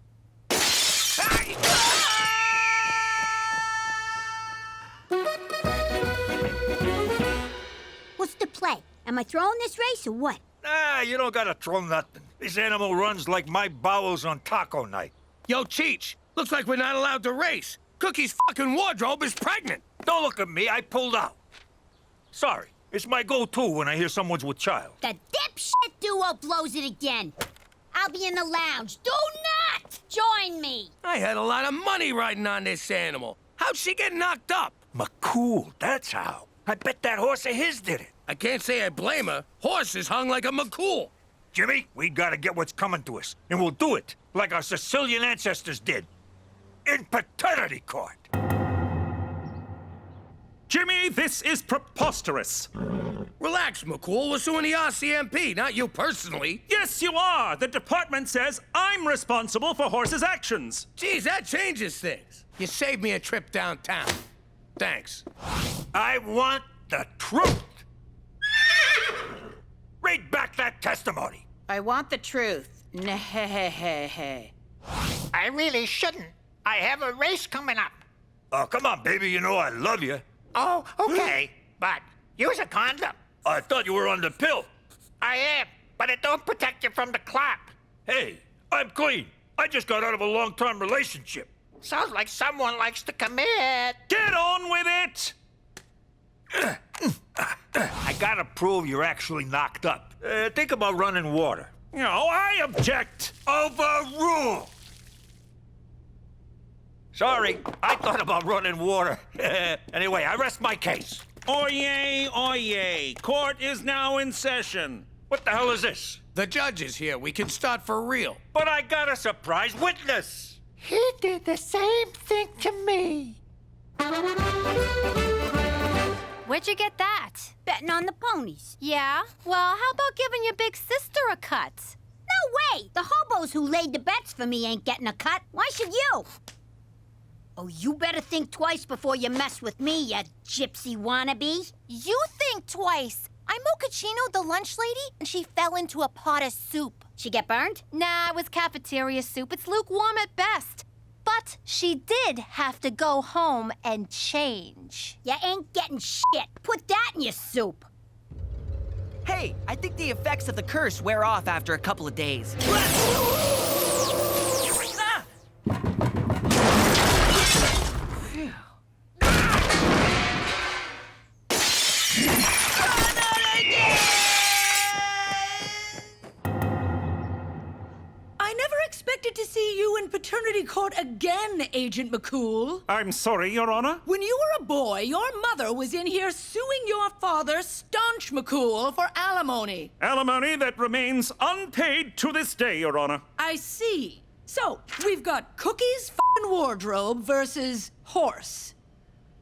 What's the play? Am I throwing this race or what? Ah, you don't gotta throw nothing. This animal runs like my bowels on taco night. Yo, Cheech, looks like we're not allowed to race. Cookie's fucking wardrobe is pregnant. Don't look at me, I pulled out. Sorry, it's my go-to when I hear someone's with child. The dipshit duo blows it again. I'll be in the lounge. Do not join me. I had a lot of money riding on this animal. How'd she get knocked up? McCool, that's how. I bet that horse of his did it. I can't say I blame her. Horse is hung like a McCool. Jimmy, we gotta get what's coming to us, and we'll do it like our Sicilian ancestors did. In paternity court. Jimmy, this is preposterous. Relax, McCool. We're suing the RCMP, not you personally. Yes, you are. The department says I'm responsible for Horse's actions. Geez, that changes things. You saved me a trip downtown. Thanks. I want the truth. Read back that testimony. I want the truth. Nah-hey-hey-hey. I really shouldn't. I have a race coming up. Oh, come on, baby. You know I love you. Oh, okay. But use a condom. I thought you were on the pill. I am, but it don't protect you from the clot. Hey, I'm clean. I just got out of a long-term relationship. Sounds like someone likes to commit. Get on with it! I gotta prove you're actually knocked up. Think about running water. No, I object. Overruled! Sorry, I thought about running water. Anyway, I rest my case. Oyez, oyez. Court is now in session. What the hell is this? The judge is here. We can start for real. But I got a surprise witness. He did the same thing to me. Where'd you get that? Betting on the ponies. Yeah? Well, how about giving your big sister a cut? No way! The hobos who laid the bets for me ain't getting a cut. Why should you? Oh, you better think twice before you mess with me, you gypsy wannabe. You think twice. I'm Mochaccino, the lunch lady, and she fell into a pot of soup. She get burned? Nah, it was cafeteria soup. It's lukewarm at best. But she did have to go home and change. You ain't getting shit. Put that in your soup. Hey, I think the effects of the curse wear off after a couple of days. Expected to see you in paternity court again, Agent McCool. I'm sorry, Your Honor. When you were a boy, your mother was in here suing your father, Staunch McCool, for alimony. Alimony that remains unpaid to this day, Your Honor. I see. So, we've got Cookie's f***ing wardrobe versus Horse.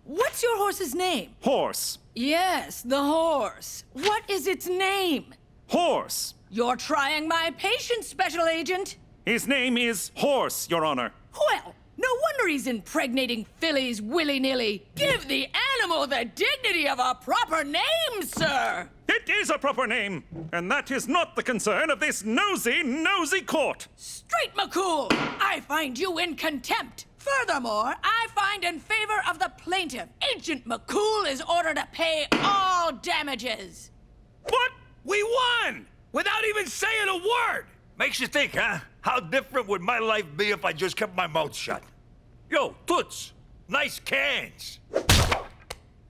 What's your horse's name? Horse. Yes, the horse. What is its name? Horse. You're trying my patience, Special Agent. His name is Horse, Your Honor. Well, no wonder he's impregnating fillies willy-nilly. Give the animal the dignity of a proper name, sir! It is a proper name, and that is not the concern of this nosy court. Straight, McCool! I find you in contempt. Furthermore, I find in favor of the plaintiff, Agent McCool is ordered to pay all damages. What? We won! Without even saying a word! Makes you think, huh? How different would my life be if I just kept my mouth shut? Yo, Toots, nice cans.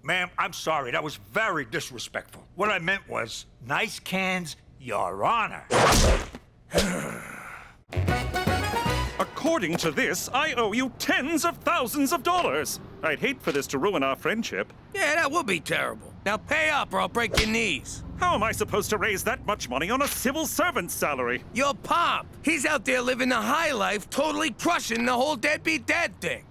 Ma'am, I'm sorry, that was very disrespectful. What I meant was, nice cans, Your Honor. According to this, I owe you tens of thousands of dollars. I'd hate for this to ruin our friendship. Yeah, that would be terrible. Now pay up or I'll break your knees. How am I supposed to raise that much money on a civil servant's salary? Your pop. He's out there living the high life, totally crushing the whole deadbeat dad thing.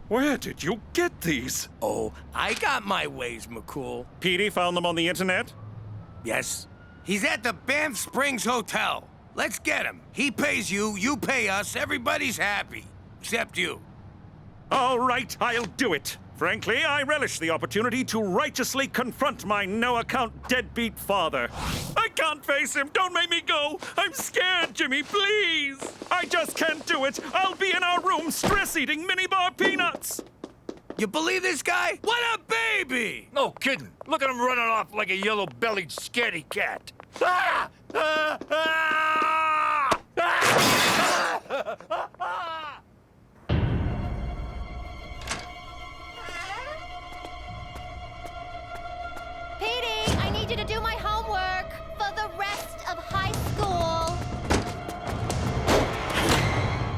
Where did you get these? Oh, I got my ways, McCool. Petey found them on the internet? Yes. He's at the Banff Springs Hotel. Let's get him. He pays you, you pay us, everybody's happy. Except you. All right, I'll do it. Frankly, I relish the opportunity to righteously confront my no-account deadbeat father. I can't face him. Don't make me go. I'm scared, Jimmy, please. I just can't do it. I'll be in our room stress-eating minibar peanuts. You believe this guy? What a baby! No kidding. Look at him running off like a yellow-bellied scaredy cat. Ah! Ah! Ah! Ah! Petey, I need you to do my homework for the rest of high school.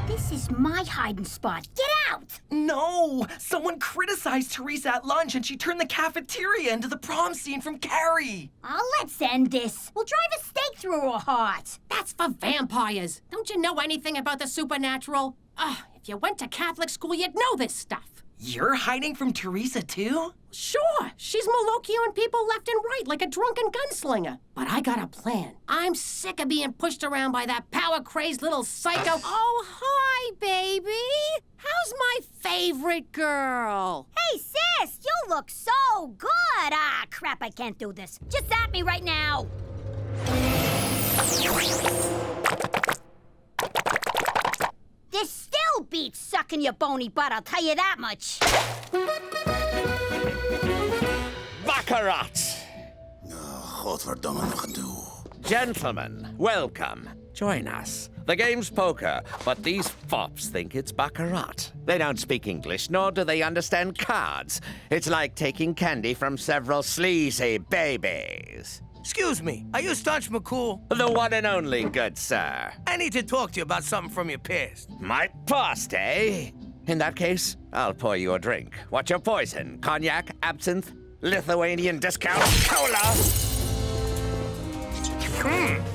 This is my hiding spot. Get out! No! Someone criticized Teresa at lunch and she turned the cafeteria into the prom scene from Carrie. Oh, let's end this. We'll drive a steak through her heart. That's for vampires. Don't you know anything about the supernatural? If you went to Catholic school, you'd know this stuff. You're hiding from Teresa, too? Sure, she's Malokioing people left and right like a drunken gunslinger. But I got a plan. I'm sick of being pushed around by that power-crazed little psycho. Oh, hi, baby. How's my favorite girl? Hey, sis, you look so good. Ah, crap, I can't do this. Just at me right now. This still beats sucking your bony butt, I'll tell you that much. Baccarat! Gentlemen, welcome. Join us. The game's poker, but these fops think it's baccarat. They don't speak English, nor do they understand cards. It's like taking candy from several sleazy babies. Excuse me, are you staunch McCool? The one and only, good sir. I need to talk to you about something from your past. My past, eh? In that case, I'll pour you a drink. What's your poison? Cognac, absinthe, Lithuanian discount cola?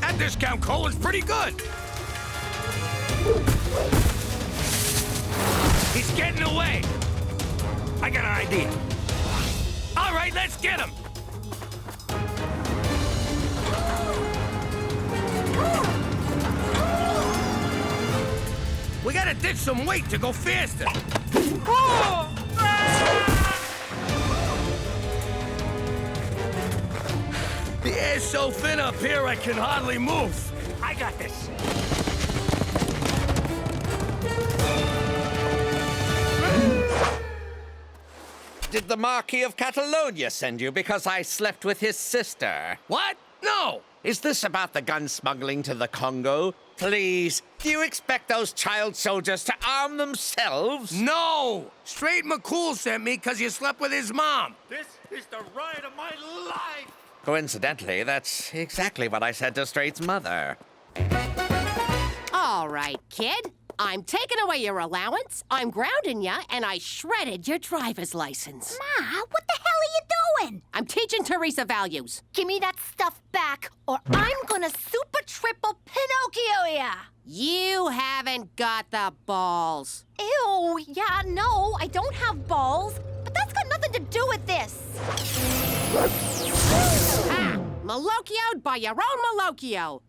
That discount cola's pretty good. He's getting away. I got an idea. All right, let's get him. We gotta ditch some weight to go faster. The air's so thin up here, I can hardly move. I got this. Did the Marquis of Catalonia send you because I slept with his sister? What? No! Is this about the gun smuggling to the Congo? Please, do you expect those child soldiers to arm themselves? No! Straight McCool sent me because you slept with his mom. This is the ride of my life! Coincidentally, that's exactly what I said to Straight's mother. All right, kid. I'm taking away your allowance, I'm grounding ya, and I shredded your driver's license. Ma, what the hell are you doing? I'm teaching Teresa values. Give me that stuff back, or I'm gonna super triple Pinocchio ya! You haven't got the balls. Ew, yeah, no, I don't have balls. But that's got nothing to do with this. Malokioed by your own Malokio.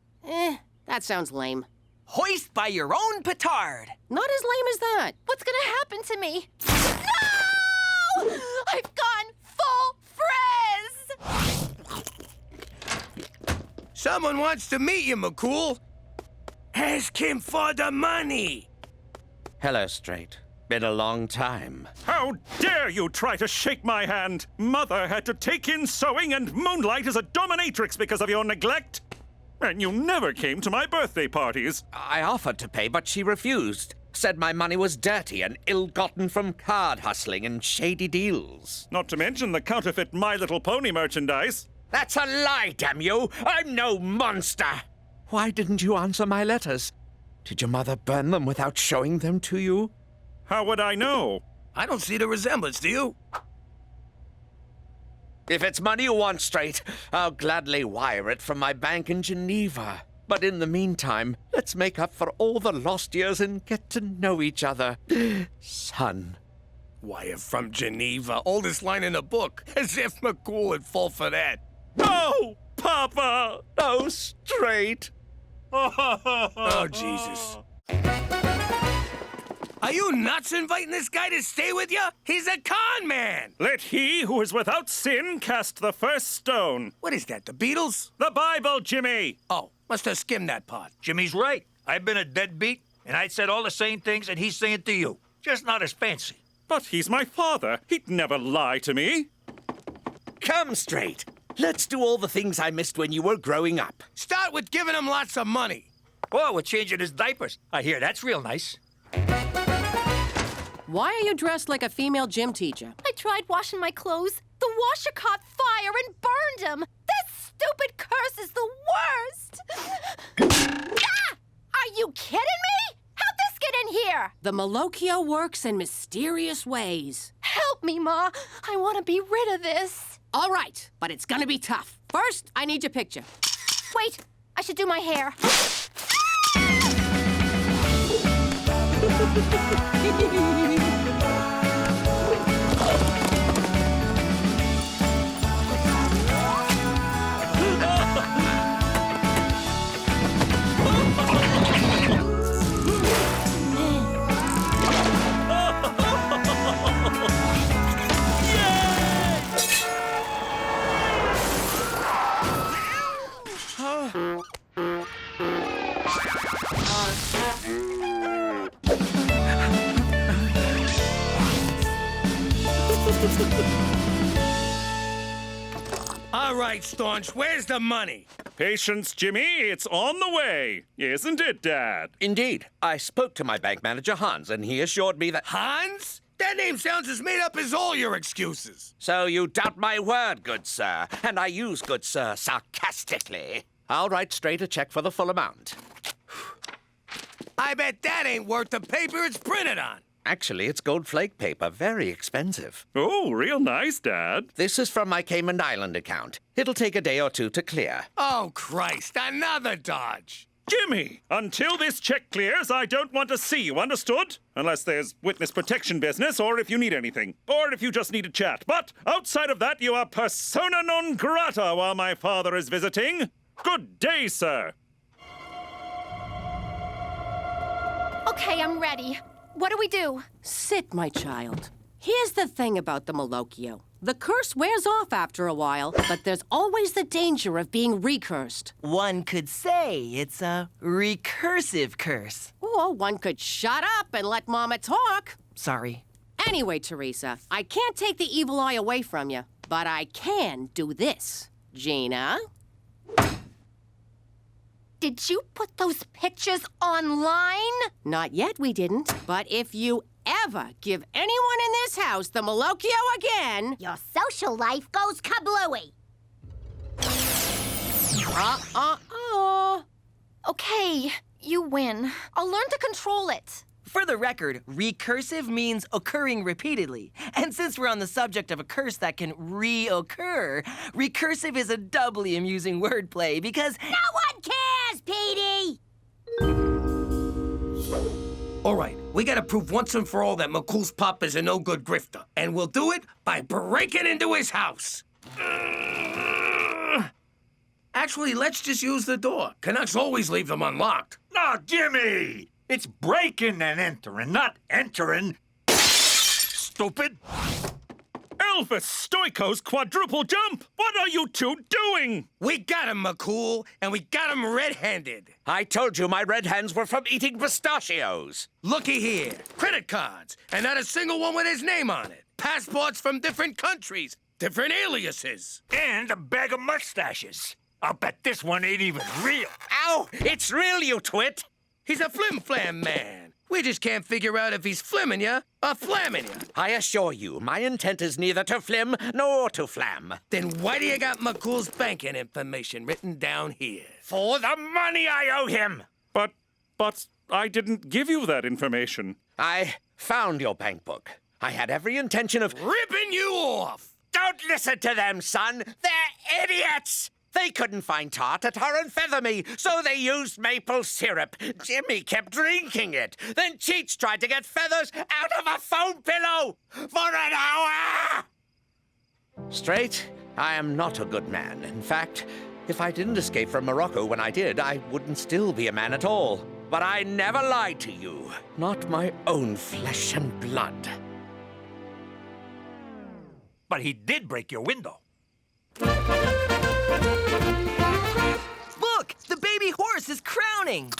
That sounds lame. Hoist by your own petard. Not as lame as that. What's gonna happen to me? No! I've gone full frizz! Someone wants to meet you, McCool. Ask him for the money. Hello, Straight. Been a long time. How dare you try to shake my hand? Mother had to take in sewing and moonlight as a dominatrix because of your neglect. And you never came to my birthday parties. I offered to pay, but she refused. Said my money was dirty and ill-gotten from card hustling and shady deals. Not to mention the counterfeit My Little Pony merchandise. That's a lie, damn you! I'm no monster! Why didn't you answer my letters? Did your mother burn them without showing them to you? How would I know? I don't see the resemblance, do you? If it's money you want, Straight, I'll gladly wire it from my bank in Geneva. But in the meantime, let's make up for all the lost years and get to know each other. Son. Wire from Geneva, oldest line in the book. As if McCool would fall for that. Oh, Papa! Oh, Straight. Oh, Jesus. Are you nuts inviting this guy to stay with you? He's a con man! Let he who is without sin cast the first stone. What is that, the Beatles? The Bible, Jimmy! Oh, must have skimmed that part. Jimmy's right. I've been a deadbeat, and I'd said all the same things that he's saying to you. Just not as fancy. But he's my father. He'd never lie to me. Come, Straight. Let's do all the things I missed when you were growing up. Start with giving him lots of money. Oh, we're changing his diapers. I hear that's real nice. Why are you dressed like a female gym teacher? I tried washing my clothes. The washer caught fire and burned them. This stupid curse is the worst. Ah! Are you kidding me? How'd this get in here? The Malokio works in mysterious ways. Help me, Ma. I want to be rid of this. All right, but it's gonna be tough. First, I need your picture. Wait, I should do my hair. All right, Staunch, where's the money? Patience, Jimmy. It's on the way. Isn't it, Dad? Indeed. I spoke to my bank manager, Hans, and he assured me that... Hans? That name sounds as made up as all your excuses. So you doubt my word, good sir, and I use good sir sarcastically. I'll write straight a check for the full amount. I bet that ain't worth the paper it's printed on. Actually, it's gold flake paper, very expensive. Oh, real nice, Dad. This is from my Cayman Island account. It'll take a day or two to clear. Oh, Christ, another dodge. Jimmy, until this check clears, I don't want to see you, understood? Unless there's witness protection business, or if you need anything, or if you just need a chat. But outside of that, you are persona non grata while my father is visiting. Good day, sir. Okay, I'm ready. What do we do? Sit, my child. Here's the thing about the Malocchio. The curse wears off after a while, but there's always the danger of being recursed. One could say it's a recursive curse. Or one could shut up and let Mama talk. Sorry. Anyway, Teresa, I can't take the evil eye away from you, but I can do this. Gina? Did you put those pictures online? Not yet, we didn't. But if you ever give anyone in this house the Malocchio again... Your social life goes kablooey. Okay, you win. I'll learn to control it. For the record, recursive means occurring repeatedly. And since we're on the subject of a curse that can reoccur, recursive is a doubly amusing wordplay because... No one cares, Petey! All right, we gotta prove once and for all that McCool's pop is a no-good grifter. And we'll do it by breaking into his house. Actually, let's just use the door. Canucks always leave them unlocked. No, Jimmy! It's breaking and entering, not entering. Stupid. Elvis Stoiko's quadruple jump! What are you two doing? We got him, McCool, and we got him red-handed. I told you my red hands were from eating pistachios. Looky here. Credit cards, and not a single one with his name on it. Passports from different countries, different aliases. And a bag of mustaches. I'll bet this one ain't even real. Ow! It's real, you twit! He's a flim-flam man. We just can't figure out if he's flimming ya or flamming ya. I assure you, my intent is neither to flim nor to flam. Then why do you got McCool's banking information written down here? For the money I owe him! But I didn't give you that information. I found your bank book. I had every intention of... ripping you off! Don't listen to them, son! They're idiots! They couldn't find tartar and feather me, so they used maple syrup. Jimmy kept drinking it. Then Cheech tried to get feathers out of a foam pillow for an hour! Straight, I am not a good man. In fact, if I didn't escape from Morocco when I did, I wouldn't still be a man at all. But I never lied to you. Not my own flesh and blood. But he did break your window. Look! The baby horse is crowning!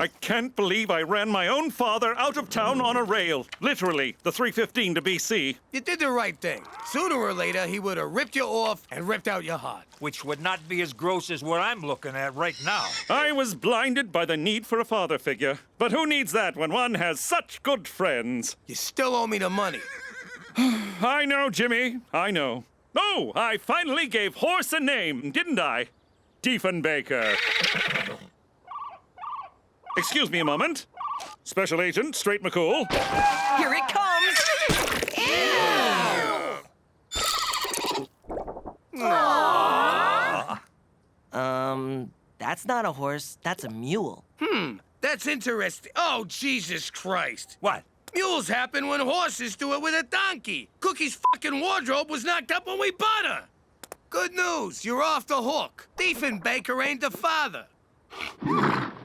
I can't believe I ran my own father out of town on a rail. Literally, the 315 to BC. You did the right thing. Sooner or later, he would have ripped you off and ripped out your heart. Which would not be as gross as what I'm looking at right now. I was blinded by the need for a father figure. But who needs that when one has such good friends? You still owe me the money. I know, Jimmy. I know. Oh, I finally gave horse a name, didn't I? Diefenbaker. Excuse me a moment. Special Agent, Straight McCool. Here it comes! Aww. That's not a horse, that's a mule. That's interesting. Oh, Jesus Christ. What? Mules happen when horses do it with a donkey. Cookie's fucking wardrobe was knocked up when we bought her. Good news, you're off the hook. Diefenbaker ain't the father.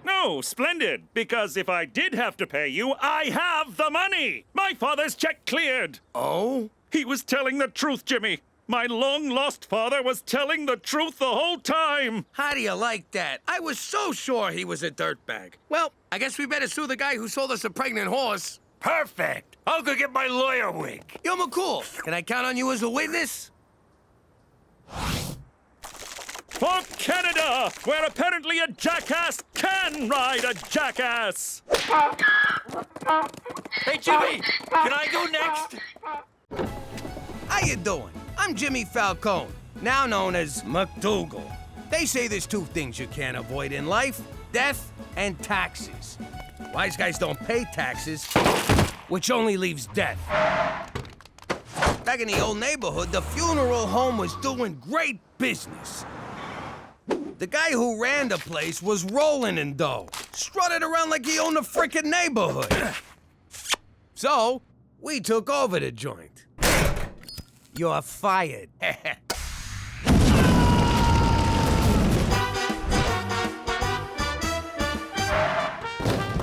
No, splendid, because if I did have to pay you, I have the money. My father's check cleared. Oh? He was telling the truth, Jimmy. My long-lost father was telling the truth the whole time. How do you like that? I was so sure he was a dirtbag. Well, I guess we better sue the guy who sold us a pregnant horse. Perfect. I'll go get my lawyer wig. Yo, McCool, can I count on you as a witness? For Canada, where apparently a jackass can ride a jackass. Hey, Jimmy, can I go next? How you doing? I'm Jimmy Falcone, now known as MacDougal. They say there's two things you can't avoid in life, death and taxes. Wise guys don't pay taxes, which only leaves death. Back in the old neighborhood, the funeral home was doing great business. The guy who ran the place was rolling in dough, strutted around like he owned the frickin' neighborhood. So, we took over the joint. You're fired.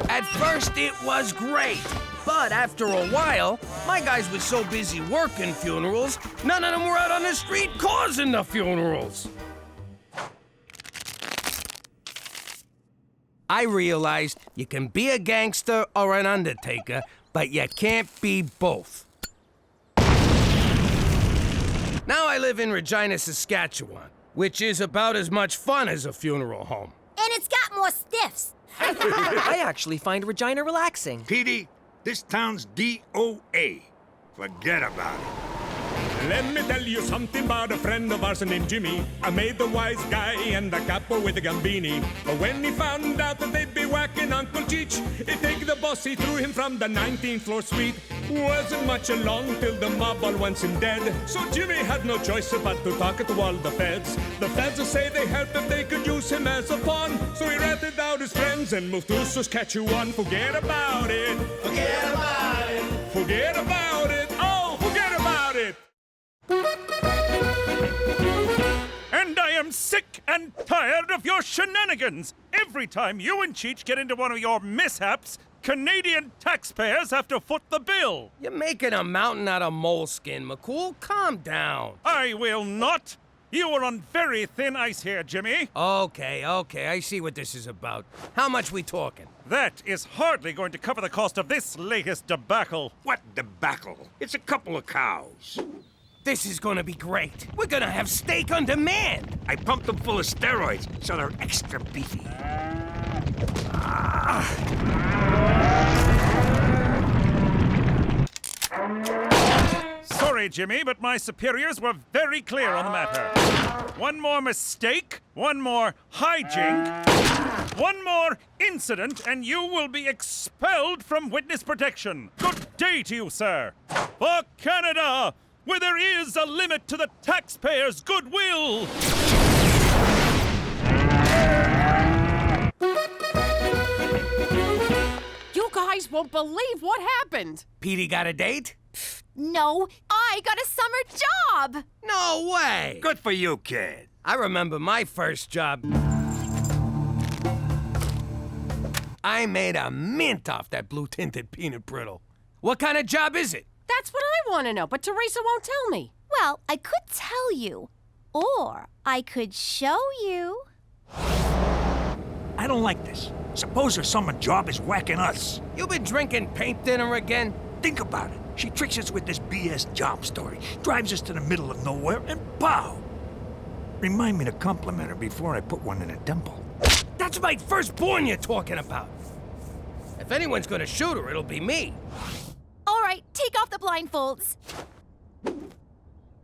At first, it was great. But after a while, my guys were so busy working funerals, none of them were out on the street causing the funerals. I realized you can be a gangster or an undertaker, but you can't be both. Now I live in Regina, Saskatchewan, which is about as much fun as a funeral home. And it's got more stiffs. I actually find Regina relaxing. Petey, this town's DOA. Forget about it. Let me tell you something about a friend of ours named Jimmy. I made the wise guy and the capo with the Gambini. But when he found out that they'd be whacking Uncle Cheech, he'd take the boss, he threw him from the 19th floor suite. Wasn't much along till the mob all wants him dead. So Jimmy had no choice but to talk to all the feds. The feds say they helped if they could use him as a pawn. So he ratted out his friends and moved to Saskatchewan. Forget about it. Forget about it. Forget about it. Oh, forget about it. And I am sick and tired of your shenanigans. Every time you and Cheech get into one of your mishaps, Canadian taxpayers have to foot the bill. You're making a mountain out of moleskin, McCool. Calm down. I will not. You are on very thin ice here, Jimmy. Okay, I see what this is about. How much we talking? That is hardly going to cover the cost of this latest debacle. What debacle? It's a couple of cows. This is gonna be great. We're gonna have steak on demand. I pumped them full of steroids, so they're extra beefy. Sorry, Jimmy, but my superiors were very clear on the matter. One more mistake, one more hijink, one more incident, and you will be expelled from witness protection. Good day to you, sir. For Canada, where there is a limit to the taxpayers' goodwill. You guys won't believe what happened. Petey got a date? No, I got a summer job. No way. Good for you, kid. I remember my first job. I made a mint off that blue-tinted peanut brittle. What kind of job is it? That's what I want to know, but Teresa won't tell me. Well, I could tell you, or I could show you. I don't like this. Suppose her summer job is whacking us. You been drinking paint dinner again? Think about it. She tricks us with this BS job story, drives us to the middle of nowhere, and pow! Remind me to compliment her before I put one in a dimple. That's my firstborn you're talking about. If anyone's gonna shoot her, it'll be me. All right, take off the blindfolds.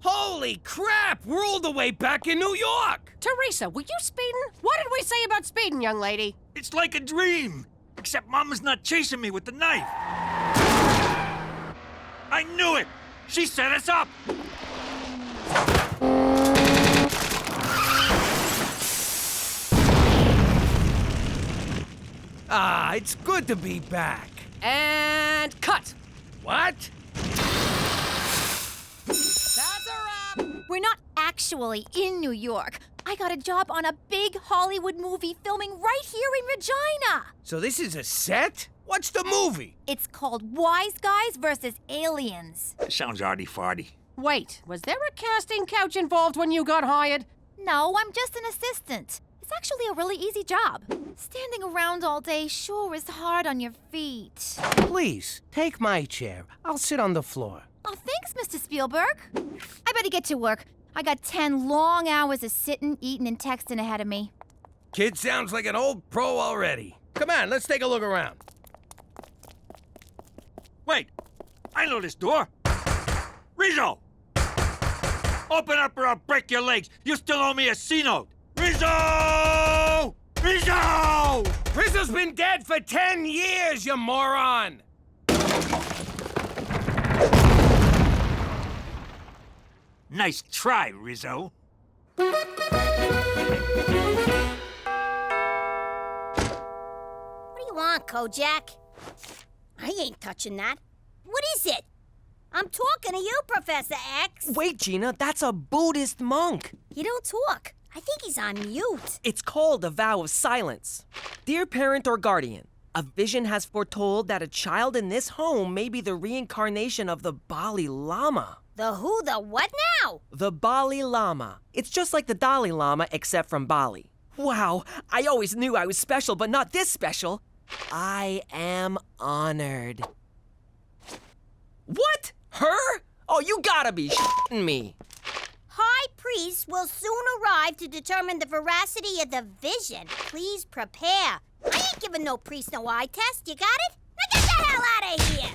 Holy crap! We're all the way back in New York! Teresa, were you speeding? What did we say about speeding, young lady? It's like a dream, except Mama's not chasing me with the knife. I knew it! She set us up! it's good to be back. And cut! What? We're not actually in New York. I got a job on a big Hollywood movie filming right here in Regina. So this is a set? What's the movie? It's called Wise Guys versus Aliens. Sounds arty-farty. Wait, was there a casting couch involved when you got hired? No, I'm just an assistant. It's actually a really easy job. Standing around all day sure is hard on your feet. Please, take my chair. I'll sit on the floor. Oh, thanks, Mr. Spielberg. I better get to work. I got 10 long hours of sitting, eating, and texting ahead of me. Kid sounds like an old pro already. Come on, let's take a look around. Wait, I know this door. Rizzo! Open up or I'll break your legs. You still owe me a C-note. Rizzo! Rizzo! Rizzo's been dead for 10 years, you moron! Nice try, Rizzo. What do you want, Kojak? I ain't touching that. What is it? I'm talking to you, Professor X. Wait, Gina, that's a Buddhist monk. You don't talk. I think he's on mute. It's called a vow of silence. Dear parent or guardian, a vision has foretold that a child in this home may be the reincarnation of the Bali Lama. The who, the what now? The Bali Lama. It's just like the Dalai Lama, except from Bali. Wow, I always knew I was special, but not this special. I am honored. What? Her? Oh, you gotta be shitting me. High Priest will soon arrive to determine the veracity of the vision. Please prepare. I ain't giving no priest no eye test. You got it? Now get the hell out of here!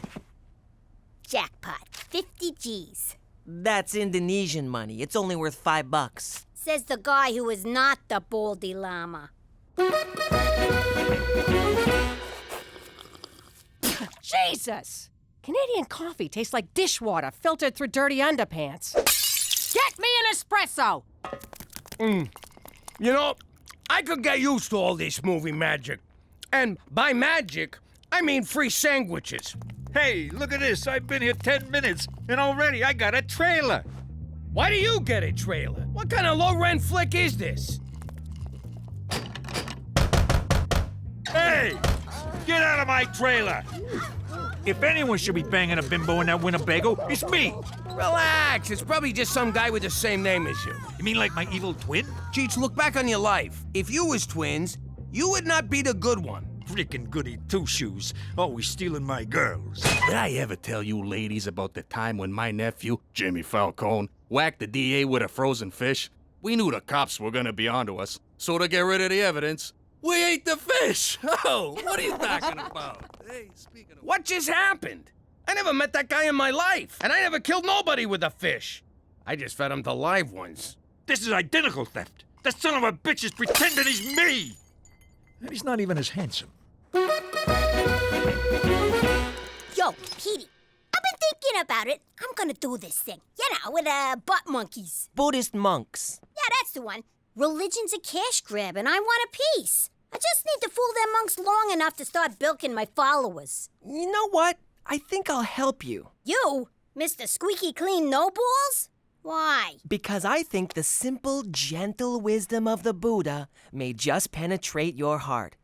Jackpot. 50 G's. That's Indonesian money. It's only worth $5. Says the guy who is not the Baldy Llama. Jesus! Canadian coffee tastes like dishwater filtered through dirty underpants. Get me an espresso! You know, I could get used to all this movie magic. And by magic, I mean free sandwiches. Hey, look at this. I've been here 10 minutes, and already I got a trailer. Why do you get a trailer? What kind of low-rent flick is this? Hey! Get out of my trailer! If anyone should be banging a bimbo in that Winnebago, it's me! Relax, it's probably just some guy with the same name as you. You mean like my evil twin? Cheech, look back on your life. If you was twins, you would not be the good one. Freaking goody two-shoes, always stealing my girls. Did I ever tell you ladies about the time when my nephew, Jimmy Falcone, whacked the DA with a frozen fish? We knew the cops were gonna be onto us, so to get rid of the evidence, we ate the fish! Oh, what are you talking about? Hey, speaking of... What just happened? I never met that guy in my life, and I never killed nobody with a fish. I just fed him to live ones. This is identical theft. That son of a bitch is pretending he's me! And he's not even as handsome. Yo, Petey, I've been thinking about it. I'm gonna do this thing. You know, with butt monkeys. Buddhist monks. Yeah, that's the one. Religion's a cash grab, and I want a piece. I just need to fool them monks long enough to start bilking my followers. You know what? I think I'll help you. You? Mr. Squeaky Clean No Balls? Why? Because I think the simple, gentle wisdom of the Buddha may just penetrate your heart.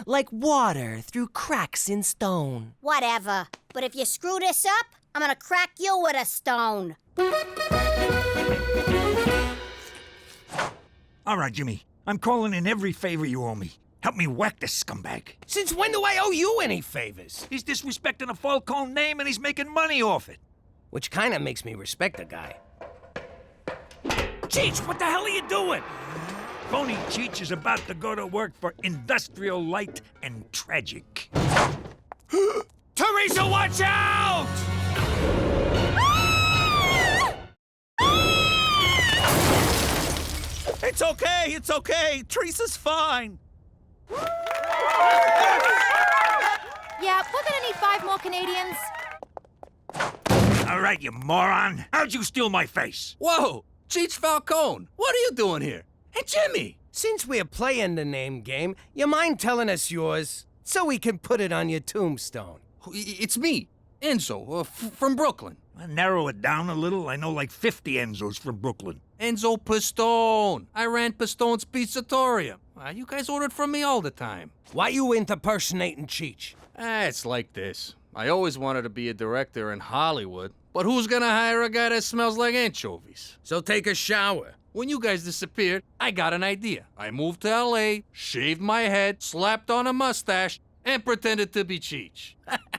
Like water through cracks in stone. Whatever. But if you screw this up, I'm gonna crack you with a stone. All right, Jimmy. I'm calling in every favor you owe me. Help me whack this scumbag. Since when do I owe you any favors? He's disrespecting a Falcone name and he's making money off it. Which kind of makes me respect the guy. Cheech, what the hell are you doing? Phony Cheech is about to go to work for Industrial Light and Tragic. Teresa, watch out! It's okay. Teresa's fine. Yeah, we're gonna need 5 more Canadians. All right, you moron. How'd you steal my face? Whoa! Cheech Falcone, what are you doing here? Hey, Jimmy! Since we're playing the name game, you mind telling us yours? so we can put it on your tombstone. It's me, Enzo, from Brooklyn. Narrow it down a little. I know like 50 Enzos from Brooklyn. Enzo Pistone. I ran Pistone's Pizzatorium. You guys ordered from me all the time. Why you impersonating Cheech? It's like this. I always wanted to be a director in Hollywood, but who's gonna hire a guy that smells like anchovies? So take a shower. When you guys disappeared, I got an idea. I moved to L.A., shaved my head, slapped on a mustache, and pretended to be Cheech.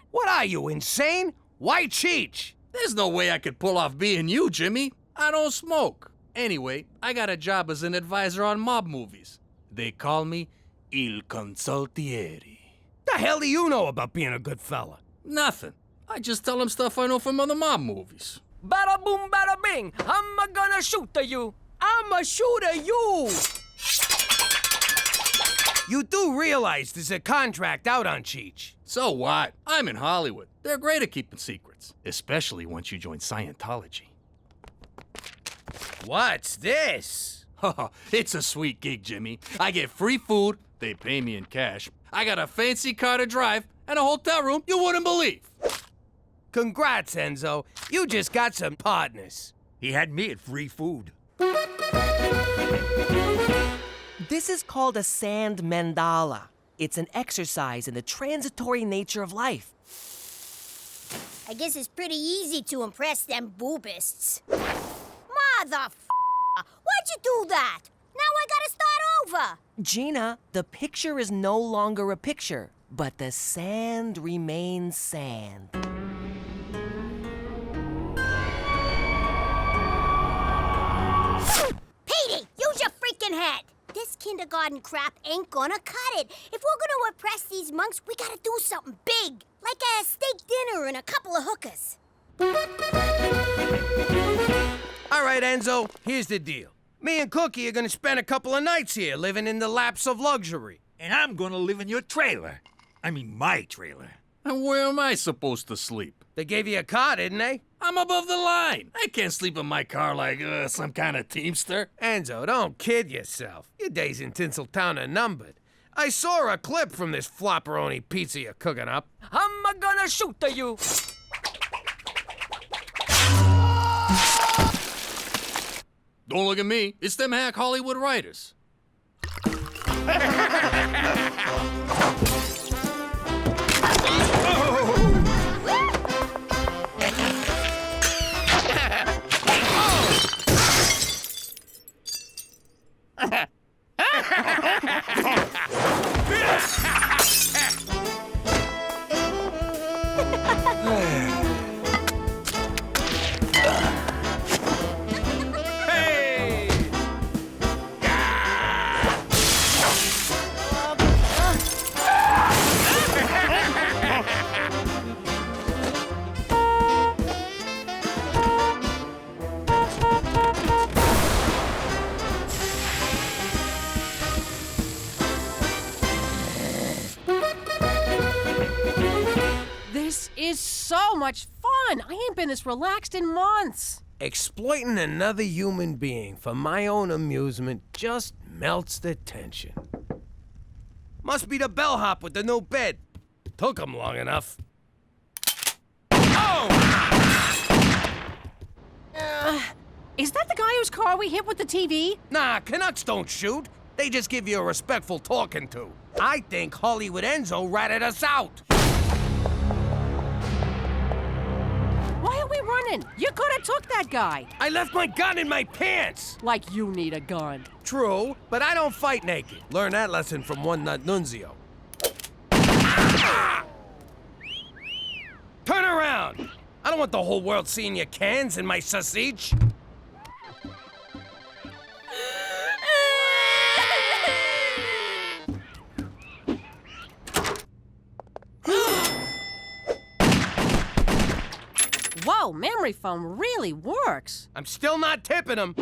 What are you, insane? Why Cheech? There's no way I could pull off being you, Jimmy. I don't smoke. Anyway, I got a job as an advisor on mob movies. They call me Il Consultieri. The hell do you know about being a good fella? Nothing. I just tell them stuff I know from other mob movies. Bada boom, bada bing. I'm gonna shoot at you. I'm shoot at you. You do realize there's a contract out on Cheech. So what? I'm in Hollywood. They're great at keeping secrets, especially once you join Scientology. What's this? It's a sweet gig, Jimmy. I get free food, they pay me in cash, I got a fancy car to drive, and a hotel room you wouldn't believe. Congrats, Enzo. You just got some partners. He had me at free food. This is called a sand mandala. It's an exercise in the transitory nature of life. I guess it's pretty easy to impress them boobists. Mother why'd you do that? Now I gotta start over. Gina, the picture is no longer a picture, but the sand remains sand. Petey, use your freaking head. This kindergarten crap ain't gonna cut it. If we're gonna oppress these monks, we gotta do something big, like a steak dinner and a couple of hookers. All right, Enzo, here's the deal. Me and Cookie are gonna spend a couple of nights here, living in the laps of luxury. And I'm gonna live in your trailer. I mean, my trailer. And where am I supposed to sleep? They gave you a car, didn't they? I'm above the line. I can't sleep in my car like some kind of teamster. Enzo, don't kid yourself. Your days in Tinseltown are numbered. I saw a clip from this flopperoni pizza you're cooking up. I'm gonna shoot at you. Don't look at me. It's them hack Hollywood writers. This is so much fun. I ain't been this relaxed in months. Exploiting another human being for my own amusement just melts the tension. Must be the bellhop with the new bed. Took him long enough. Oh! Is that the guy whose car we hit with the TV? Nah, Canucks don't shoot. They just give you a respectful talking to. I think Hollywood Enzo ratted us out. Why are we running? You could have took that guy. I left my gun in my pants. Like you need a gun. True, but I don't fight naked. Learn that lesson from One Nut Nunzio. Ah! Turn around. I don't want the whole world seeing your cans in my sausage. Whoa, memory foam really works. I'm still not tipping him.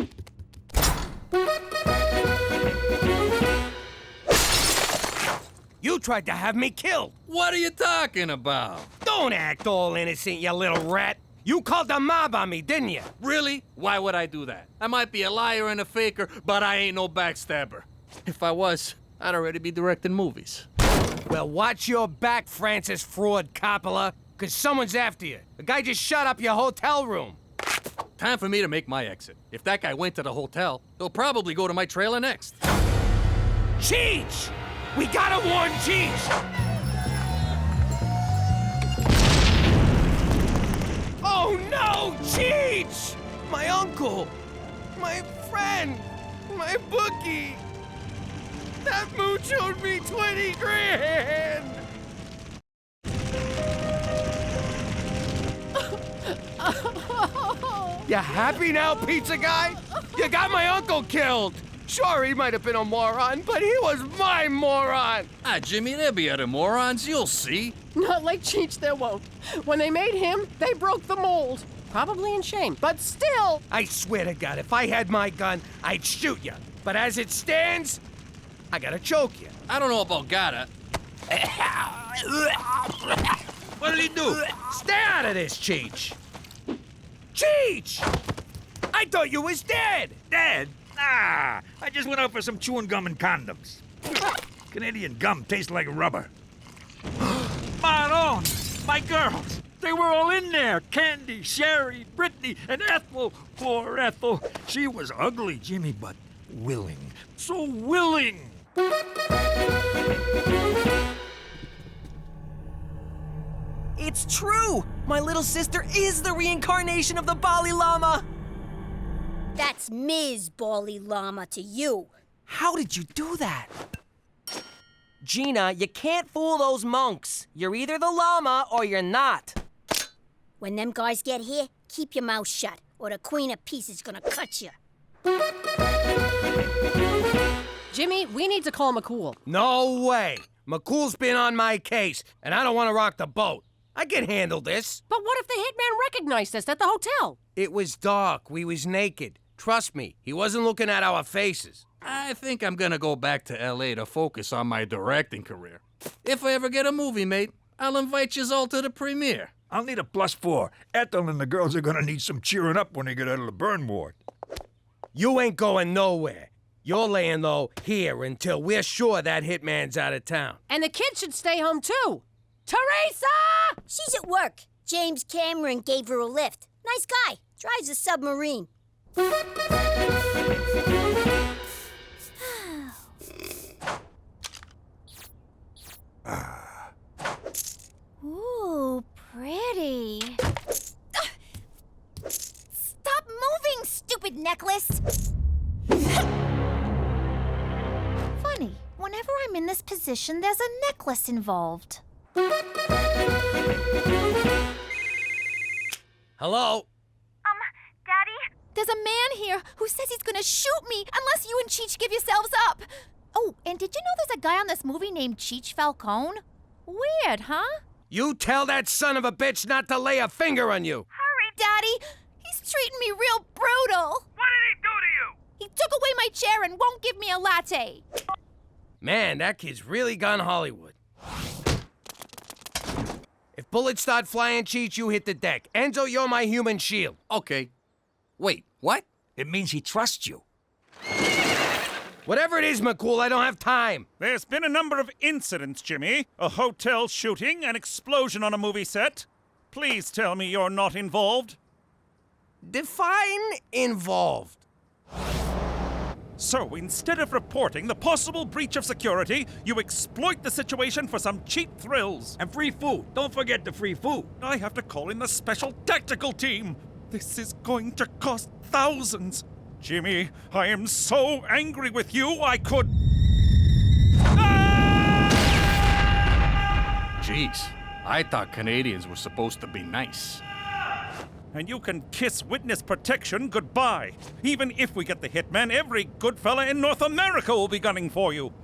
You tried to have me killed. What are you talking about? Don't act all innocent, you little rat. You called the mob on me, didn't you? Really? Why would I do that? I might be a liar and a faker, but I ain't no backstabber. If I was, I'd already be directing movies. Well, watch your back, Francis Fraud Coppola, because someone's after you. The guy just shut up your hotel room. Time for me to make my exit. If that guy went to the hotel, they'll probably go to my trailer next. Cheech! We gotta warn Cheech! Oh no, Cheech! My uncle! My friend! My bookie! That mooch owed me 20 grand! You happy now, pizza guy? You got my uncle killed! Sure, he might have been a moron, but he was my moron! Ah, Jimmy, there'll be other morons, you'll see. Not like Cheech, there won't. When they made him, they broke the mold. Probably in shame, but still. I swear to God, if I had my gun, I'd shoot you. But as it stands, I gotta choke you. I don't know about gotta. What did he do? Stay out of this, Cheech! Cheech! I thought you was dead! Dead? Nah, I just went out for some chewing gum and condoms. Canadian gum tastes like rubber. Maron! My girls! They were all in there. Candy, Sherry, Brittany, and Ethel. Poor Ethel. She was ugly, Jimmy, but willing. So willing! It's true! My little sister is the reincarnation of the Bali Lama! That's Ms. Bali Lama to you. How did you do that? Gina, you can't fool those monks. You're either the llama or you're not. When them guys get here, keep your mouth shut, or the Queen of Peace is gonna cut you. Jimmy, we need to call McCool. No way! McCool's been on my case, and I don't want to rock the boat. I can handle this. But what if the hitman recognized us at the hotel? It was dark. We was naked. Trust me, he wasn't looking at our faces. I think I'm gonna go back to L.A. to focus on my directing career. If I ever get a movie, mate, I'll invite you all to the premiere. I'll need a +4. Ethel and the girls are gonna need some cheering up when they get out of the burn ward. You ain't going nowhere. You're laying low here until we're sure that hitman's out of town. And the kids should stay home, too. Teresa! She's at work. James Cameron gave her a lift. Nice guy. Drives a submarine. Ooh, pretty. Stop moving, stupid necklace! Funny, whenever I'm in this position, there's a necklace involved. Hello? Daddy? There's a man here who says he's gonna shoot me unless you and Cheech give yourselves up. Oh, and did you know there's a guy on this movie named Cheech Falcone? Weird, huh? You tell that son of a bitch not to lay a finger on you. Hurry, Daddy! He's treating me real brutal. What did he do to you? He took away my chair and won't give me a latte. Man, that kid's really gone Hollywood. If bullets start flying, Cheech, you hit the deck. Enzo, you're my human shield. Okay. Wait, what? It means he trusts you. Whatever it is, McCool, I don't have time. There's been a number of incidents, Jimmy. A hotel shooting, an explosion on a movie set. Please tell me you're not involved. Define involved. So instead of reporting the possible breach of security, you exploit the situation for some cheap thrills. And free food. Don't forget the free food. I have to call in the special tactical team. This is going to cost thousands. Jimmy, I am so angry with you, I could... Jeez, I thought Canadians were supposed to be nice. And you can kiss witness protection goodbye. Even if we get the hitman, every good fella in North America will be gunning for you.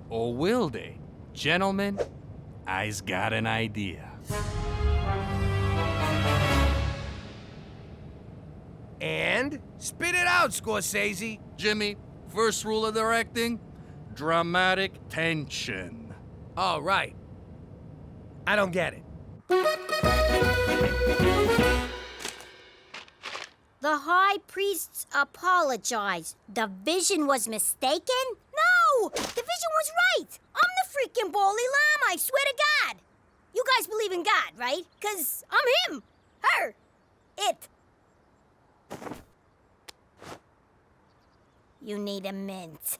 Or will they? Gentlemen, I's got an idea. And spit it out, Scorsese. Jimmy, first rule of directing, dramatic tension. All right. I don't get it. The high priests apologized. The vision was mistaken? No! The vision was right! I'm the freaking Bolly Llama, I swear to God. You guys believe in God, right? 'Cause I'm him, her, it. You need a mint.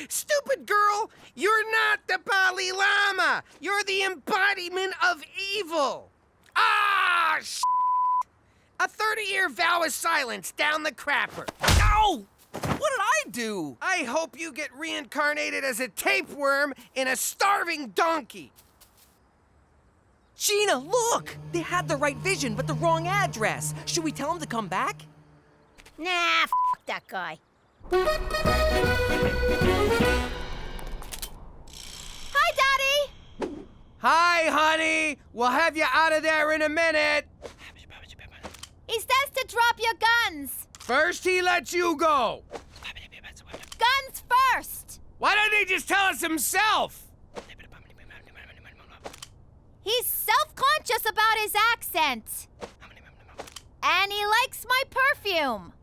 Stupid girl! You're not the Dalai Lama! You're the embodiment of evil! Ah, A 30-year vow of silence down the crapper. Ow! What did I do? I hope you get reincarnated as a tapeworm in a starving donkey. Gina, look! They had the right vision, but the wrong address. Should we tell them to come back? Nah, f that guy. Hi, Daddy! Hi, honey! We'll have you out of there in a minute. He says to drop your guns. First, he lets you go. Guns first! Why don't he just tell us himself? He's self-conscious about his accent. And he likes my perfume.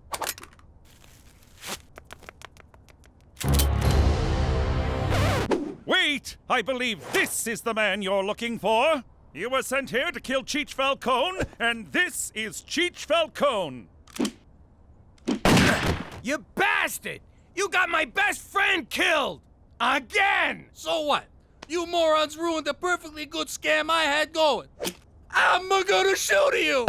Wait! I believe this is the man you're looking for. You were sent here to kill Cheech Falcone, and this is Cheech Falcone. You bastard! You got my best friend killed! Again! So what? You morons ruined the perfectly good scam I had going. I'm gonna shoot you!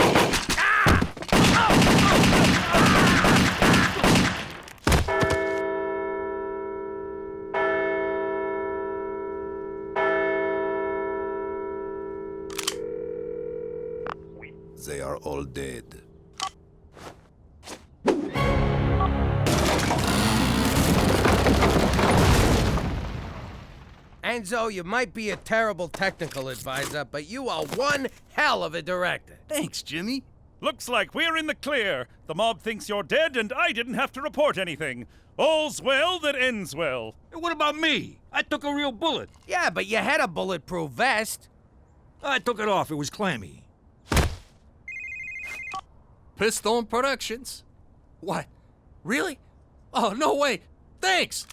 They are all dead. Enzo, you might be a terrible technical advisor, but you are one hell of a director. Thanks, Jimmy. Looks like we're in the clear. The mob thinks you're dead, and I didn't have to report anything. All's well that ends well. Hey, what about me? I took a real bullet. Yeah, but you had a bulletproof vest. I took it off. It was clammy. Pistone Productions. What? Really? Oh, no way. Thanks.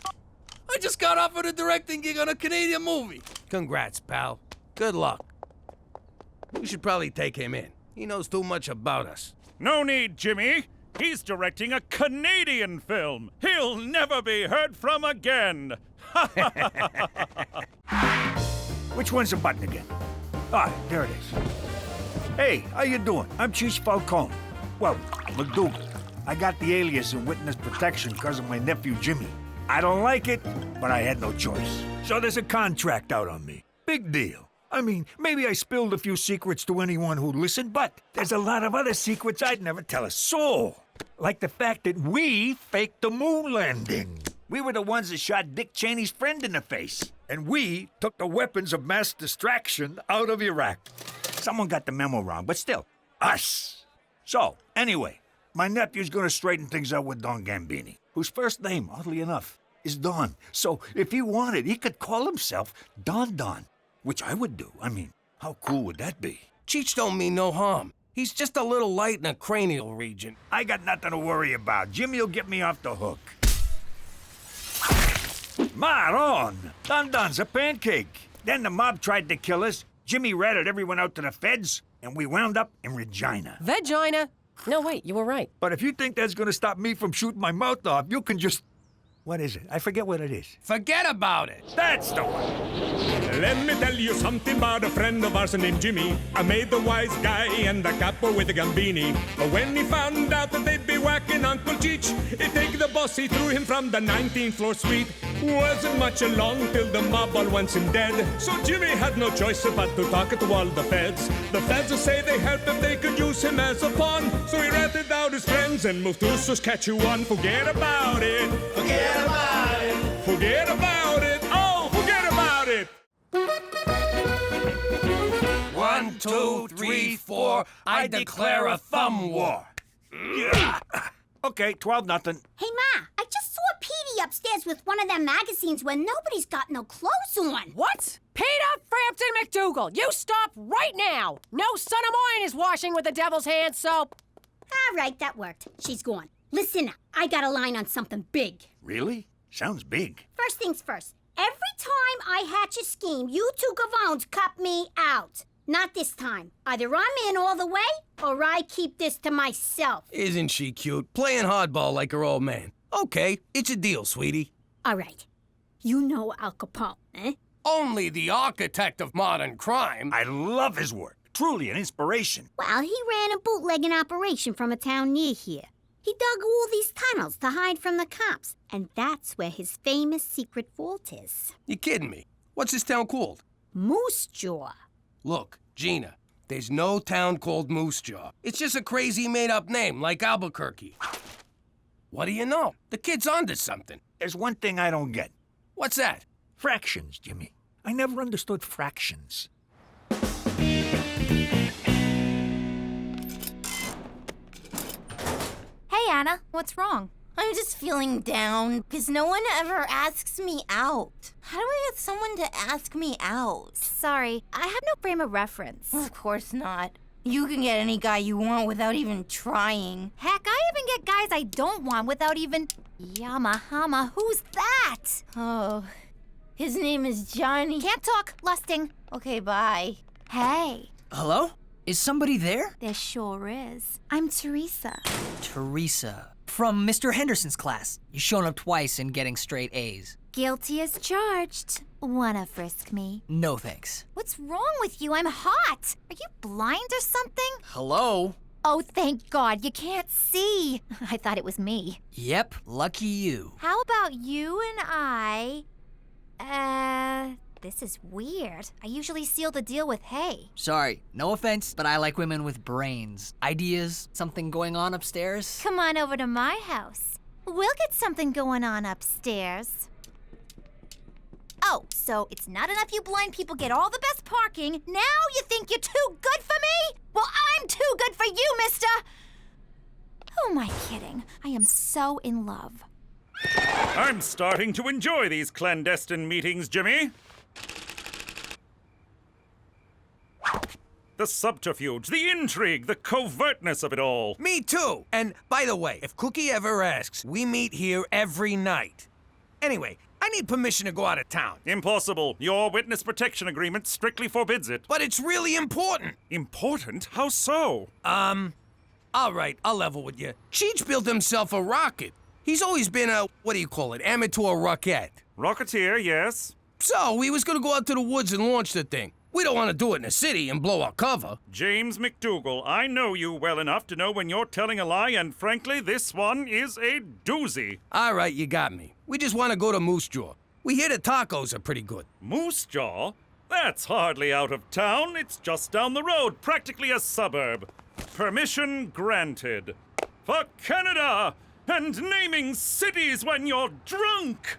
I just got offered a directing gig on a Canadian movie. Congrats, pal. Good luck. We should probably take him in. He knows too much about us. No need, Jimmy. He's directing a Canadian film. He'll never be heard from again. Which one's the button again? Ah, there it is. Hey, how you doing? I'm Cheech Falcone. Well, MacDougal. I got the alias in witness protection because of my nephew Jimmy. I don't like it, but I had no choice. So there's a contract out on me. Big deal. I mean, maybe I spilled a few secrets to anyone who listened, but there's a lot of other secrets I'd never tell a soul. Like the fact that we faked the moon landing. We were the ones that shot Dick Cheney's friend in the face. And we took the weapons of mass distraction out of Iraq. Someone got the memo wrong, but still, us. So, anyway, my nephew's gonna straighten things out with Don Gambini, whose first name, oddly enough, is Don. So, if he wanted, he could call himself Don Don, which I would do. I mean, how cool would that be? Cheech don't mean no harm. He's just a little light in the cranial region. I got nothing to worry about. Jimmy'll get me off the hook. Maron! Don Don's a pancake. Then the mob tried to kill us. Jimmy ratted everyone out to the feds, and we wound up in Regina. Vagina? No, wait, you were right. But if you think that's gonna stop me from shooting my mouth off, you can just... What is it? I forget what it is. Forget about it. That's the one. Let me tell you something about a friend of ours named Jimmy. I made the wise guy and the capo with the Gambini. But when he found out that they'd be whacking Uncle Cheech, he'd take the boss, he threw him from the 19th floor suite. Wasn't much along till the mob all wants him dead. So Jimmy had no choice but to talk to all the feds. The feds say they help if they could use him as a pawn. So he ratted out his friends and moved to Saskatchewan. Forget about it. Forget about it. Forget about it. Oh, forget about it. 1, 2, 3, 4. I declare a thumb war. Okay, 12-0. Hey, Ma, I just saw Petey upstairs with one of them magazines where nobody's got no clothes on. What? Peter Frampton McDougal, you stop right now! No son of mine is washing with the devil's hand soap. All right, that worked. She's gone. Listen up, I got a line on something big. Really? Sounds big. First things first, every time I hatch a scheme, you two gavones cut me out. Not this time. Either I'm in all the way, or I keep this to myself. Isn't she cute? Playing hardball like her old man. Okay, it's a deal, sweetie. All right. You know Al Capone, eh? Only the architect of modern crime. I love his work. Truly an inspiration. Well, he ran a bootlegging operation from a town near here. He dug all these tunnels to hide from the cops, and that's where his famous secret vault is. You kidding me? What's this town called? Moose Jaw. Look, Gina, there's no town called Moose Jaw. It's just a crazy made-up name, like Albuquerque. What do you know? The kid's onto something. There's one thing I don't get. What's that? Fractions, Jimmy. I never understood fractions. Hey, Anna, what's wrong? I'm just feeling down because no one ever asks me out. How do I get someone to ask me out? Sorry, I have no frame of reference. Of course not. You can get any guy you want without even trying. Heck, I even get guys I don't want without even... Yamahama, who's that? Oh, his name is Johnny. Can't talk, lusting. Okay, bye. Hey. Hello? Is somebody there? There sure is. I'm Teresa. Teresa. From Mr. Henderson's class. You've shown up twice and getting straight A's. Guilty as charged. Wanna frisk me? No thanks. What's wrong with you? I'm hot. Are you blind or something? Hello? Oh, thank God, you can't see. I thought it was me. Yep, lucky you. How about you and I... This is weird. I usually seal the deal with hey. Sorry, no offense, but I like women with brains. Ideas, something going on upstairs? Come on over to my house. We'll get something going on upstairs. Oh, so it's not enough you blind people get all the best parking. Now you think you're too good for me? Well, I'm too good for you, mister! Who am I kidding? I am so in love. I'm starting to enjoy these clandestine meetings, Jimmy. The subterfuge, the intrigue, the covertness of it all. Me too. And by the way, if Cookie ever asks, we meet here every night. Anyway, I need permission to go out of town. Impossible. Your witness protection agreement strictly forbids it. But it's really important. Important? How so? All right, I'll level with you. Cheech built himself a rocket. He's always been a, amateur rocket. Rocketeer, yes. So, he was gonna go out to the woods and launch the thing. We don't want to do it in the city and blow our cover. James MacDougal, I know you well enough to know when you're telling a lie, and frankly, this one is a doozy. All right, you got me. We just want to go to Moose Jaw. We hear the tacos are pretty good. Moose Jaw? That's hardly out of town. It's just down the road, practically a suburb. Permission granted. For Canada! And naming cities when you're drunk!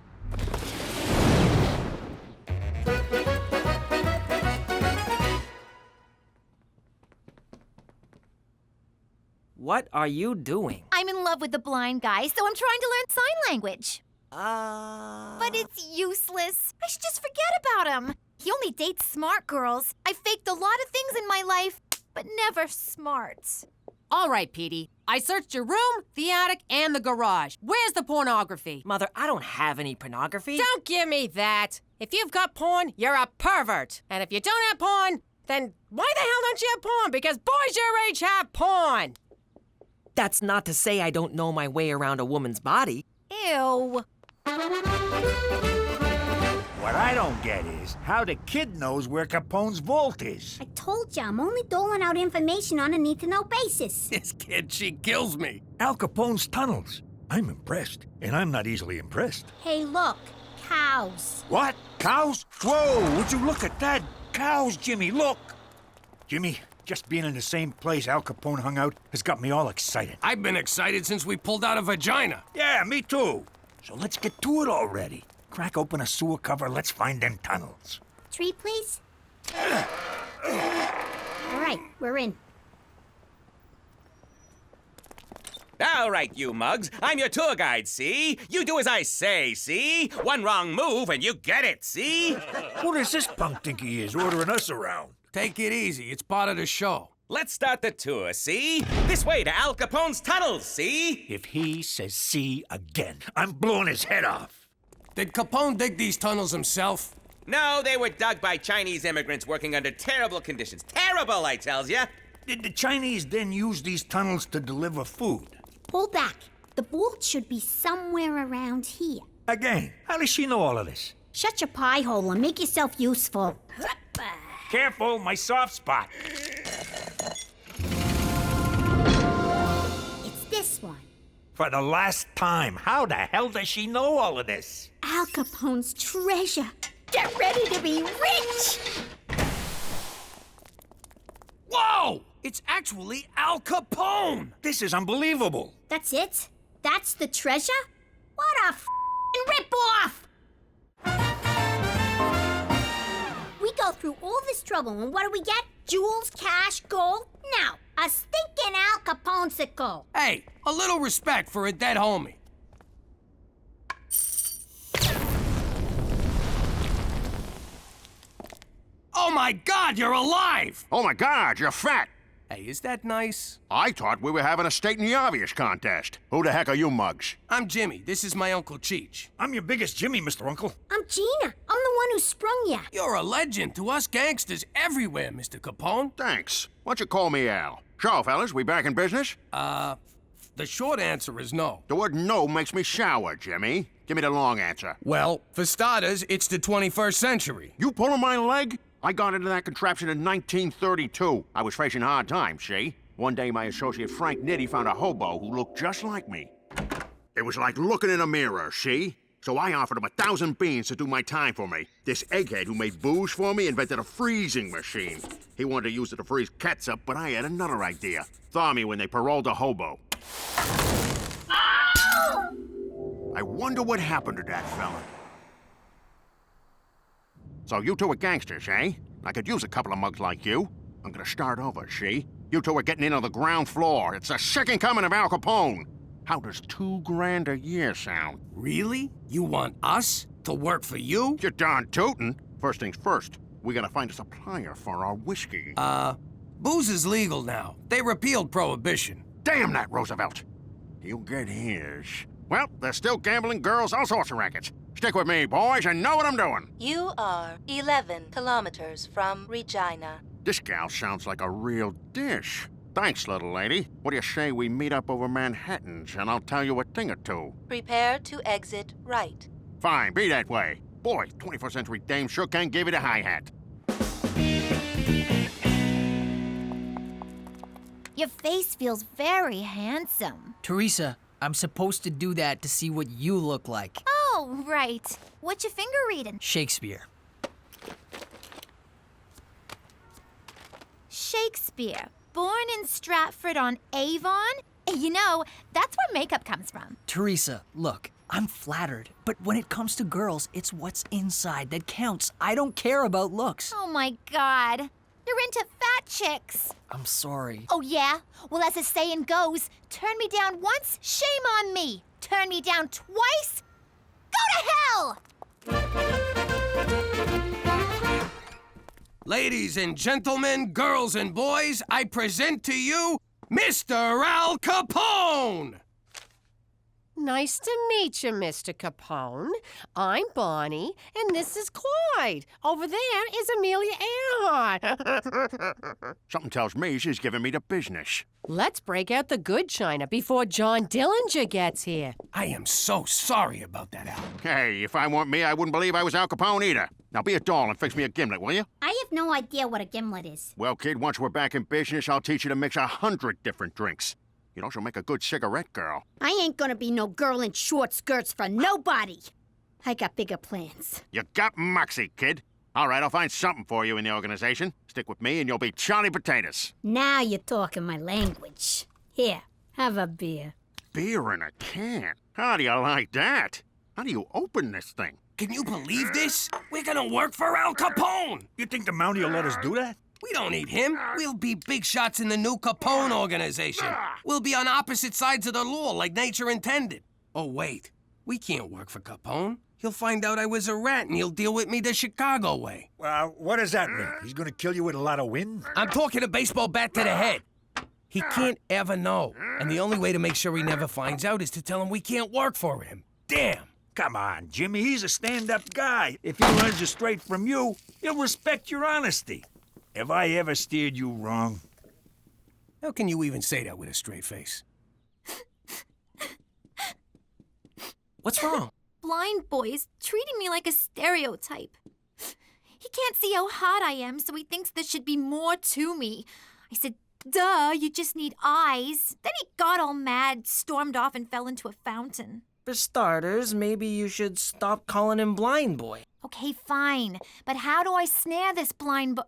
What are you doing? I'm in love with the blind guy, so I'm trying to learn sign language. But it's useless. I should just forget about him. He only dates smart girls. I faked a lot of things in my life, but never smart. All right, Petey. I searched your room, the attic, and the garage. Where's the pornography? Mother, I don't have any pornography. Don't give me that. If you've got porn, you're a pervert. And if you don't have porn, then why the hell don't you have porn? Because boys your age have porn. That's not to say I don't know my way around a woman's body. Ew. What I don't get is how the kid knows where Capone's vault is. I told you, I'm only doling out information on a need-to-know basis. This kid, she kills me. Al Capone's tunnels. I'm impressed, and I'm not easily impressed. Hey, look, cows. What? Cows? Whoa, would you look at that? Cows, Jimmy, look. Jimmy, just being in the same place Al Capone hung out has got me all excited. I've been excited since we pulled out a vagina. Yeah, me too. So let's get to it already. Crack open a sewer cover, let's find them tunnels. Tree, please. All right, we're in. All right, you mugs. I'm your tour guide, see? You do as I say, see? One wrong move and you get it, see? Who does this punk think he is, ordering us around? Take it easy. It's part of the show. Let's start the tour, see? This way to Al Capone's tunnels, see? If he says see again, I'm blowing his head off. Did Capone dig these tunnels himself? No, they were dug by Chinese immigrants working under terrible conditions. Terrible, I tells ya. Did the Chinese then use these tunnels to deliver food? Pull back. The vault should be somewhere around here. Again, how does she know all of this? Shut your pie hole and make yourself useful. Careful, my soft spot. It's this one. For the last time, how the hell does she know all of this? Al Capone's treasure. Get ready to be rich! Whoa! It's actually Al Capone! This is unbelievable. That's it? That's the treasure? What a f***ing rip-off! We go through all this trouble, and what do we get? Jewels, cash, gold? No, a stinking Al Capone-sicle. Hey, a little respect for a dead homie. Oh my God, you're alive! Oh my God, you're fat! Hey, is that nice? I thought we were having a stating the obvious contest. Who the heck are you mugs? I'm Jimmy. This is my Uncle Cheech. I'm your biggest Jimmy, Mr. Uncle. I'm Gina. I'm the one who sprung ya. You're a legend to us gangsters everywhere, Mr. Capone. Thanks. Why don't you call me Al? So, fellas, we back in business? The short answer is no. The word no makes me sour, Jimmy. Give me the long answer. Well, for starters, it's the 21st century. You pulling my leg? I got into that contraption in 1932. I was facing hard times, see? One day, my associate Frank Nitti found a hobo who looked just like me. It was like looking in a mirror, see? So I offered him 1,000 beans to do my time for me. This egghead who made booze for me invented a freezing machine. He wanted to use it to freeze ketchup, but I had another idea. Thaw me when they paroled a hobo. I wonder what happened to that fella. So you two are gangsters, eh? I could use a couple of mugs like you. I'm gonna start over, see? You two are getting in on the ground floor. It's the second coming of Al Capone. How does $2 grand a year sound? Really? You want us to work for you? You're darn tootin'. First things first, we gotta find a supplier for our whiskey. Booze is legal now. They repealed prohibition. Damn that Roosevelt! He'll get his. Well, there's still gambling, girls, all sorts of rackets. Stick with me, boys, and know what I'm doing. You are 11 kilometers from Regina. This gal sounds like a real dish. Thanks, little lady. What do you say we meet up over Manhattan's, and I'll tell you a thing or two? Prepare to exit right. Fine, be that way. Boy, 21st century dame sure can give it a hi-hat. Your face feels very handsome. Teresa, I'm supposed to do that to see what you look like. Oh, right. What's your finger reading? Shakespeare. Shakespeare. Born in Stratford-on-Avon? You know, that's where makeup comes from. Teresa, look, I'm flattered, but when it comes to girls, it's what's inside that counts. I don't care about looks. Oh my God. You're into fat chicks. I'm sorry. Oh yeah? Well, as the saying goes, turn me down once, shame on me. Turn me down twice, go to hell! Ladies and gentlemen, girls and boys, I present to you Mr. Al Capone! Nice to meet you, Mr. Capone. I'm Bonnie, and this is Clyde. Over there is Amelia Earhart. Something tells me she's giving me the business. Let's break out the good china before John Dillinger gets here. I am so sorry about that, Al. Hey, if I weren't me, I wouldn't believe I was Al Capone either. Now be a doll and fix me a gimlet, will you? I have no idea what a gimlet is. Well, kid, once we're back in business, I'll teach you to mix 100 different drinks. You'd also make a good cigarette girl. I ain't gonna be no girl in short skirts for nobody. I got bigger plans. You got moxie, kid. All right, I'll find something for you in the organization. Stick with me and you'll be Charlie Potatoes. Now you're talking my language. Here, have a beer. Beer in a can? How do you like that? How do you open this thing? Can you believe this? We're gonna work for Al Capone! You think the Mountie will let us do that? We don't need him. We'll be big shots in the new Capone organization. We'll be on opposite sides of the law like nature intended. Oh, wait. We can't work for Capone. He'll find out I was a rat and he'll deal with me the Chicago way. Well, what does that mean? He's gonna kill you with a lot of wind? I'm talking a baseball bat to the head. He can't ever know. And the only way to make sure he never finds out is to tell him we can't work for him. Damn. Come on, Jimmy, he's a stand-up guy. If he learns it straight from you, he'll respect your honesty. Have I ever steered you wrong? How can you even say that with a straight face? What's wrong? Blind boy is treating me like a stereotype. He can't see how hot I am, so he thinks there should be more to me. I said, duh, you just need eyes. Then he got all mad, stormed off, and fell into a fountain. For starters, maybe you should stop calling him blind boy. Okay, fine. But how do I snare this cripple?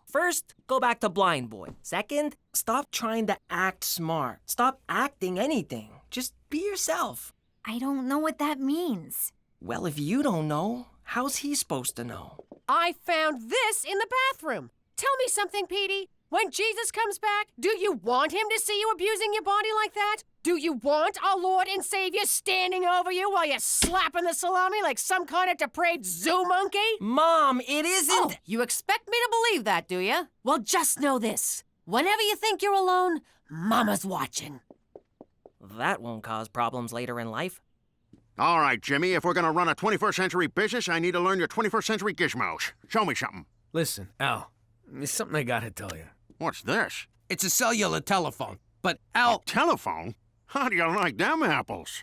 First, go back to blind boy. Second, stop trying to act smart. Stop acting anything. Just be yourself. I don't know what that means. Well, if you don't know, how's he supposed to know? I found this in the bathroom. Tell me something, Petey. When Jesus comes back, do you want him to see you abusing your body like that? Do you want our Lord and Savior standing over you while you're slapping the salami like some kind of depraved zoo monkey? Mom, it isn't... Oh, you expect me to believe that, do you? Well, just know this. Whenever you think you're alone, Mama's watching. That won't cause problems later in life. All right, Jimmy, if we're gonna run a 21st century business, I need to learn your 21st century gizmos. Show me something. Listen, Al, there's something I gotta tell you. What's this? It's a cellular telephone, but Al... A telephone? How do you like them apples?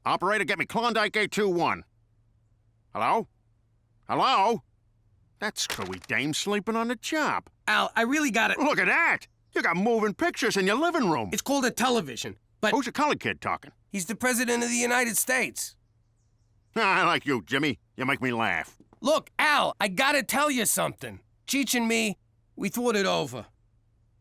Operator, get me Klondike 821. Hello? Hello? That screwy dame sleeping on the job. Al, I really gotta... Look at that! You got moving pictures in your living room. It's called a television, but... Who's the colored kid talking? He's the President of the United States. I like you, Jimmy. You make me laugh. Look, Al, I gotta tell you something. Cheech and me, we thought it over.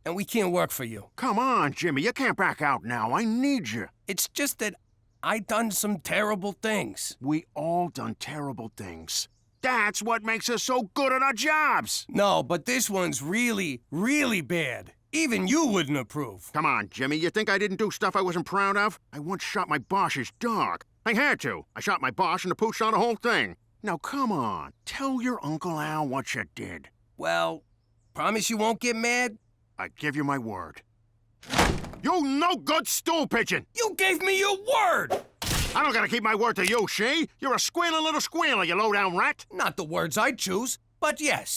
And we can't work for you. Come on, Jimmy. You can't back out now. I need you. It's just that I done some terrible things. We all done terrible things. That's what makes us so good at our jobs. No, but this one's really, really bad. Even you wouldn't approve. Come on, Jimmy. You think I didn't do stuff I wasn't proud of? I once shot my boss's dog. I had to. I shot my boss and the pooch saw the whole thing. Now, come on. Tell your Uncle Al what you did. Well, promise you won't get mad? I give you my word. You no-good stool pigeon! You gave me your word! I don't gotta keep my word to you, she. You're a squealing little squealer, you low-down rat. Not the words I'd choose, but yes.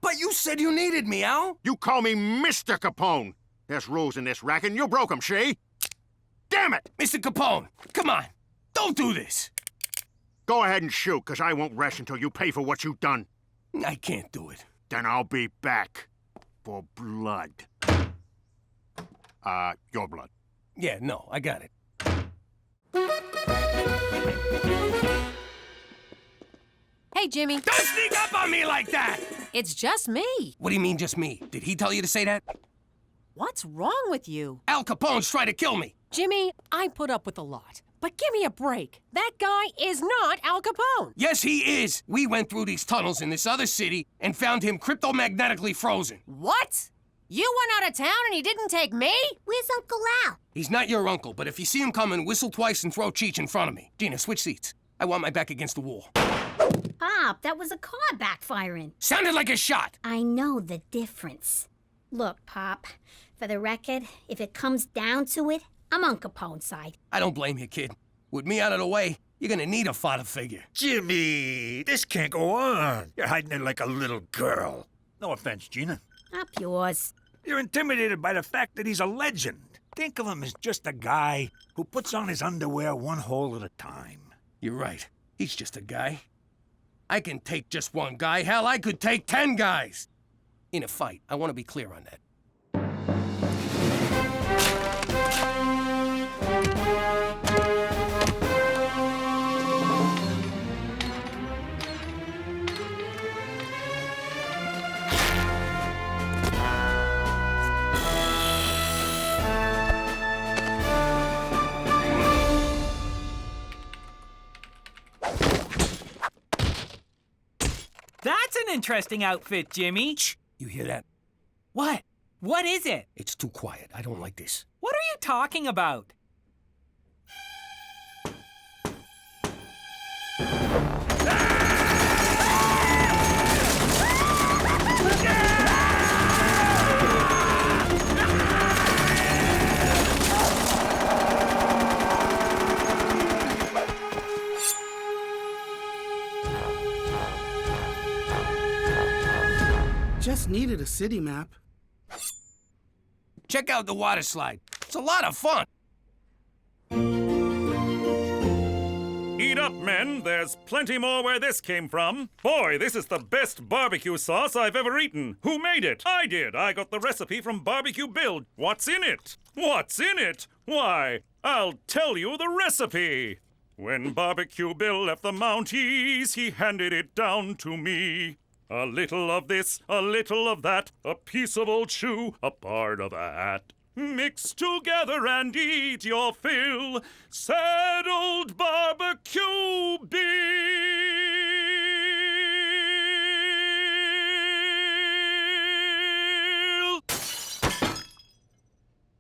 But you said you needed me, Al. You call me Mr. Capone. There's rules in this racket, and you broke them, she. Damn it! Mr. Capone, come on. Don't do this. Go ahead and shoot, because I won't rest until you pay for what you've done. I can't do it. Then I'll be back. For blood. Your blood. Yeah, no, I got it. Hey, Jimmy. Don't sneak up on me like that! It's just me. What do you mean, just me? Did he tell you to say that? What's wrong with you? Al Capone's trying to kill me. Jimmy, I put up with a lot. But give me a break. That guy is not Al Capone. Yes, he is. We went through these tunnels in this other city and found him cryptomagnetically frozen. What? You went out of town and he didn't take me? Where's Uncle Al? He's not your uncle, but if you see him coming, whistle twice and throw Cheech in front of me. Gina, switch seats. I want my back against the wall. Pop, that was a car backfiring. Sounded like a shot. I know the difference. Look, Pop, for the record, if it comes down to it, I'm on Capone's side. I don't blame you, kid. With me out of the way, you're gonna need a father figure. Jimmy, this can't go on. You're hiding it like a little girl. No offense, Gina. Up yours. You're intimidated by the fact that he's a legend. Think of him as just a guy who puts on his underwear one hole at a time. You're right. He's just a guy. I can take just one guy. Hell, I could take 10 guys. In a fight, I want to be clear on that. That's an interesting outfit, Jimmy. Shh! You hear that? What? What is it? It's too quiet. I don't like this. What are you talking about? Just needed a city map. Check out the water slide. It's a lot of fun. Eat up, men. There's plenty more where this came from. Boy, this is the best barbecue sauce I've ever eaten. Who made it? I did. I got the recipe from Barbecue Bill. What's in it? What's in it? Why, I'll tell you the recipe. When Barbecue Bill left the Mounties, he handed it down to me. A little of this, a little of that, a piece of old shoe, a part of a hat. Mix together and eat your fill. Sad old Barbecue Bill.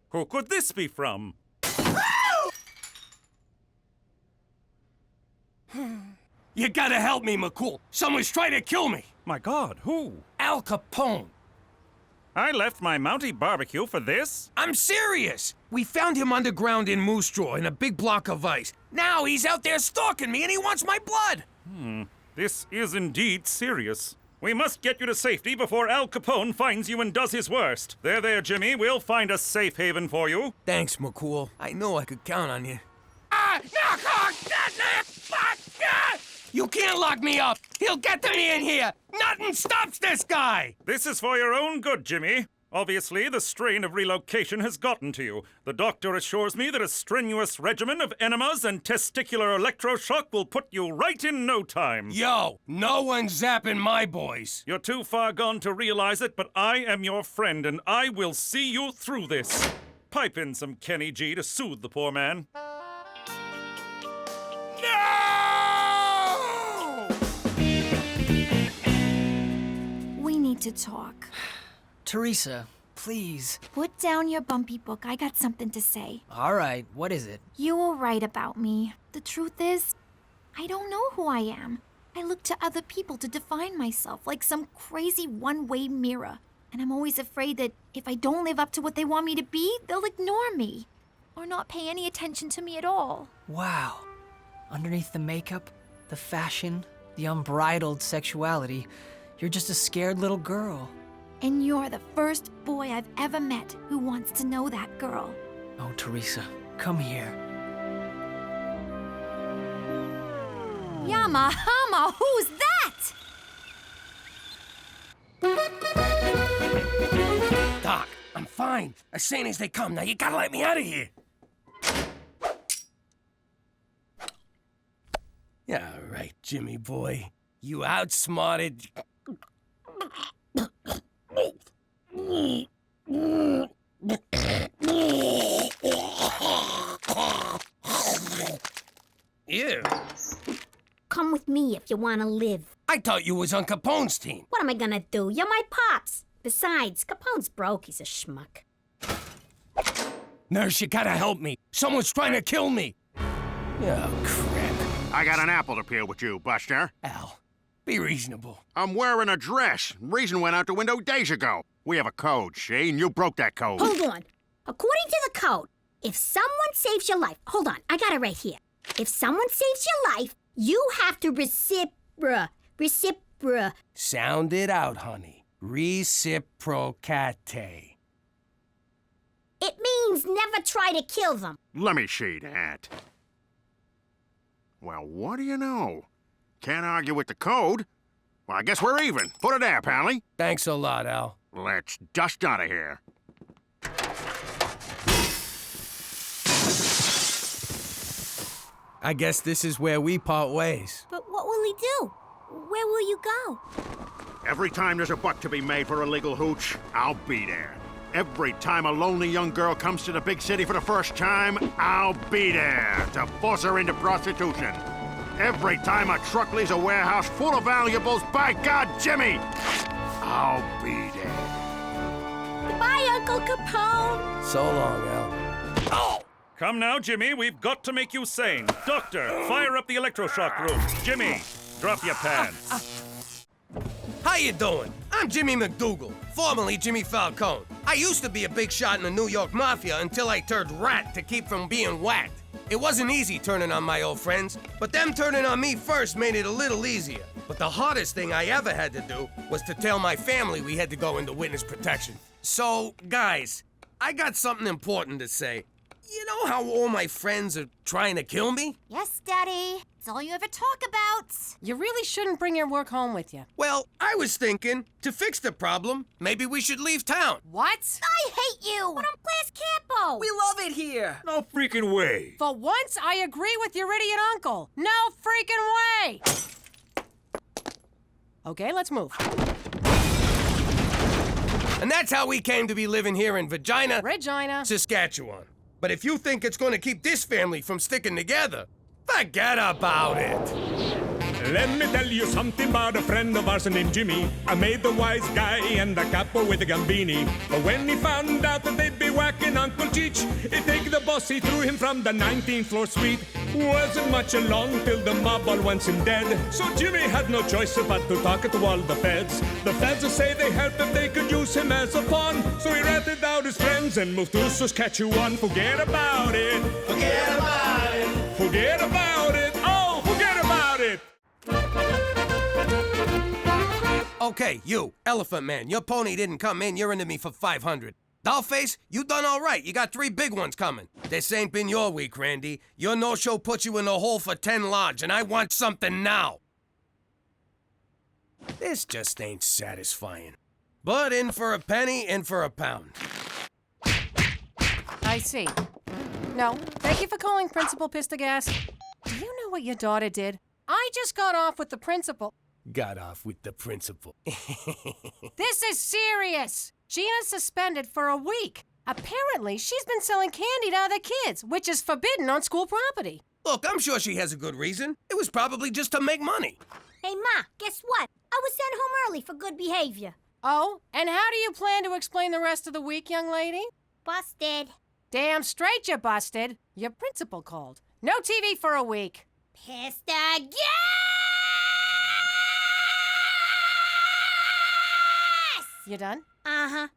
Who could this be from? You gotta help me, McCool. Someone's trying to kill me. My God, who? Al Capone. I left my Mountie barbecue for this? I'm serious. We found him underground in Moose Jaw in a big block of ice. Now he's out there stalking me and he wants my blood. This is indeed serious. We must get you to safety before Al Capone finds you and does his worst. There, Jimmy. We'll find a safe haven for you. Thanks, McCool. I know I could count on you. You can't lock me up! He'll get to me in here! Nothing stops this guy! This is for your own good, Jimmy. Obviously, the strain of relocation has gotten to you. The doctor assures me that a strenuous regimen of enemas and testicular electroshock will put you right in no time. Yo, no one's zapping my boys. You're too far gone to realize it, but I am your friend, and I will see you through this. Pipe in some Kenny G to soothe the poor man. We need to talk. Teresa, please. Put down your bumpy book. I got something to say. All right, what is it? You were right about me. The truth is, I don't know who I am. I look to other people to define myself like some crazy one-way mirror. And I'm always afraid that if I don't live up to what they want me to be, they'll ignore me. Or not pay any attention to me at all. Wow. Underneath the makeup, the fashion, the unbridled sexuality, you're just a scared little girl. And you're the first boy I've ever met who wants to know that girl. Oh, Teresa, come here. Yama Hama, who's that? Doc, I'm fine. As sane as they come. Now you gotta let me out of here. Yeah, right, Jimmy boy. You outsmarted... Ew. Come with me if you want to live. I thought you was on Capone's team. What am I gonna do? You're my pops. Besides, Capone's broke. He's a schmuck. Nurse, you gotta help me. Someone's trying to kill me. Oh, crap. I got an apple to peel with you, Buster. Al, be reasonable. I'm wearing a dress. Reason went out the window days ago. We have a code, see? And you broke that code. Hold on. According to the code, if someone saves your life... Hold on, I got it right here. If someone saves your life, you have to recipro... Sound it out, honey. Reciprocate. It means never try to kill them. Let me see that. Well, what do you know? Can't argue with the code. Well, I guess we're even. Put it there, Pally. Thanks a lot, Al. Let's dust out of here. I guess this is where we part ways. But what will he do? Where will you go? Every time there's a buck to be made for a legal hooch, I'll be there. Every time a lonely young girl comes to the big city for the first time, I'll be there to force her into prostitution. Every time a truck leaves a warehouse full of valuables, by God, Jimmy, I'll be there. Goodbye, Uncle Capone. So long, Al. Oh! Come now, Jimmy, we've got to make you sane. Doctor, fire up the electroshock room. Jimmy, drop your pants. How you doing? I'm Jimmy MacDougal, formerly Jimmy Falcone. I used to be a big shot in the New York Mafia until I turned rat to keep from being whacked. It wasn't easy turning on my old friends, but them turning on me first made it a little easier. But the hardest thing I ever had to do was to tell my family we had to go into witness protection. So, guys, I got something important to say. You know how all my friends are trying to kill me? Yes, Daddy. It's all you ever talk about. You really shouldn't bring your work home with you. Well, I was thinking, to fix the problem, maybe we should leave town. What? I hate you. But I'm Class Capo. We love it here. No freaking way. For once, I agree with your idiot uncle. No freaking way! Okay, let's move. And that's how we came to be living here in Regina, Saskatchewan. But if you think it's going to keep this family from sticking together, forget about it. Let me tell you something about a friend of ours named Jimmy. I made the wise guy and the capo with the Gambini. But when he found out that they'd be whacking Uncle Cheech, he'd take the boss, he threw him from the 19th floor suite. Wasn't much along till the mob all wants him dead. So Jimmy had no choice but to talk to all the feds. The feds say they helped if they could use him as a pawn. So he ratted out his friends and moved to Saskatchewan. Forget about it. Forget about it. Forget about it. Oh, forget about it. Okay, you, Elephant Man, your pony didn't come in, you're into me for 500. Dollface, you done all right, you got 3 big ones coming. This ain't been your week, Randy. Your no-show put you in the hole for 10 large, and I want something now. This just ain't satisfying. But in for a penny, in for a pound. I see. No, thank you for calling Principal Pistagas. Do you know what your daughter did? I just got off with the principal. Got off with the principal. This is serious. Gina's suspended for a week. Apparently, she's been selling candy to other kids, which is forbidden on school property. Look, I'm sure she has a good reason. It was probably just to make money. Hey, Ma, guess what? I was sent home early for good behavior. Oh, and how do you plan to explain the rest of the week, young lady? Busted. Damn straight you busted. Your principal called. No TV for a week. Pissed again! You done? Uh-huh.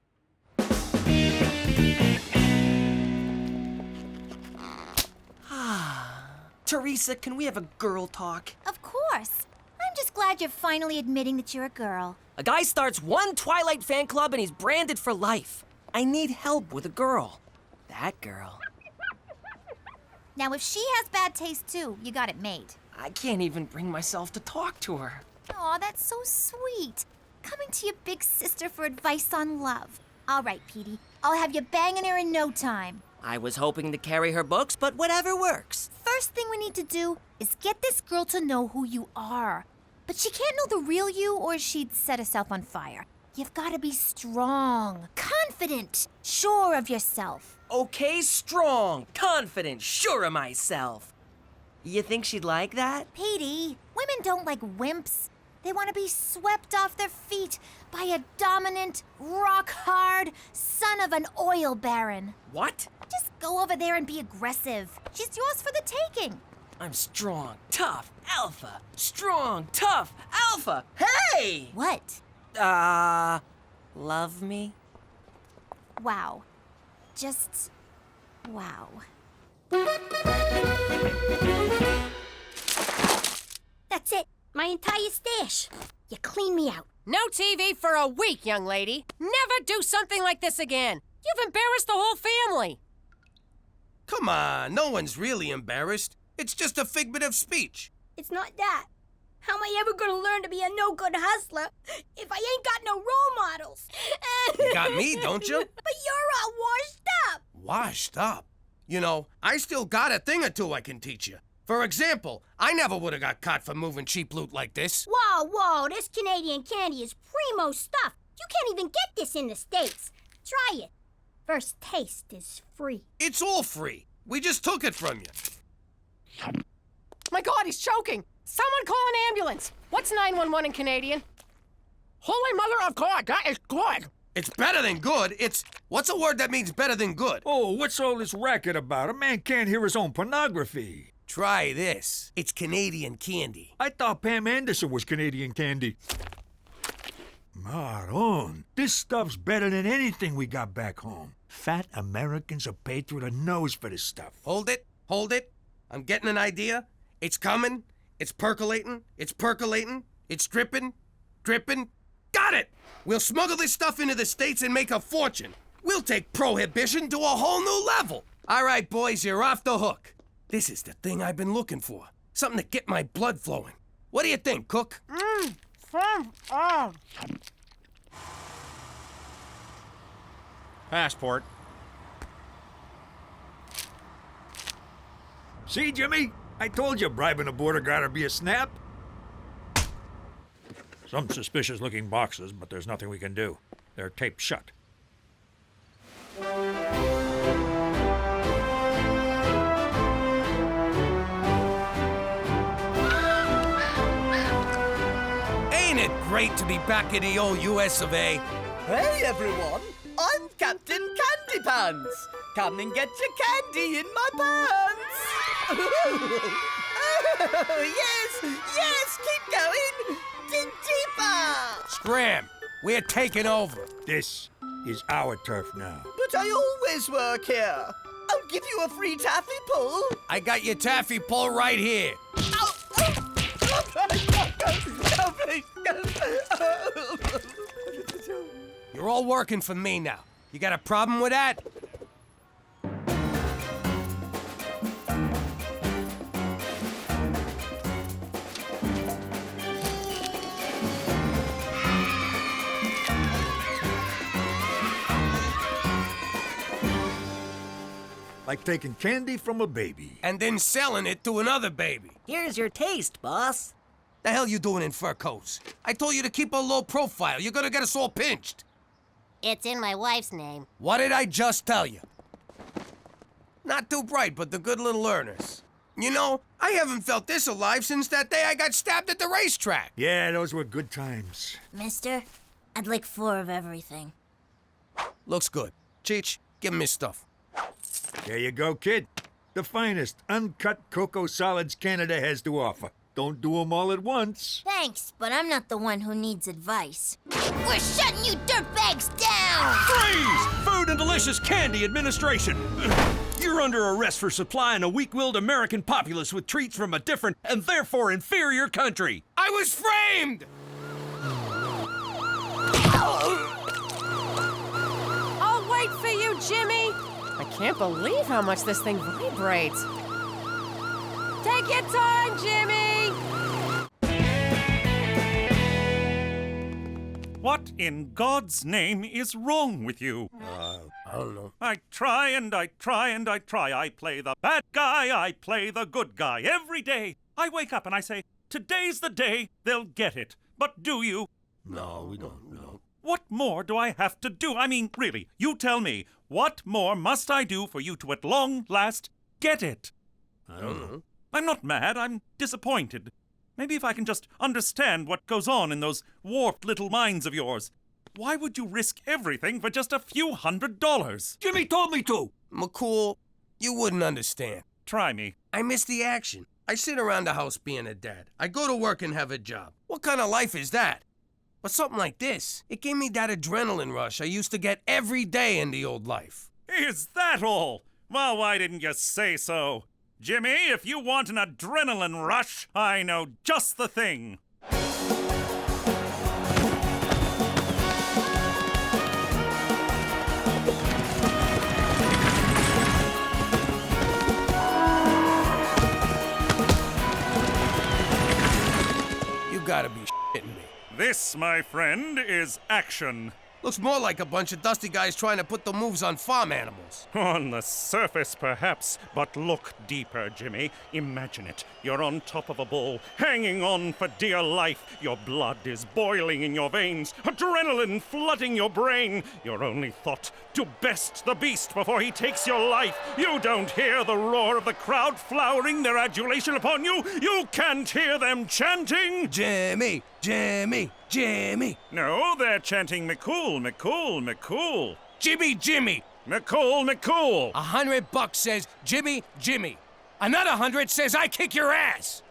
Teresa, can we have a girl talk? Of course. I'm just glad you're finally admitting that you're a girl. A guy starts one Twilight fan club and he's branded for life. I need help with a girl. That girl. Now, if she has bad taste too, you got it made. I can't even bring myself to talk to her. Aw, that's so sweet. Coming to your big sister for advice on love. All right, Petey. I'll have you banging her in no time. I was hoping to carry her books, but whatever works. First thing we need to do is get this girl to know who you are. But she can't know the real you or she'd set herself on fire. You've got to be strong, confident, sure of yourself. Okay, strong, confident, sure of myself. You think she'd like that? Petey, women don't like wimps. They want to be swept off their feet by a dominant, rock-hard son of an oil baron. What? Just go over there and be aggressive. She's yours for the taking. I'm strong, tough, alpha. Strong, tough, alpha. Hey! What? Love me? Wow. Just wow. That's it. My entire stash. You clean me out. No TV for a week, young lady. Never do something like this again. You've embarrassed the whole family. Come on, no one's really embarrassed. It's just a figment of speech. It's not that. How am I ever going to learn to be a no-good hustler if I ain't got no role models? You got me, don't you? But you're all washed up. Washed up? You know, I still got a thing or two I can teach you. For example, I never would have got caught for moving cheap loot like this. Whoa, this Canadian candy is primo stuff. You can't even get this in the States. Try it. First taste is free. It's all free. We just took it from you. My God, he's choking! Someone call an ambulance! What's 911 in Canadian? Holy Mother of God, that is good! It's better than good. What's a word that means better than good? Oh, what's all this racket about? A man can't hear his own pornography. Try this. It's Canadian candy. I thought Pam Anderson was Canadian candy. Maron, this stuff's better than anything we got back home. Fat Americans are paid through the nose for this stuff. Hold it. I'm getting an idea. It's coming. It's percolating. It's dripping. Got it! We'll smuggle this stuff into the States and make a fortune. We'll take prohibition to a whole new level. All right, boys, you're off the hook. This is the thing I've been looking for. Something to get my blood flowing. What do you think, Cook? Passport. See, Jimmy? I told you bribing a border guard'd be a snap. Some suspicious-looking boxes, but there's nothing we can do. They're taped shut. Ain't it great to be back in the old US of A? Hey, everyone! I'm Captain Candy Pants! Come and get your candy in my pants! Oh, yes! Keep going! Dig deeper! Scram! We're taking over. This is our turf now. But I always work here. I'll give you a free taffy pull. I got your taffy pull right here. You're all working for me now. You got a problem with that? Like taking candy from a baby. And then selling it to another baby. Here's your taste, boss. The hell you doing in fur coats? I told you to keep a low profile. You're gonna get us all pinched. It's in my wife's name. What did I just tell you? Not too bright, but the good little learners. You know, I haven't felt this alive since that day I got stabbed at the racetrack. Yeah, those were good times. Mister, I'd like 4 of everything. Looks good. Cheech, give him his stuff. There you go, kid. The finest uncut cocoa solids Canada has to offer. Don't do them all at once. Thanks, but I'm not the one who needs advice. We're shutting you dirtbags down! Freeze! Food and Delicious Candy Administration! You're under arrest for supplying a weak-willed American populace with treats from a different and therefore inferior country. I was framed! I'll wait for you, Jimmy! I can't believe how much this thing vibrates. Take your time, Jimmy! What in God's name is wrong with you? I don't know. I try and I try and I try. I play the bad guy, I play the good guy every day. I wake up and I say, today's the day they'll get it. But do you? No, we don't. No. What more do I have to do? I mean, really, you tell me, what more must I do for you to at long last get it? I don't know. I'm not mad, I'm disappointed. Maybe if I can just understand what goes on in those warped little minds of yours. Why would you risk everything for just a few $100? Jimmy told me to! McCool, you wouldn't understand. Try me. I miss the action. I sit around the house being a dad. I go to work and have a job. What kind of life is that? But something like this, it gave me that adrenaline rush I used to get every day in the old life. Is that all? Well, why didn't you say so? Jimmy, if you want an adrenaline rush, I know just the thing. You gotta be shitting me. This, my friend, is action. Looks more like a bunch of dusty guys trying to put the moves on farm animals. On the surface, perhaps, but look deeper, Jimmy. Imagine it. You're on top of a bull, hanging on for dear life. Your blood is boiling in your veins, adrenaline flooding your brain. Your only thought, to best the beast before he takes your life. You don't hear the roar of the crowd flowering their adulation upon you. You can't hear them chanting, Jimmy, Jimmy, Jimmy. No, they're chanting McCool, McCool, McCool. Jimmy, Jimmy. McCool, McCool. $100 says Jimmy, Jimmy. Another 100 says I kick your ass.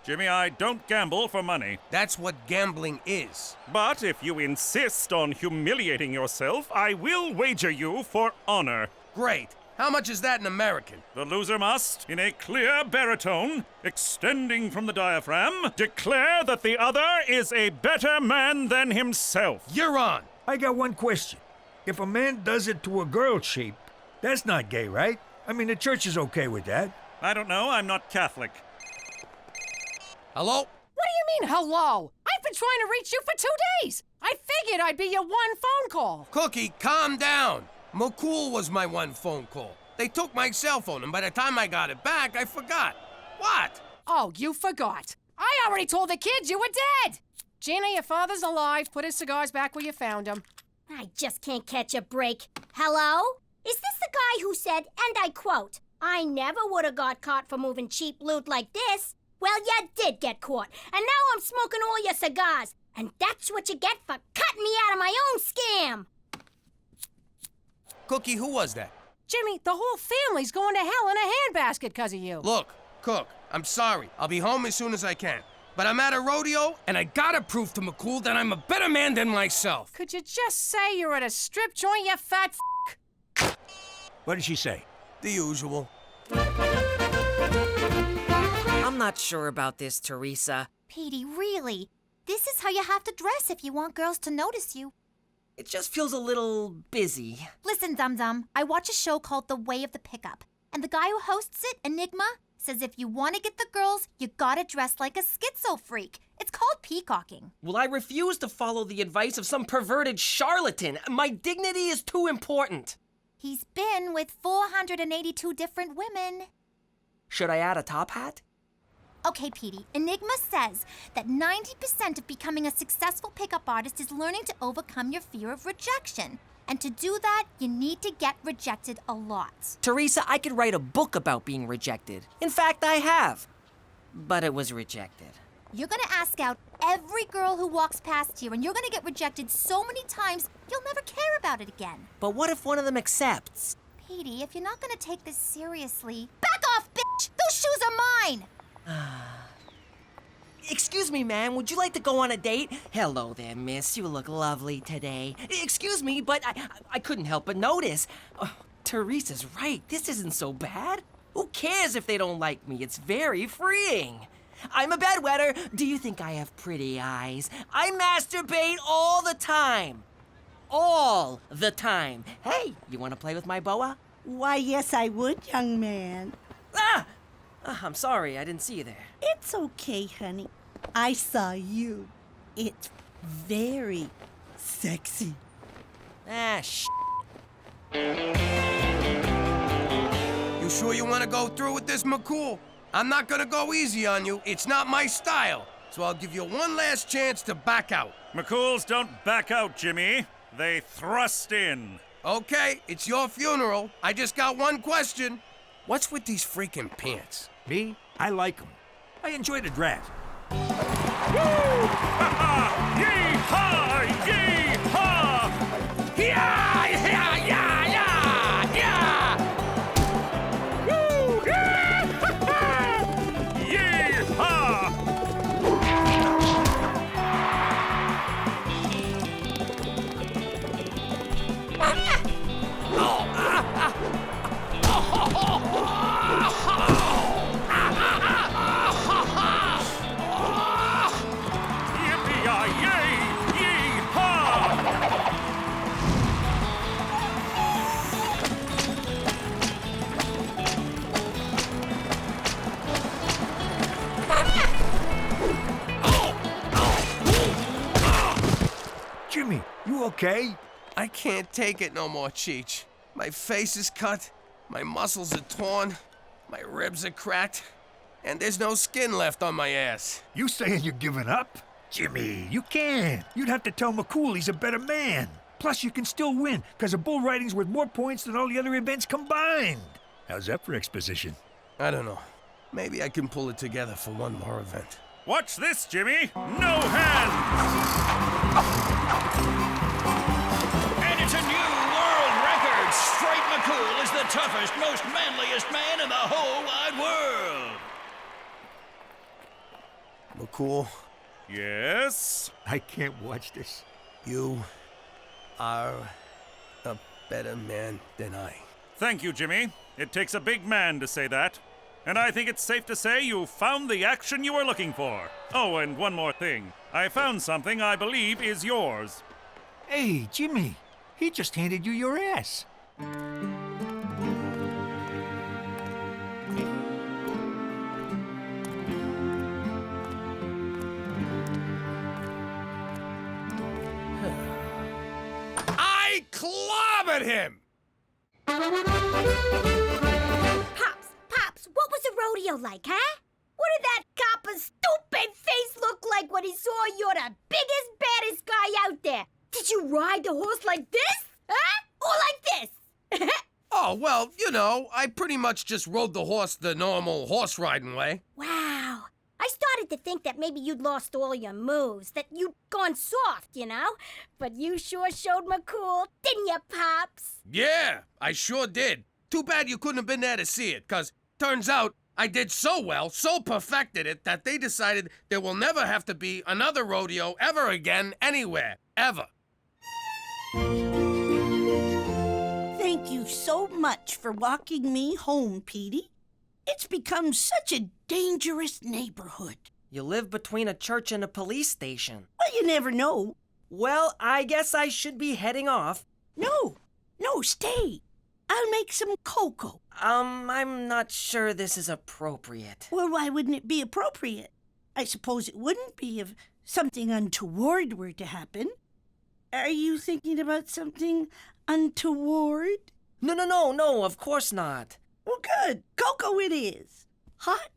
Jimmy, I don't gamble for money. That's what gambling is. But if you insist on humiliating yourself, I will wager you for honor. Great. How much is that in American? The loser must, in a clear baritone, extending from the diaphragm, declare that the other is a better man than himself. You're on. I got one question. If a man does it to a girl sheep, that's not gay, right? I mean, the church is okay with that. I don't know. I'm not Catholic. Hello? What do you mean, hello? I've been trying to reach you for 2 days. I figured I'd be your one phone call. Cookie, calm down. McCool was my one phone call. They took my cell phone, and by the time I got it back, I forgot. What? Oh, you forgot. I already told the kids you were dead. Gina, your father's alive. Put his cigars back where you found them. I just can't catch a break. Hello? Is this the guy who said, and I quote, "I never would have got caught for moving cheap loot like this"? Well, you did get caught, and now I'm smoking all your cigars. And that's what you get for cutting me out of my own scam. Cookie, who was that? Jimmy, the whole family's going to hell in a handbasket because of you. Look, Cook, I'm sorry. I'll be home as soon as I can. But I'm at a rodeo, and I gotta prove to McCool that I'm a better man than myself. Could you just say you're at a strip joint, you fat f***? What did she say? The usual. I'm not sure about this, Teresa. Petey, really? This is how you have to dress if you want girls to notice you. It just feels a little busy. Listen, Dum-Dum, I watch a show called The Way of the Pickup, and the guy who hosts it, Enigma, says if you want to get the girls, you gotta dress like a schizo freak. It's called peacocking. Well, I refuse to follow the advice of some perverted charlatan. My dignity is too important. He's been with 482 different women. Should I add a top hat? Okay, Petey, Enigma says that 90% of becoming a successful pickup artist is learning to overcome your fear of rejection. And to do that, you need to get rejected a lot. Teresa, I could write a book about being rejected. In fact, I have. But it was rejected. You're gonna ask out every girl who walks past here, and you're gonna get rejected so many times, you'll never care about it again. But what if one of them accepts? Petey, if you're not gonna take this seriously, back off, bitch! Those shoes are mine! Excuse me, ma'am, would you like to go on a date? Hello there, miss. You look lovely today. Excuse me, but I couldn't help but notice. Oh, Teresa's right. This isn't so bad. Who cares if they don't like me? It's very freeing. I'm a bedwetter. Do you think I have pretty eyes? I masturbate all the time. All the time. Hey, you want to play with my boa? Why, yes, I would, young man. I'm sorry, I didn't see you there. It's okay, honey. I saw you. It's very sexy. You sure you want to go through with this, McCool? I'm not gonna go easy on you. It's not my style. So I'll give you one last chance to back out. McCools don't back out, Jimmy. They thrust in. Okay, it's your funeral. I just got one question. What's with these freaking pants? Me? I like them. I enjoy the draft. Woo! Yee-haw! Yee-haw! Yeah! Yeah! Yeah! Yeah! Yeah! Woo! Yee-haw! Jimmy, you okay? I can't take it no more, Cheech. My face is cut, my muscles are torn, my ribs are cracked, and there's no skin left on my ass. You saying you're giving up? Jimmy, you can't. You'd have to tell McCool he's a better man. Plus, you can still win, because a bull riding's worth more points than all the other events combined. How's that for exposition? I don't know. Maybe I can pull it together for one more event. Watch this, Jimmy. No hands! And it's a new world record. Straight McCool is the toughest, most manliest man in the whole wide world. McCool? Yes? I can't watch this. You are a better man than I. Thank you, Jimmy. It takes a big man to say that. And I think it's safe to say you found the action you were looking for. Oh, and one more thing. I found something I believe is yours. Hey, Jimmy, he just handed you your ass. I clobbered him! Pops, what was the rodeo like, huh? What did that copper's stupid face look like when he saw you're the biggest, baddest guy out there? Did you ride the horse like this? Huh? Or like this? Oh, well, you know, I pretty much just rode the horse the normal horse riding way. Wow. I started to think that maybe you'd lost all your moves, that you'd gone soft, you know? But you sure showed McCool, didn't you, Pops? Yeah, I sure did. Too bad you couldn't have been there to see it, 'cause turns out I did so well, so perfected it, that they decided there will never have to be another rodeo ever again, anywhere, ever. Thank you so much for walking me home, Petey. It's become such a dangerous neighborhood. You live between a church and a police station. Well, you never know. Well, I guess I should be heading off. No, stay. I'll make some cocoa. I'm not sure this is appropriate. Well, why wouldn't it be appropriate? I suppose it wouldn't be if something untoward were to happen. Are you thinking about something untoward? No, of course not. Well, good. Cocoa it is. Hot,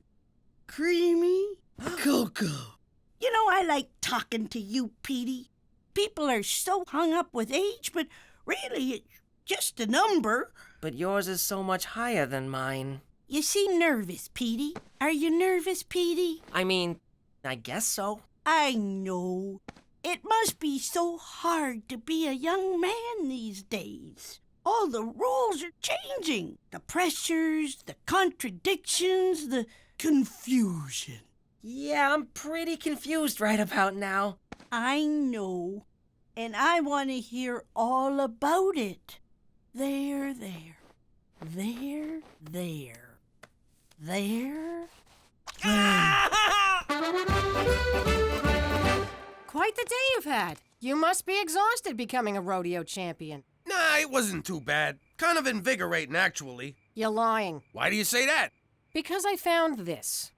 creamy cocoa. You know, I like talking to you, Petey. People are so hung up with age, but really, it's just a number. But yours is so much higher than mine. You seem nervous, Petey. Are you nervous, Petey? I mean, I guess so. I know. It must be so hard to be a young man these days. All the rules are changing. The pressures, the contradictions, the confusion. Yeah, I'm pretty confused right about now. I know. And I want to hear all about it. There. Quite the day you've had. You must be exhausted becoming a rodeo champion. Nah, it wasn't too bad. Kind of invigorating, actually. You're lying. Why do you say that? Because I found this.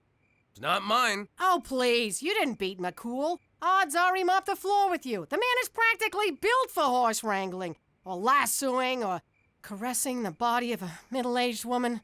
It's not mine. Oh, please. You didn't beat McCool. Odds are he mopped the floor with you. The man is practically built for horse wrangling, or lassoing, or caressing the body of a middle-aged woman.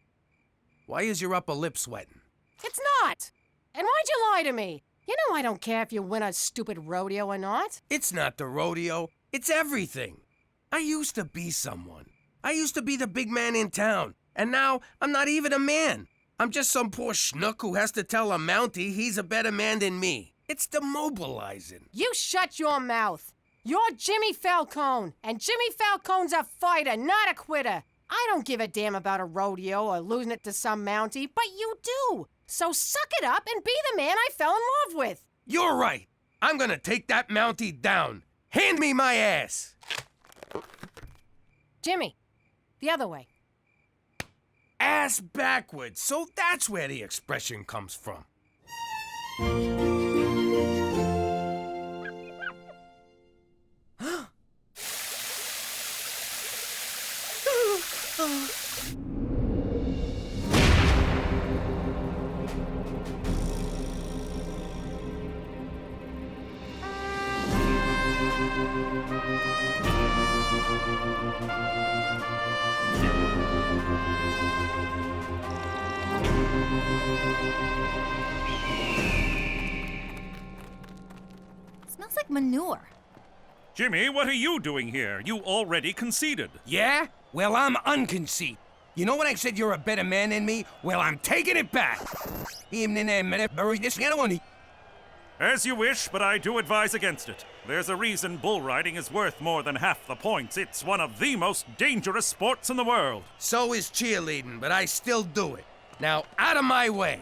Why is your upper lip sweating? It's not. And why'd you lie to me? You know I don't care if you win a stupid rodeo or not. It's not the rodeo. It's everything. I used to be someone. I used to be the big man in town. And now I'm not even a man. I'm just some poor schnook who has to tell a Mountie he's a better man than me. It's demobilizing. You shut your mouth. You're Jimmy Falcone, and Jimmy Falcone's a fighter, not a quitter. I don't give a damn about a rodeo or losing it to some Mountie, but you do. So suck it up and be the man I fell in love with. You're right. I'm gonna take that Mountie down. Hand me my ass. Jimmy, the other way. Ass backwards. So that's where the expression comes from. Jimmy, what are you doing here? You already conceded. Yeah? Well, I'm unconceited. You know when I said you're a better man than me? Well, I'm taking it back. As you wish, but I do advise against it. There's a reason bull riding is worth more than half the points. It's one of the most dangerous sports in the world. So is cheerleading, but I still do it. Now, out of my way.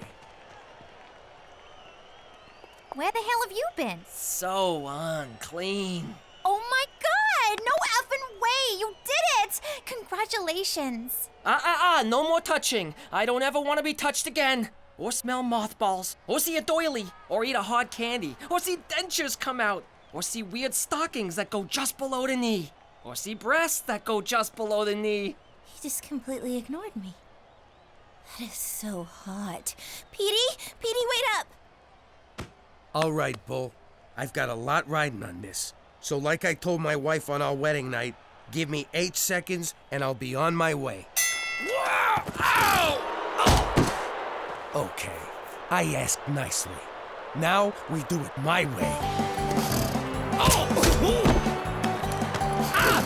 Where the hell have you been? So unclean. Oh my god! No effing way! You did it! Congratulations. No more touching. I don't ever want to be touched again. Or smell mothballs. Or see a doily. Or eat a hard candy. Or see dentures come out. Or see weird stockings that go just below the knee. Or see breasts that go just below the knee. He just completely ignored me. That is so hot. Petey, wait up! All right, Bull. I've got a lot riding on this. So like I told my wife on our wedding night, give me 8 seconds and I'll be on my way. Wow! Ow! Oh! Okay, I asked nicely. Now we do it my way. Oh! Ah!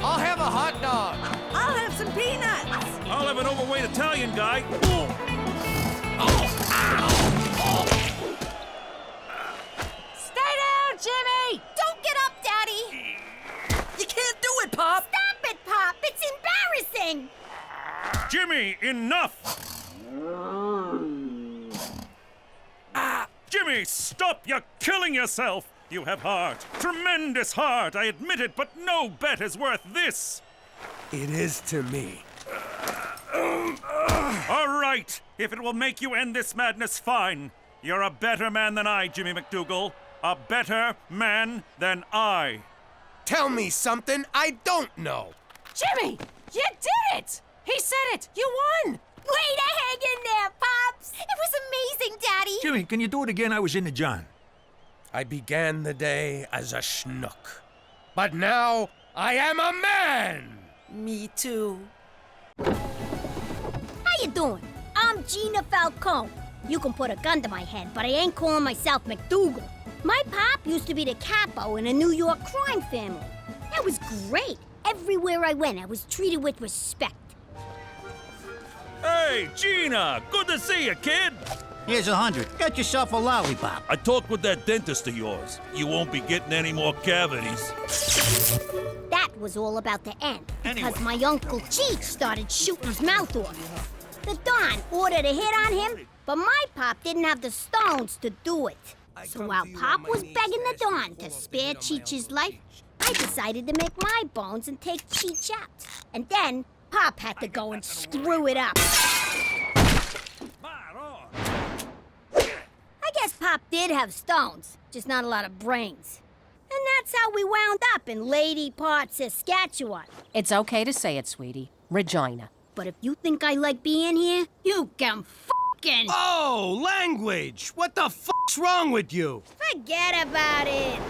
I'll have a hot dog. I'll have some peanuts. I'll have an overweight Italian guy. Stay down, Jimmy! Don't get up, Daddy! You can't do it, Pop! Stop it, Pop! It's embarrassing! Jimmy, enough! Jimmy, stop! You're killing yourself! You have heart. Tremendous heart, I admit it, but no bet is worth this! It is to me. All right, if it will make you end this madness, fine. You're a better man than I, Jimmy MacDougal. A better man than I. Tell me something I don't know. Jimmy, you did it! He said it! You won! Way to hang in there, Pops! It was amazing, Daddy! Jimmy, can you do it again? I was in the John. I began the day as a schnook. But now I am a man! Me too. How you doing? I'm Gina Falcone. You can put a gun to my head, but I ain't calling myself McDougal. My pop used to be the capo in a New York crime family. That was great. Everywhere I went, I was treated with respect. Hey, Gina! Good to see you, kid! Here's 100. Get yourself a lollipop. I talked with that dentist of yours. You won't be getting any more cavities. That was all about the end, because my Uncle Cheech started shooting his mouth off. The Don ordered a hit on him, but my pop didn't have the stones to do it. So while Pop was begging the Don to spare Cheech's life, I decided to make my bones and take Cheech out. And then Pop had to go and screw it up. I guess Pop did have stones, just not a lot of brains. And that's how we wound up in Lady Part, Saskatchewan. It's okay to say it, sweetie. Regina. But if you think I like being here, you can f***ing... Oh, language! What the f***'s wrong with you? Forget about it.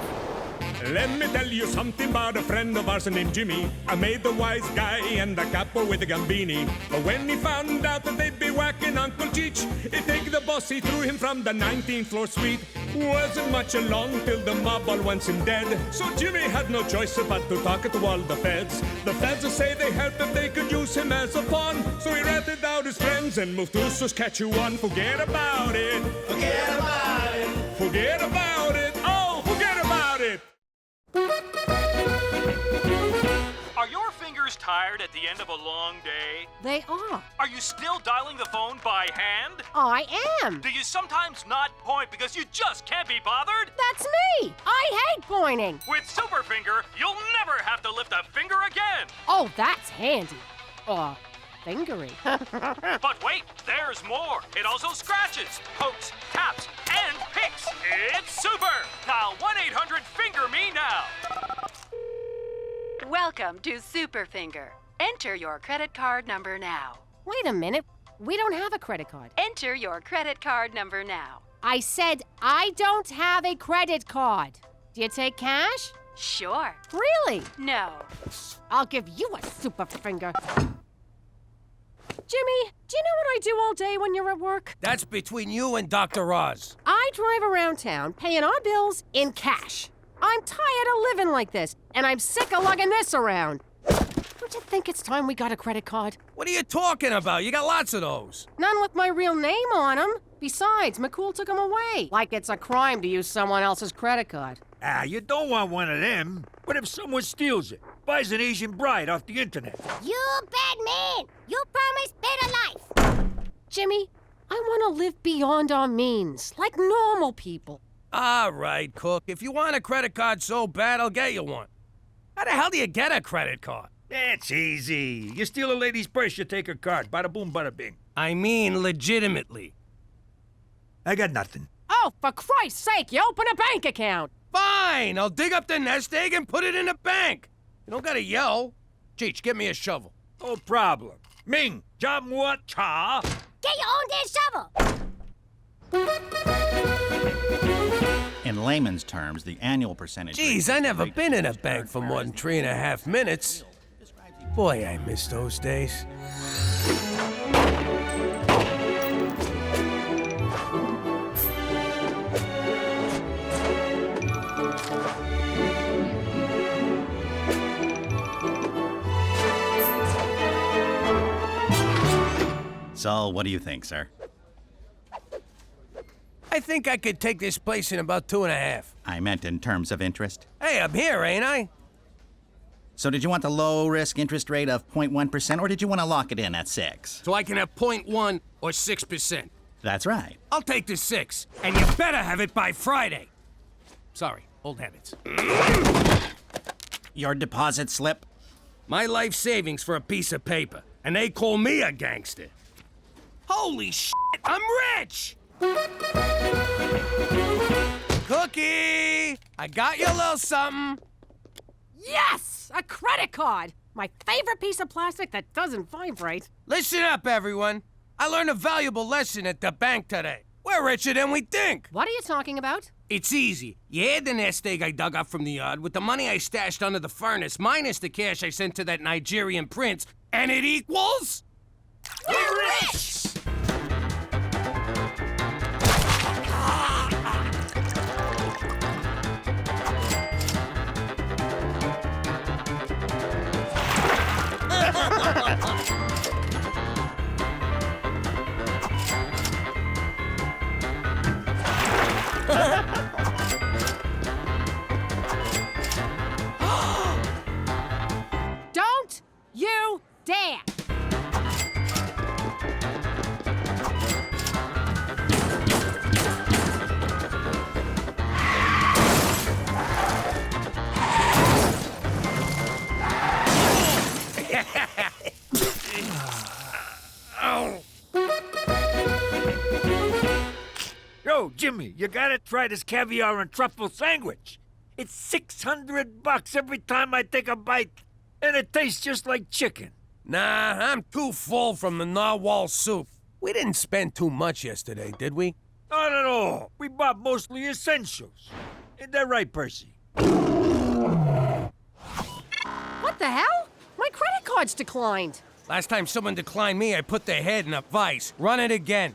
Let me tell you something about a friend of ours named Jimmy. I made the wise guy and the capo with the Gambini. But when he found out that they'd be whacking Uncle Cheech, he'd take the boss, he threw him from the 19th floor suite. Wasn't much along till the mob all wants him dead. So Jimmy had no choice but to talk to all the feds. The feds say they helped if they could use him as a pawn. So he ratted out his friends and moved to Saskatchewan. Forget about it. Forget about it. Forget about it. Oh, forget about it. Are your fingers tired at the end of a long day? They are. Are you still dialing the phone by hand? I am. Do you sometimes not point because you just can't be bothered? That's me. I hate pointing. With Superfinger, you'll never have to lift a finger again. Oh, that's handy. Fingery. But wait, there's more. It also scratches, pokes, taps, and picks. It's super. Dial 1-800-FINGER-ME now. Welcome to Superfinger. Enter your credit card number now. Wait a minute. We don't have a credit card. Enter your credit card number now. I said I don't have a credit card. Do you take cash? Sure. Really? No. I'll give you a super finger. Jimmy, do you know what I do all day when you're at work? That's between you and Dr. Oz. I drive around town paying our bills in cash. I'm tired of living like this, and I'm sick of lugging this around. Don't you think it's time we got a credit card? What are you talking about? You got lots of those. None with my real name on them. Besides, McCool took them away. Like it's a crime to use someone else's credit card. Ah, you don't want one of them. What if someone steals it? Buys an Asian bride off the internet? You bad man! You promised better life! Jimmy, I want to live beyond our means, like normal people. All right, Cook. If you want a credit card so bad, I'll get you one. How the hell do you get a credit card? It's easy. You steal a lady's purse, you take her card. Bada boom, bada bing. I mean legitimately. I got nothing. Oh, for Christ's sake, you open a bank account! Fine! I'll dig up the nest egg and put it in the bank. You don't gotta yell. Cheech, get me a shovel. No problem. Ming, job what cha? Get your own damn shovel! In layman's terms, the annual percentage... Geez, I never been in a bank for more than 3.5 minutes. Boy, I miss those days. So, what do you think, sir? I think I could take this place in about 2.5. I meant in terms of interest. Hey, I'm here, ain't I? So did you want the low-risk interest rate of 0.1%, or did you want to lock it in at 6? So I can have 0.1 or 6%. That's right. I'll take the 6, and you better have it by Friday. Sorry, old habits. Your deposit slip? My life savings for a piece of paper, and they call me a gangster. Holy shit, I'm rich! Cookie! I got you a little something. Yes! A credit card! My favorite piece of plastic that doesn't vibrate. Listen up, everyone. I learned a valuable lesson at the bank today. We're richer than we think. What are you talking about? It's easy. You add the nest egg I dug up from the yard with the money I stashed under the furnace minus the cash I sent to that Nigerian prince, and it equals... We're rich! Don't you dare! Yo, Jimmy, you gotta try this caviar and truffle sandwich. It's $600 every time I take a bite, and it tastes just like chicken. Nah, I'm too full from the narwhal soup. We didn't spend too much yesterday, did we? Not at all. We bought mostly essentials. Ain't that right, Percy? What the hell? My credit card's declined. Last time someone declined me, I put their head in a vice. Run it again.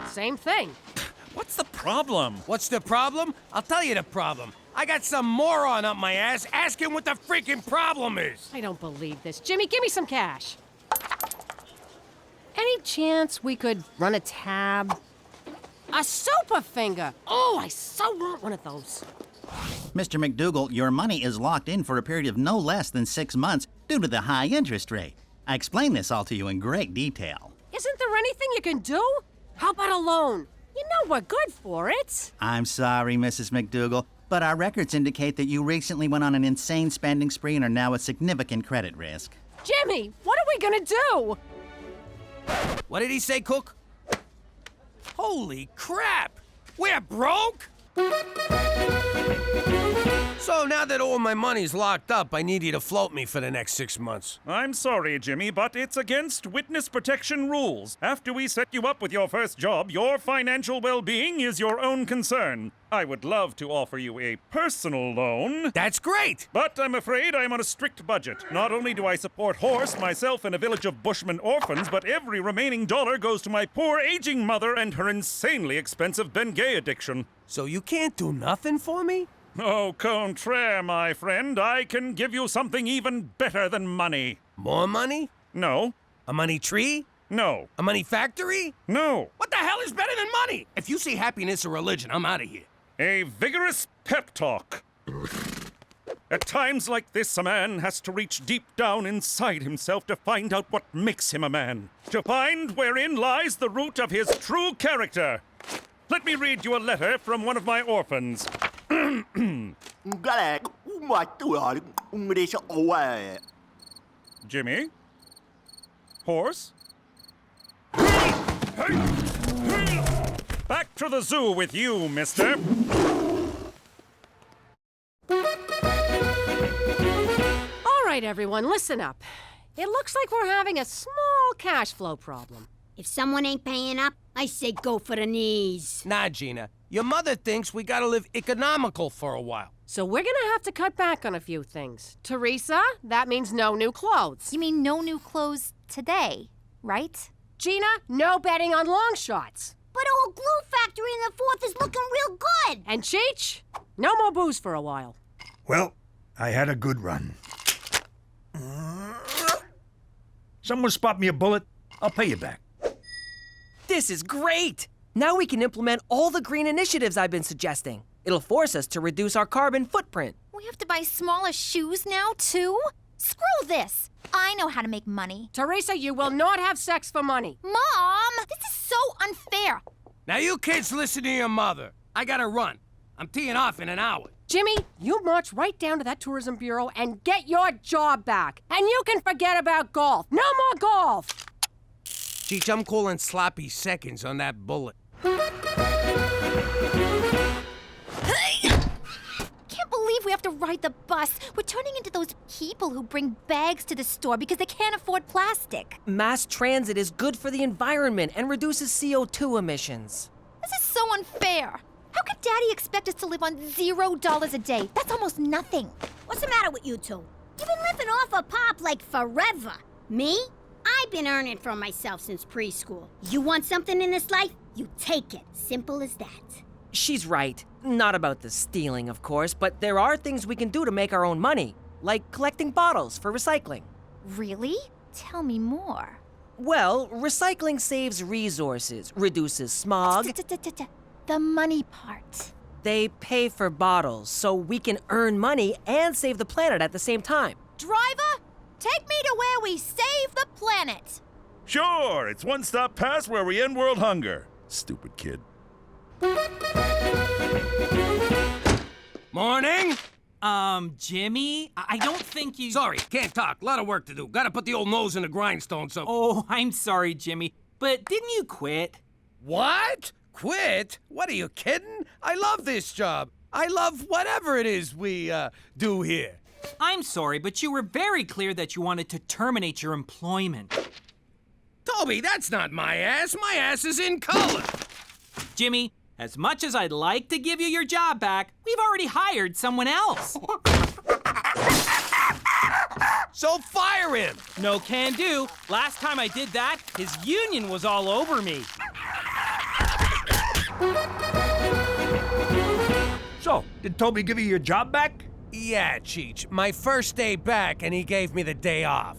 Same thing. What's the problem? What's the problem? I'll tell you the problem. I got some moron up my ass asking what the freaking problem is. I don't believe this. Jimmy, give me some cash. Any chance we could run a tab? A super finger! Oh, I so want one of those. Mr. MacDougal, your money is locked in for a period of no less than 6 months due to the high interest rate. I explained this all to you in great detail. Isn't there anything you can do? How about a loan? You know we're good for it. I'm sorry, Mrs. MacDougal, but our records indicate that you recently went on an insane spending spree and are now at significant credit risk. Jimmy, what are we gonna do? What did he say, Cook? Holy crap! We're broke? So now that all my money's locked up, I need you to float me for the next 6 months. I'm sorry, Jimmy, but it's against witness protection rules. After we set you up with your first job, your financial well-being is your own concern. I would love to offer you a personal loan. That's great! But I'm afraid I'm on a strict budget. Not only do I support Horse, myself, and a village of Bushmen orphans, but every remaining dollar goes to my poor aging mother and her insanely expensive Bengay addiction. So you can't do nothing for me? Au contraire, my friend. I can give you something even better than money. More money? No. A money tree? No. A money factory? No. What the hell is better than money? If you say happiness or religion, I'm out of here. A vigorous pep talk. At times like this, a man has to reach deep down inside himself to find out what makes him a man. To find wherein lies the root of his true character. Let me read you a letter from one of my orphans. Jimmy? Horse? Back to the zoo with you, mister. All right, everyone, listen up. It looks like we're having a small cash flow problem. If someone ain't paying up, I say go for the knees. Nah, Gina. Your mother thinks we gotta live economical for a while. So we're gonna have to cut back on a few things. Teresa, that means no new clothes. You mean no new clothes today, right? Gina, no betting on long shots. But old glue factory in the 4th is looking real good. And Cheech, no more booze for a while. Well, I had a good run. Someone spot me a bullet, I'll pay you back. This is great! Now we can implement all the green initiatives I've been suggesting. It'll force us to reduce our carbon footprint. We have to buy smaller shoes now, too? Screw this! I know how to make money. Teresa, you will not have sex for money. Mom! This is so unfair. Now you kids listen to your mother. I gotta run. I'm teeing off in an hour. Jimmy, you march right down to that tourism bureau and get your job back. And you can forget about golf. No more golf! Cheech, I'm calling sloppy seconds on that bullet. Can't believe we have to ride the bus. We're turning into those people who bring bags to the store because they can't afford plastic. Mass transit is good for the environment and reduces CO2 emissions. This is so unfair. How could Daddy expect us to live on $0 a day? That's almost nothing. What's the matter with you two? You've been living off of Pop like forever. Me? I've been earning for myself since preschool. You want something in this life? You take it. Simple as that. She's right. Not about the stealing, of course, but there are things we can do to make our own money, like collecting bottles for recycling. Really? Tell me more. Well, recycling saves resources, reduces smog. The money part. They pay for bottles, so we can earn money and save the planet at the same time. Driver, take me to where we save the planet. Sure, it's one stop past where we end world hunger. Stupid kid. Morning! Jimmy, I don't think you... Sorry, can't talk. A lot of work to do. Gotta put the old nose in the grindstone, so... Oh, I'm sorry, Jimmy, but didn't you quit? What? Quit? What, are you kidding? I love this job. I love whatever it is we, do here. I'm sorry, but you were very clear that you wanted to terminate your employment. Toby, that's not my ass. My ass is in color. Jimmy, as much as I'd like to give you your job back, we've already hired someone else. So fire him! No can do. Last time I did that, his union was all over me. So, did Toby give you your job back? Yeah, Cheech. My first day back, and he gave me the day off.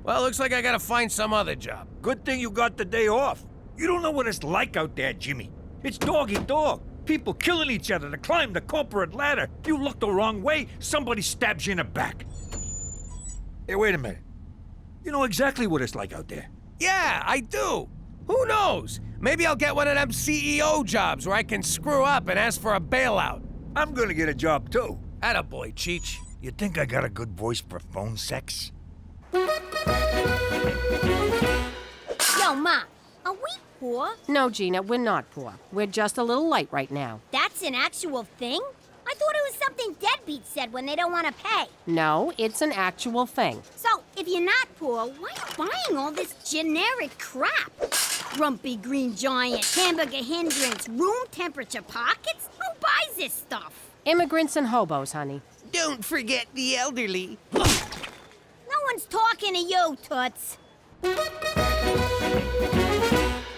Well, looks like I gotta find some other job. Good thing you got the day off. You don't know what it's like out there, Jimmy. It's dog-eat-dog. People killing each other to climb the corporate ladder. You look the wrong way, somebody stabs you in the back. Hey, wait a minute. You know exactly what it's like out there. Yeah, I do. Who knows? Maybe I'll get one of them CEO jobs where I can screw up and ask for a bailout. I'm gonna get a job, too. Attaboy, Cheech. You think I got a good voice for phone sex? Yo, Ma, are we poor? No, Gina, we're not poor. We're just a little light right now. That's an actual thing? I thought it was something deadbeats said when they don't want to pay. No, it's an actual thing. So, if you're not poor, why are you buying all this generic crap? Grumpy green giant, hamburger hindrance, room temperature pockets? Who buys this stuff? Immigrants and hobos, honey. Don't forget the elderly. No one's talking to you, Toots.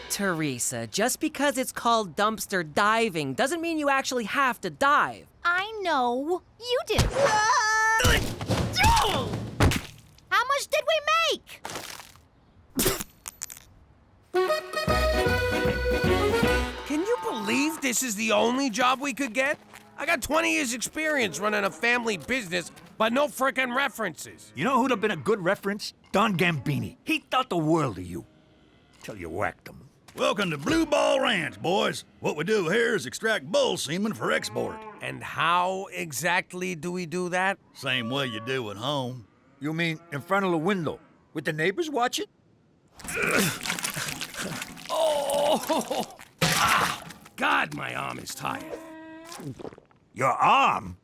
Teresa, just because it's called dumpster diving doesn't mean you actually have to dive. I know. You did. How much did we make? Can you believe this is the only job we could get? I got 20 years experience running a family business, but no frickin' references. You know who'd have been a good reference? Don Gambini. He thought the world of you. Till you whacked him. Welcome to Blue Ball Ranch, boys. What we do here is extract bull semen for export. And how exactly do we do that? Same way you do at home. You mean in front of the window, with the neighbors watching? Oh! Ah, God, my arm is tired. Your arm?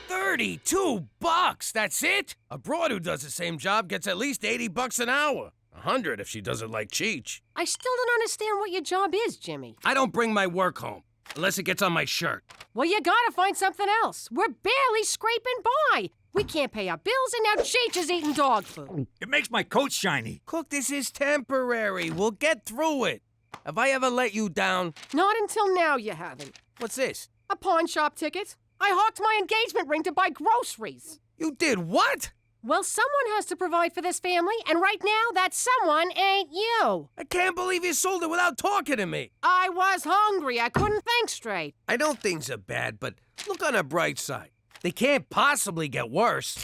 32 bucks, that's it? A broad who does the same job gets at least 80 bucks an hour. 100 if she does it like Cheech. I still don't understand what your job is, Jimmy. I don't bring my work home, unless it gets on my shirt. Well, you gotta find something else. We're barely scraping by. We can't pay our bills, and now Cheech is eating dog food. It makes my coat shiny. Cook, this is temporary. We'll get through it. Have I ever let you down? Not until now you haven't. What's this? A pawn shop ticket. I hawked my engagement ring to buy groceries. You did what? Well, someone has to provide for this family, and right now, that someone ain't you. I can't believe you sold it without talking to me. I was hungry. I couldn't think straight. I know things are bad, but look on the bright side. They can't possibly get worse.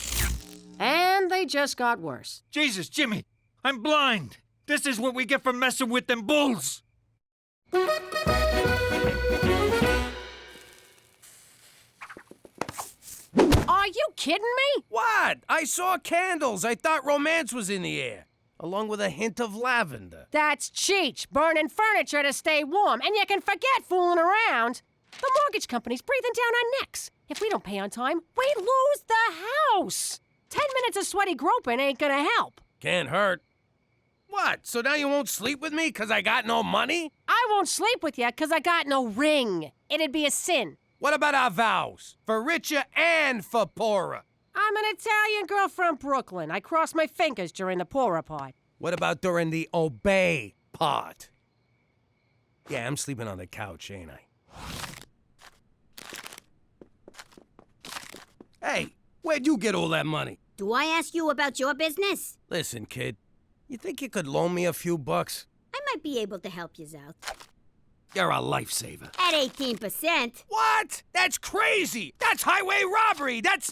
And they just got worse. Jesus, Jimmy, I'm blind. This is what we get for messing with them bulls. Are you kidding me? What? I saw candles. I thought romance was in the air, along with a hint of lavender. That's Cheech, burning furniture to stay warm, and you can forget fooling around. The mortgage company's breathing down our necks. If we don't pay on time, we lose the house. 10 minutes of sweaty groping ain't gonna help. Can't hurt. What? So now you won't sleep with me 'cause I got no money? I won't sleep with you 'cause I got no ring. It'd be a sin. What about our vows? For richer and for poorer. I'm an Italian girl from Brooklyn. I cross my fingers during the poorer part. What about during the obey part? Yeah, I'm sleeping on the couch, ain't I? Hey, where'd you get all that money? Do I ask you about your business? Listen, kid, you think you could loan me a few bucks? I might be able to help you out. You're a lifesaver. At 18%. What? That's crazy! That's highway robbery! That's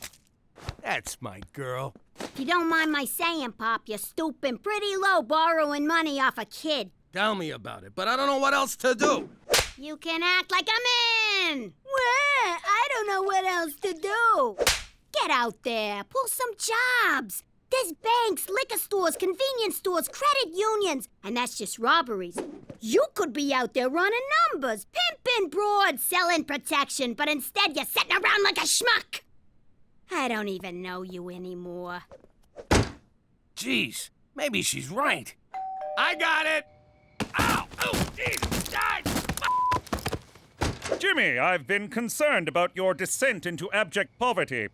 my girl. If you don't mind my saying, Pop, you're stooping pretty low borrowing money off a kid. Tell me about it, but I don't know what else to do. You can act like a man. Well, I don't know what else to do. Get out there, pull some jobs. There's banks, liquor stores, convenience stores, credit unions, and that's just robberies. You could be out there running numbers, pimping broad, selling protection, but instead you're sitting around like a schmuck. I don't even know you anymore. Jeez, maybe she's right. I got it! Ow! Oh, jeez! Jimmy, I've been concerned about your descent into abject poverty.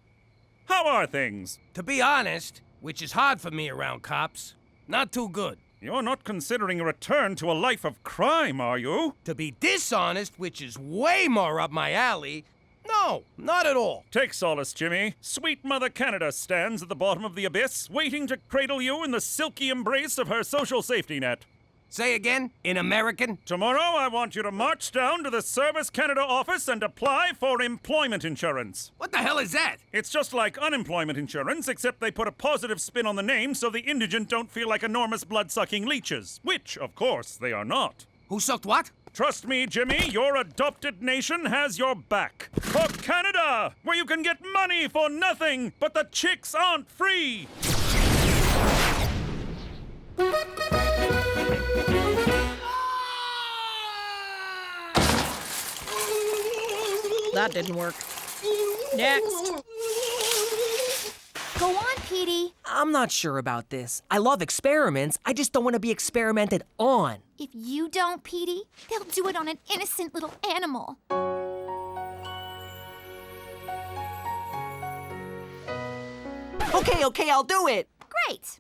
How are things? To be honest, which is hard for me around cops, not too good. You're not considering a return to a life of crime, are you? To be dishonest, which is way more up my alley, no, not at all. Take solace, Jimmy. Sweet Mother Canada stands at the bottom of the abyss, waiting to cradle you in the silky embrace of her social safety net. Say again, in American? Tomorrow, I want you to march down to the Service Canada office and apply for employment insurance. What the hell is that? It's just like unemployment insurance, except they put a positive spin on the name so the indigent don't feel like enormous blood-sucking leeches, which, of course, they are not. Who sucked what? Trust me, Jimmy, your adopted nation has your back. For Canada, where you can get money for nothing, but the chicks aren't free. that didn't work. Next. Go on, Petey. I'm not sure about this. I love experiments. I just don't want to be experimented on. If you don't, Petey, they'll do it on an innocent little animal. Okay, I'll do it. Great.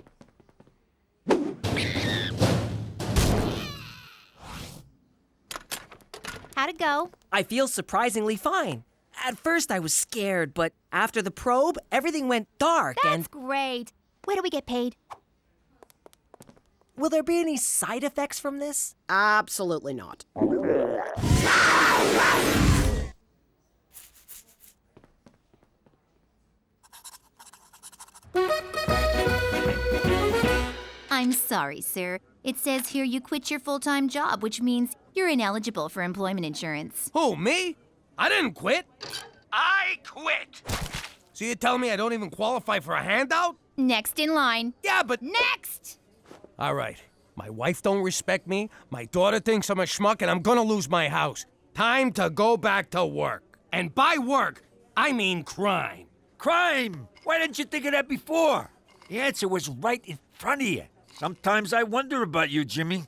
How'd it go? I feel surprisingly fine. At first, I was scared, but after the probe, everything went dark. That's great. Where do we get paid? Will there be any side effects from this? Absolutely not. I'm sorry, sir. It says here you quit your full-time job, which means you're ineligible for employment insurance. Who, me? I didn't quit. I quit. So you're telling me I don't even qualify for a handout? Next in line. Yeah, but... Next! All right. My wife don't respect me, my daughter thinks I'm a schmuck, and I'm gonna lose my house. Time to go back to work. And by work, I mean crime. Crime! Why didn't you think of that before? The answer was right in front of you. Sometimes I wonder about you, Jimmy.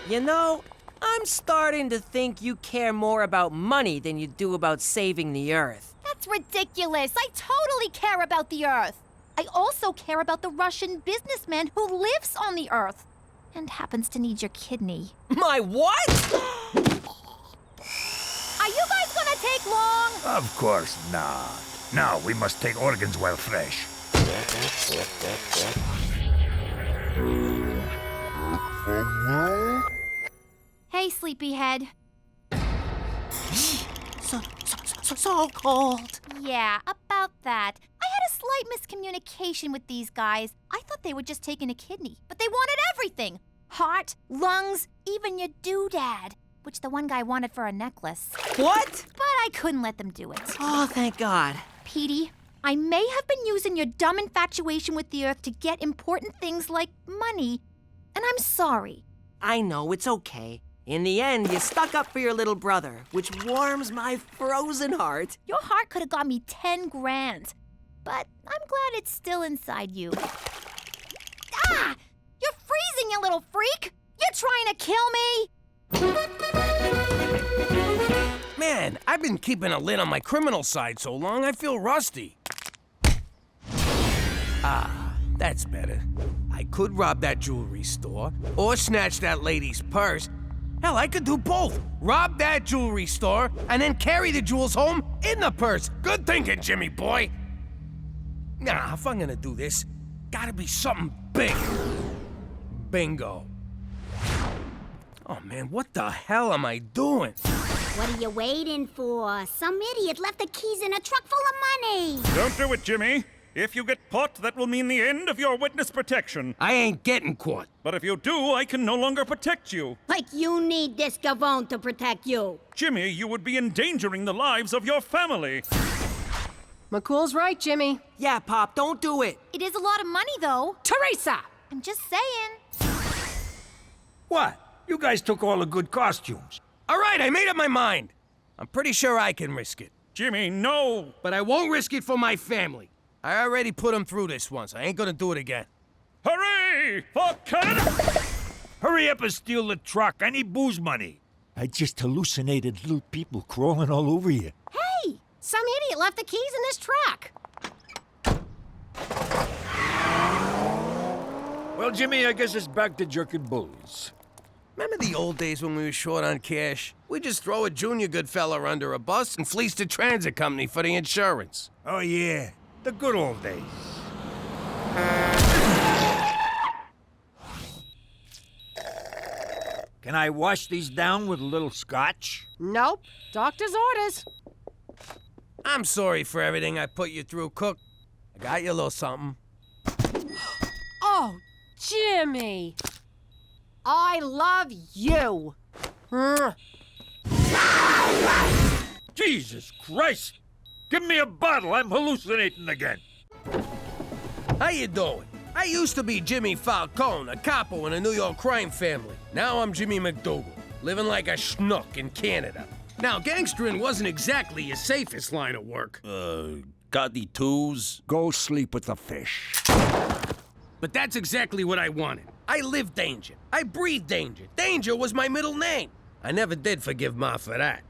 You know, I'm starting to think you care more about money than you do about saving the Earth. That's ridiculous. I totally care about the Earth. I also care about the Russian businessman who lives on the Earth and happens to need your kidney. My what? Are you guys gonna take long? Of course not. Now we must take organs while fresh. Hey, sleepyhead. So cold. Yeah, about that. I had a slight miscommunication with these guys. I thought they were just taking a kidney, but they wanted everything. Heart, lungs, even your doodad, which the one guy wanted for a necklace. What? But I couldn't let them do it. Oh, thank God. Petey, I may have been using your dumb infatuation with the Earth to get important things like money, and I'm sorry. I know, it's okay. In the end, you stuck up for your little brother, which warms my frozen heart. Your heart could have got me 10 grand, but I'm glad it's still inside you. Ah! You're freezing, you little freak! You're trying to kill me? Man, I've been keeping a lid on my criminal side so long, I feel rusty. Ah, that's better. I could rob that jewelry store, or snatch that lady's purse. Hell, I could do both. Rob that jewelry store, and then carry the jewels home in the purse. Good thinking, Jimmy boy. Nah, if I'm gonna do this, gotta be something big. Bingo. Oh man, what the hell am I doing? What are you waiting for? Some idiot left the keys in a truck full of money. Don't do it, Jimmy. If you get caught, that will mean the end of your witness protection. I ain't getting caught. But if you do, I can no longer protect you. Like you need this Gavone to protect you. Jimmy, you would be endangering the lives of your family. McCool's right, Jimmy. Yeah, Pop, don't do it. It is a lot of money, though. Teresa! I'm just saying. What? You guys took all the good costumes. All right, I made up my mind. I'm pretty sure I can risk it. Jimmy, no! But I won't risk it for my family. I already put them through this once. I ain't gonna do it again. Hooray! For Canuck! Hurry up and steal the truck. I need booze money. I just hallucinated little people crawling all over you. Hey! Some idiot left the keys in this truck. Well, Jimmy, I guess it's back to jerking bulls. Remember the old days when we were short on cash? We'd just throw a junior good fella under a bus and fleece the transit company for the insurance. Oh, yeah. The good old days. Can I wash these down with a little scotch? Nope. Doctor's orders. I'm sorry for everything I put you through, Cook. I got you a little something. Oh, Jimmy. I love you. Jesus Christ! Give me a bottle. I'm hallucinating again. How you doing? I used to be Jimmy Falcone, a capo in a New York crime family. Now I'm Jimmy MacDougal, living like a schnook in Canada. Now, gangstering wasn't exactly your safest line of work. Got the twos? Go sleep with the fish. But that's exactly what I wanted. I lived danger. I breathed danger. Danger was my middle name. I never did forgive Ma for that.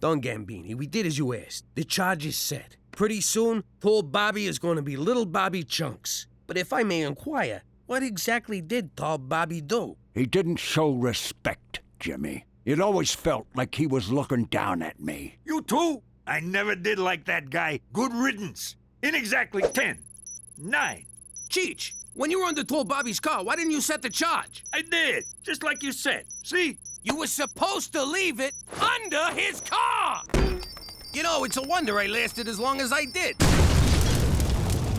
Don Gambini, we did as you asked. The charge is set. Pretty soon, tall Bobby is going to be little Bobby Chunks. But if I may inquire, what exactly did tall Bobby do? He didn't show respect, Jimmy. It always felt like he was looking down at me. You too? I never did like that guy. Good riddance. In exactly 10, 9. Cheech, when you were under tall Bobby's car, why didn't you set the charge? I did, just like you said. See? You were supposed to leave it under his car! You know, it's a wonder I lasted as long as I did.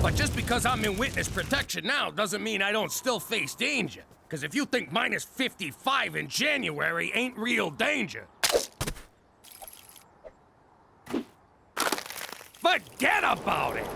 But just because I'm in witness protection now doesn't mean I don't still face danger. Because if you think minus 55 in January ain't real danger, forget about it!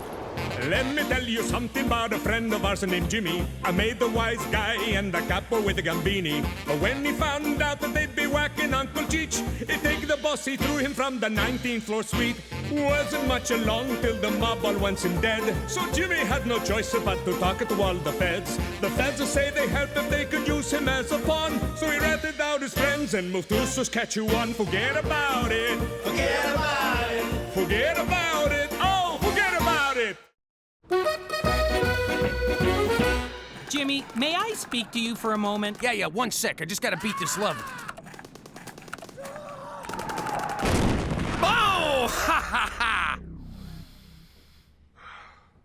Let me tell you something about a friend of ours named Jimmy. I made the wise guy and the capo with the Gambini. But when he found out that they'd be whacking Uncle Cheech, he'd take the boss, he threw him from the 19th floor suite. Wasn't much along till the mob all wants him dead. So Jimmy had no choice but to talk to all the feds. The feds say they helped if they could use him as a pawn. So he ratted out his friends and moved to Saskatchewan. Forget about it. Forget about it. Forget about it. Oh, forget about it. Jimmy, may I speak to you for a moment? Yeah, 1 sec. I just gotta beat this level. Oh! Ha ha ha!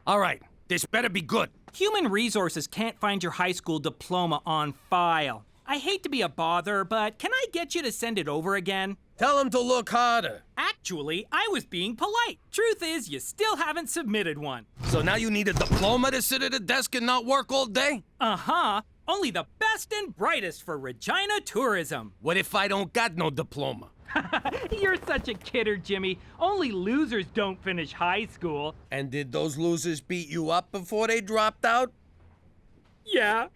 All right, this better be good. Human Resources can't find your high school diploma on file. I hate to be a bother, but can I get you to send it over again? Tell him to look harder. Actually, I was being polite. Truth is, you still haven't submitted one. So now you need a diploma to sit at a desk and not work all day? Uh-huh. Only the best and brightest for Regina tourism. What if I don't got no diploma? You're such a kidder, Jimmy. Only losers don't finish high school. And did those losers beat you up before they dropped out? Yeah.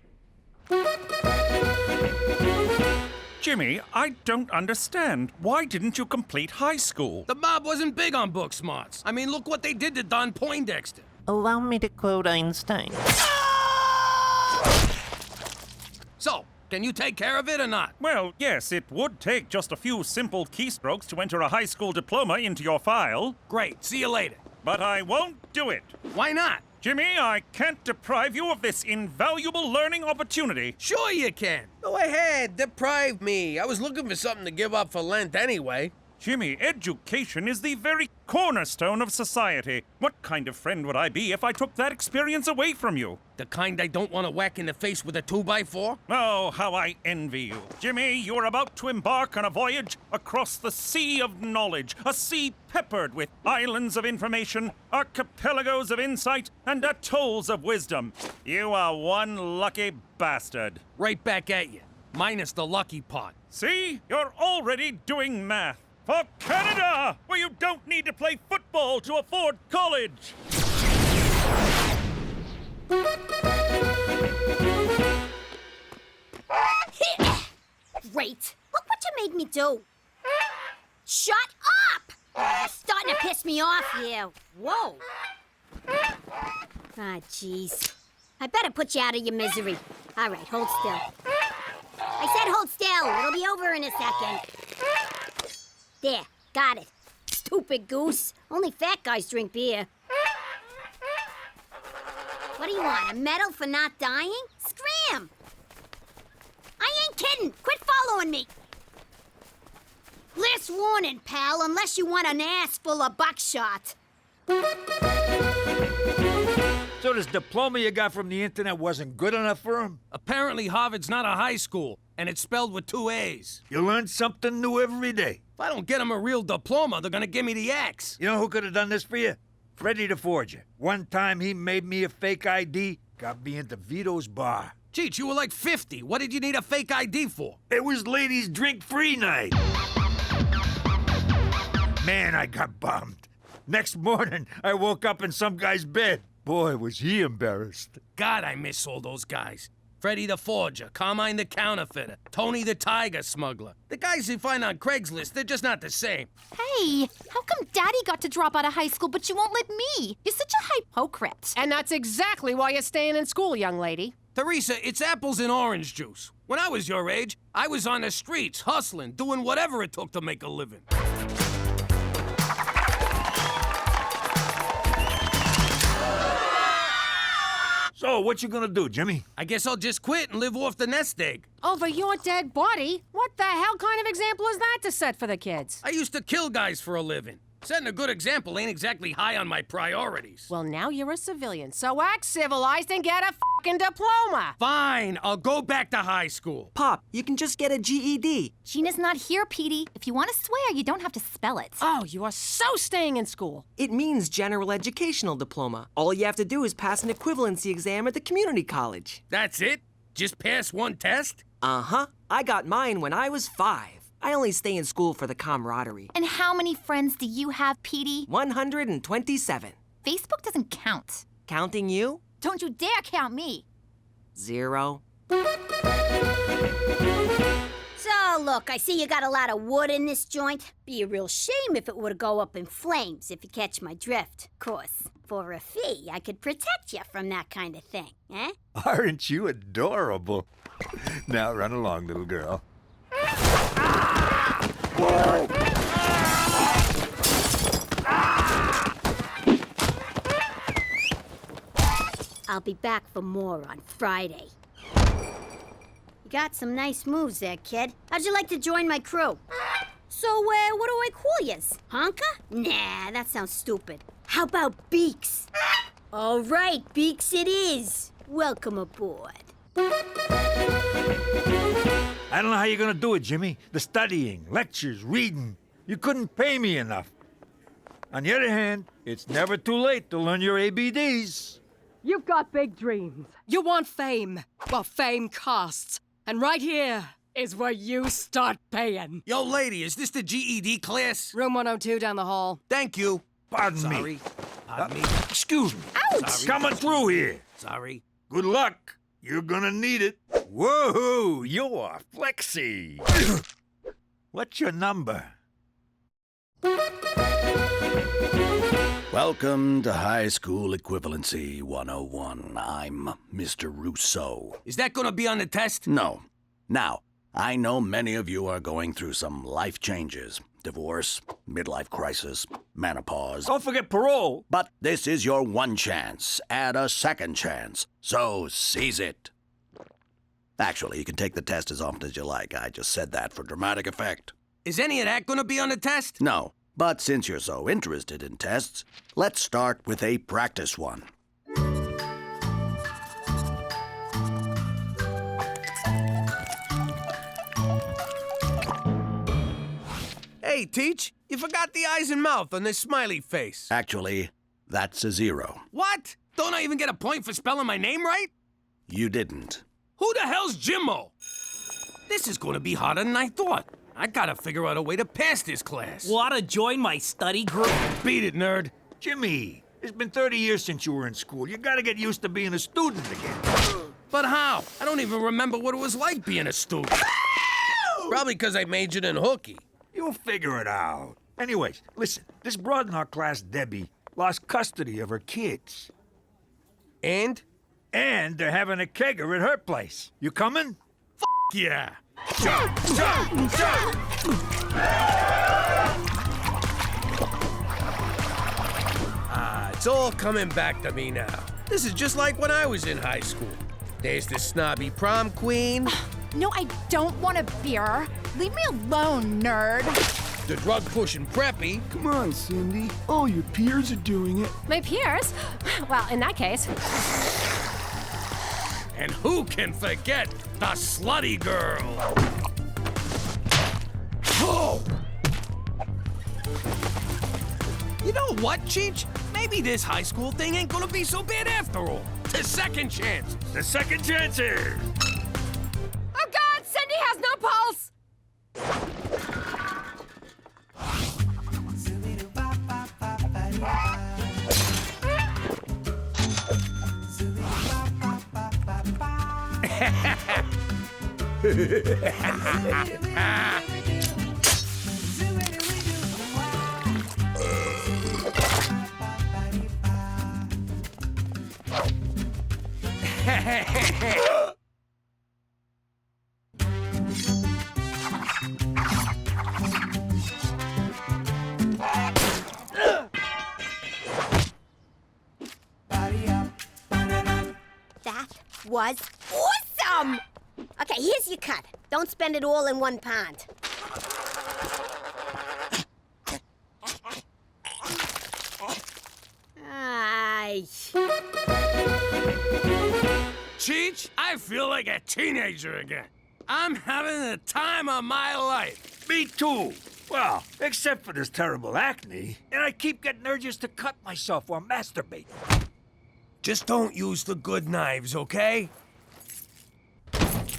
Jimmy, I don't understand. Why didn't you complete high school? The mob wasn't big on book smarts. I mean, look what they did to Don Poindexter. Allow me to quote Einstein. So, can you take care of it or not? Well, yes, it would take just a few simple keystrokes to enter a high school diploma into your file. Great, see you later. But I won't do it. Why not? Jimmy, I can't deprive you of this invaluable learning opportunity. Sure you can. Go ahead, deprive me. I was looking for something to give up for Lent anyway. Jimmy, education is the very cornerstone of society. What kind of friend would I be if I took that experience away from you? The kind I don't want to whack in the face with a 2x4? Oh, how I envy you. Jimmy, you're about to embark on a voyage across the sea of knowledge, a sea peppered with islands of information, archipelagos of insight, and atolls of wisdom. You are one lucky bastard. Right back at you, minus the lucky part. See? You're already doing math. For Canada, where you don't need to play football to afford college. Great. Look what you made me do. Shut up! You're starting to piss me off here. Whoa. Ah, jeez. I better put you out of your misery. All right, hold still. I said hold still. It'll be over in a second. There, got it. Stupid goose. Only fat guys drink beer. What do you want, a medal for not dying? Scram! I ain't kidding. Quit following me. Last warning, pal, unless you want an ass full of buckshot. So this diploma you got from the internet wasn't good enough for him? Apparently Harvard's not a high school, and it's spelled with 2 A's. You learn something new every day. If I don't get him a real diploma, they're gonna give me the axe. You know who could have done this for you? Freddie the Forger. One time he made me a fake ID, got me into Vito's bar. Cheech, you were like 50. What did you need a fake ID for? It was ladies' drink-free night. Man, I got bummed. Next morning, I woke up in some guy's bed. Boy, was he embarrassed. God, I miss all those guys. Freddie the Forger, Carmine the Counterfeiter, Tony the Tiger Smuggler. The guys you find on Craigslist, they're just not the same. Hey, how come Daddy got to drop out of high school, but you won't let me? You're such a hypocrite. And that's exactly why you're staying in school, young lady. Teresa, it's apples and orange juice. When I was your age, I was on the streets, hustling, doing whatever it took to make a living. So, what you gonna do, Jimmy? I guess I'll just quit and live off the nest egg. Over your dead body? What the hell kind of example is that to set for the kids? I used to kill guys for a living. Setting a good example ain't exactly high on my priorities. Well, now you're a civilian, so act civilized and get a fucking diploma. Fine, I'll go back to high school. Pop, you can just get a GED. Gina's not here, Petey. If you want to swear, you don't have to spell it. Oh, you are so staying in school. It means general educational diploma. All you have to do is pass an equivalency exam at the community college. That's it? Just pass one test? Uh-huh. I got mine when I was 5. I only stay in school for the camaraderie. And how many friends do you have, Petey? 127. Facebook doesn't count. Counting you? Don't you dare count me. 0. So, look, I see you got a lot of wood in this joint. Be a real shame if it were to go up in flames, if you catch my drift. Of course, for a fee, I could protect you from that kind of thing, eh? Aren't you adorable? Now run along, little girl. I'll be back for more on Friday. You got some nice moves there, kid. How'd you like to join my crew? So, what do I call yous? Honka? Nah, that sounds stupid. How about Beaks? All right, Beaks it is. Welcome aboard. I don't know how you're gonna do it, Jimmy. The studying, lectures, reading. You couldn't pay me enough. On the other hand, it's never too late to learn your ABDs. You've got big dreams. You want fame. Well, fame costs. And right here is where you start paying. Yo, lady, is this the GED class? Room 102 down the hall. Thank you. Pardon me. Sorry. Pardon me. Excuse me. Ouch! Sorry. Coming through here. Sorry. Good luck. You're gonna need it. Whoa, you are flexy. What's your number? Welcome to High School Equivalency 101. I'm Mr. Rousseau. Is that gonna be on the test? No. Now, I know many of you are going through some life changes. Divorce, midlife crisis, menopause. Don't forget parole. But this is your one chance and a second chance. So seize it. Actually, you can take the test as often as you like. I just said that for dramatic effect. Is any of that gonna be on the test? No. But since you're so interested in tests, let's start with a practice one. Hey, Teach, you forgot the eyes and mouth on this smiley face. Actually, that's a 0. What? Don't I even get a point for spelling my name right? You didn't. Who the hell's Jimmo? This is gonna be harder than I thought. I gotta figure out a way to pass this class. Wanna join my study group? Beat it, nerd. Jimmy, it's been 30 years since you were in school. You gotta get used to being a student again. But how? I don't even remember what it was like being a student. Probably because I majored in hooky. You'll figure it out. Anyways, listen, this broad in our class, Debbie, lost custody of her kids. And? And they're having a kegger at her place. You coming? Yeah. Jump, jump, jump! It's all coming back to me now. This is just like when I was in high school. There's the snobby prom queen. No, I don't want a beer. Leave me alone, nerd. The drug-pushing preppy. Come on, Cindy. All your peers are doing it. My peers? Well, in that case... And who can forget the slutty girl? Oh! You know what, Cheech? Maybe this high school thing ain't gonna be so bad after all. The second chance. The second chances. Oh, God! Cindy has no pulse! That was awesome! Okay, here's your cut. Don't spend it all in one pond. Ay. Cheech, I feel like a teenager again. I'm having the time of my life. Me too. Well, except for this terrible acne, and I keep getting urges to cut myself or masturbate. Just don't use the good knives, okay?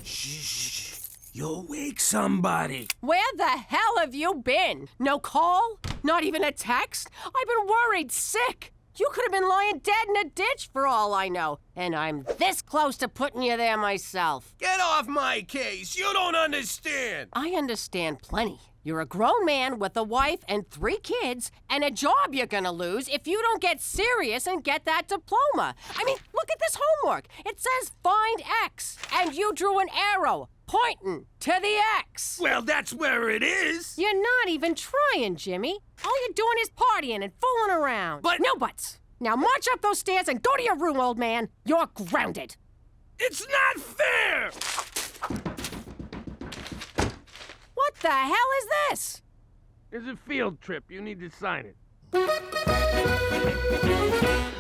Shh. You'll wake somebody. Where the hell have you been? No call? Not even a text? I've been worried sick. You could have been lying dead in a ditch for all I know. And I'm this close to putting you there myself. Get off my case. You don't understand. I understand plenty. You're a grown man with a wife and 3 kids and a job you're gonna lose if you don't get serious and get that diploma. I mean, look at this homework. It says find X, and you drew an arrow pointing to the X. Well, that's where it is. You're not even trying, Jimmy. All you're doing is partying and fooling around. But no buts. Now march up those stairs and go to your room, old man. You're grounded. It's not fair! What the hell is this? It's a field trip. You need to sign it.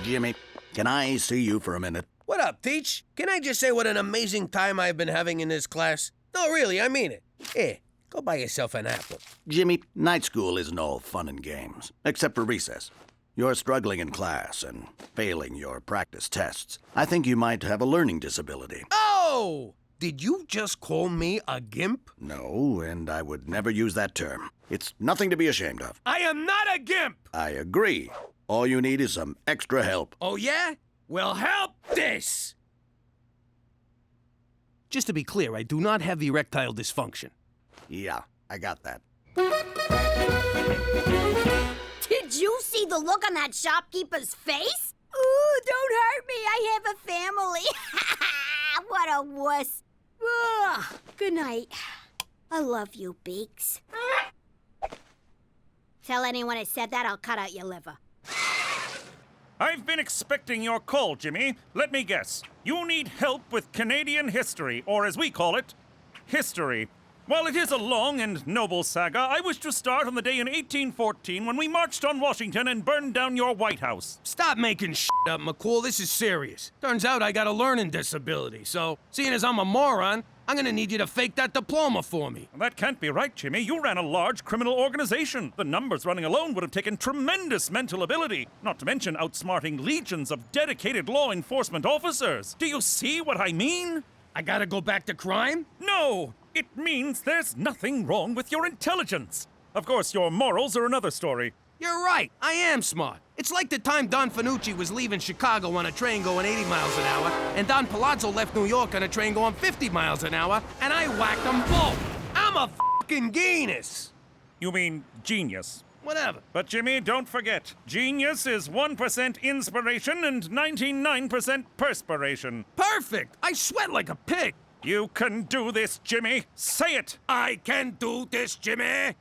Jimmy, can I see you for a minute? What up, Teach? Can I just say what an amazing time I've been having in this class? No, really, I mean it. Here, go buy yourself an apple. Jimmy, night school isn't all fun and games, except for recess. You're struggling in class and failing your practice tests. I think you might have a learning disability. Oh! Did you just call me a gimp? No, and I would never use that term. It's nothing to be ashamed of. I am not a gimp! I agree. All you need is some extra help. Oh, yeah? Well, help this! Just to be clear, I do not have erectile dysfunction. Yeah, I got that. Did you see the look on that shopkeeper's face? Ooh, don't hurt me. I have a family. What a wuss. Ugh. Good night. I love you, Beaks. Tell anyone I said that, I'll cut out your liver. I've been expecting your call, Jimmy. Let me guess. You need help with Canadian history, or as we call it, history. While it is a long and noble saga, I wish to start on the day in 1814 when we marched on Washington and burned down your White House. Stop making shit up, McCool. This is serious. Turns out I got a learning disability, so seeing as I'm a moron, I'm gonna need you to fake that diploma for me. That can't be right, Jimmy. You ran a large criminal organization. The numbers running alone would have taken tremendous mental ability, not to mention outsmarting legions of dedicated law enforcement officers. Do you see what I mean? I gotta go back to crime? No! It means there's nothing wrong with your intelligence. Of course, your morals are another story. You're right. I am smart. It's like the time Don Fanucci was leaving Chicago on a train going 80 miles an hour, and Don Palazzo left New York on a train going 50 miles an hour, and I whacked them both. I'm a fucking genius. You mean genius? Whatever. But Jimmy, don't forget, genius is 1% inspiration and 99% perspiration. Perfect! I sweat like a pig. You can do this, Jimmy. Say it. I can do this, Jimmy.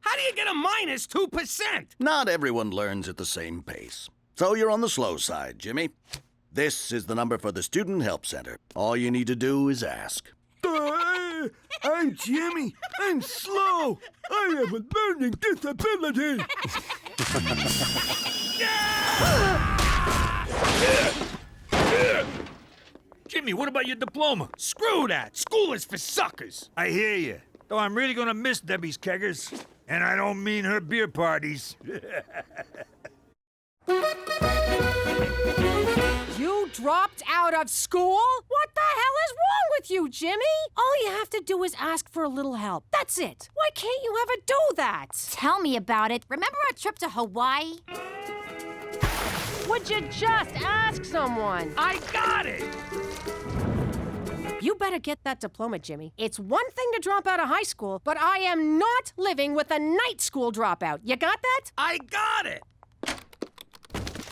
How do you get a minus 2%? Not everyone learns at the same pace. So you're on the slow side, Jimmy. This is the number for the Student Help Center. All you need to do is ask. I'm Jimmy. I'm slow. I have a learning disability. Jimmy, what about your diploma? Screw that. School is for suckers. I hear you. Though I'm really gonna miss Debbie's keggers. And I don't mean her beer parties. You dropped out of school? What the hell is wrong with you, Jimmy? All you have to do is ask for a little help. That's it. Why can't you ever do that? Tell me about it. Remember our trip to Hawaii? Would you just ask someone? I got it! You better get that diploma, Jimmy. It's one thing to drop out of high school, but I am not living with a night school dropout. You got that? I got it!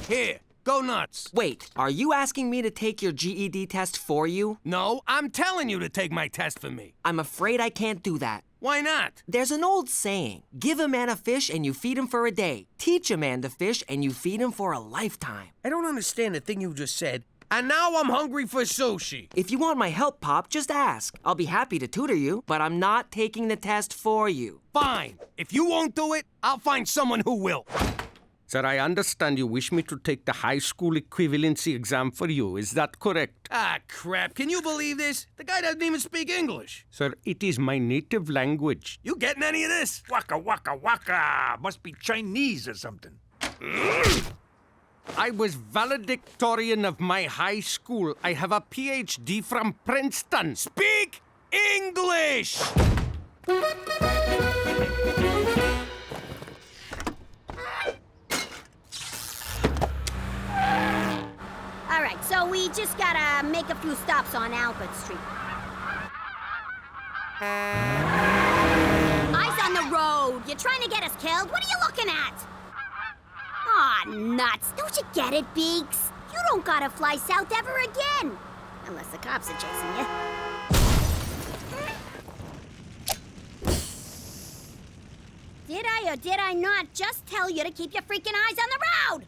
Here, go nuts. Wait, are you asking me to take your GED test for you? No, I'm telling you to take my test for me. I'm afraid I can't do that. Why not? There's an old saying, give a man a fish and you feed him for a day. Teach a man to fish and you feed him for a lifetime. I don't understand the thing you just said. And now I'm hungry for sushi. If you want my help, Pop, just ask. I'll be happy to tutor you, but I'm not taking the test for you. Fine. If you won't do it, I'll find someone who will. Sir, I understand you wish me to take the high school equivalency exam for you. Is that correct? Ah, crap. Can you believe this? The guy doesn't even speak English. Sir, it is my native language. You getting any of this? Waka, waka, waka. Must be Chinese or something. I was valedictorian of my high school. I have a PhD from Princeton. Speak English! All right, so we just gotta make a few stops on Albert Street. Eyes on the road. You're trying to get us killed? What are you looking at? Aw, nuts. Don't you get it, Beaks? You don't gotta fly south ever again. Unless the cops are chasing you. Did I or did I not just tell you to keep your freaking eyes on the road?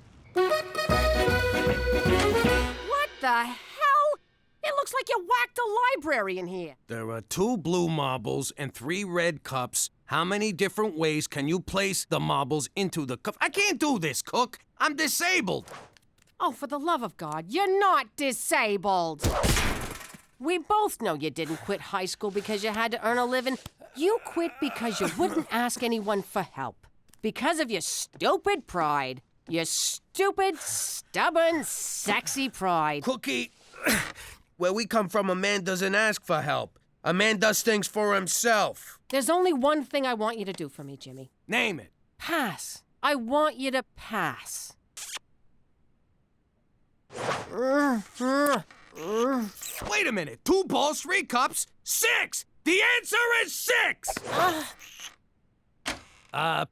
What the hell? It looks like you whacked a library in here. There are 2 blue marbles and 3 red cups. How many different ways can you place the marbles into the cup? I can't do this, Cook. I'm disabled. Oh, for the love of God, you're not disabled. We both know you didn't quit high school because you had to earn a living. You quit because you wouldn't ask anyone for help. Because of your stupid pride. Your stupid, stubborn, sexy pride. Cookie, where we come from, a man doesn't ask for help. A man does things for himself. There's only one thing I want you to do for me, Jimmy. Name it. Pass. I want you to pass. Wait a minute. 2 balls, 3 cups, 6! The answer is 6!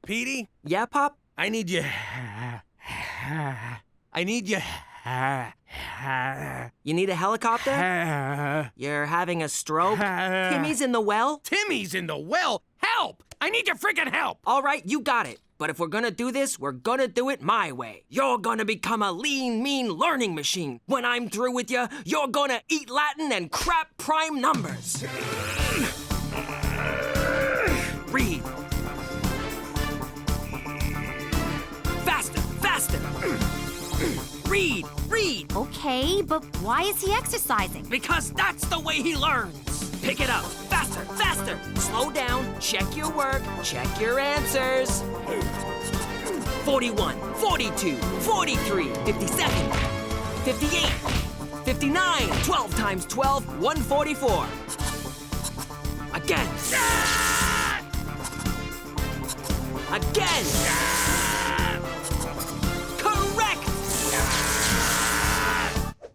Petey? Yeah, Pop? I need you... I need you... You need a helicopter? You're having a stroke? Timmy's in the well? Timmy's in the well? Help! I need your freaking help! All right, you got it. But if we're gonna do this, we're gonna do it my way. You're gonna become a lean, mean learning machine. When I'm through with you, you're gonna eat Latin and crap prime numbers. Read. Faster, faster. Read, read. Okay, but why is he exercising? Because that's the way he learns. Pick it up. Faster, faster. Slow down. Check your work. Check your answers. 41, 42, 43, 57, 58, 59. 12 times 12, 144. Again. Again. Correct.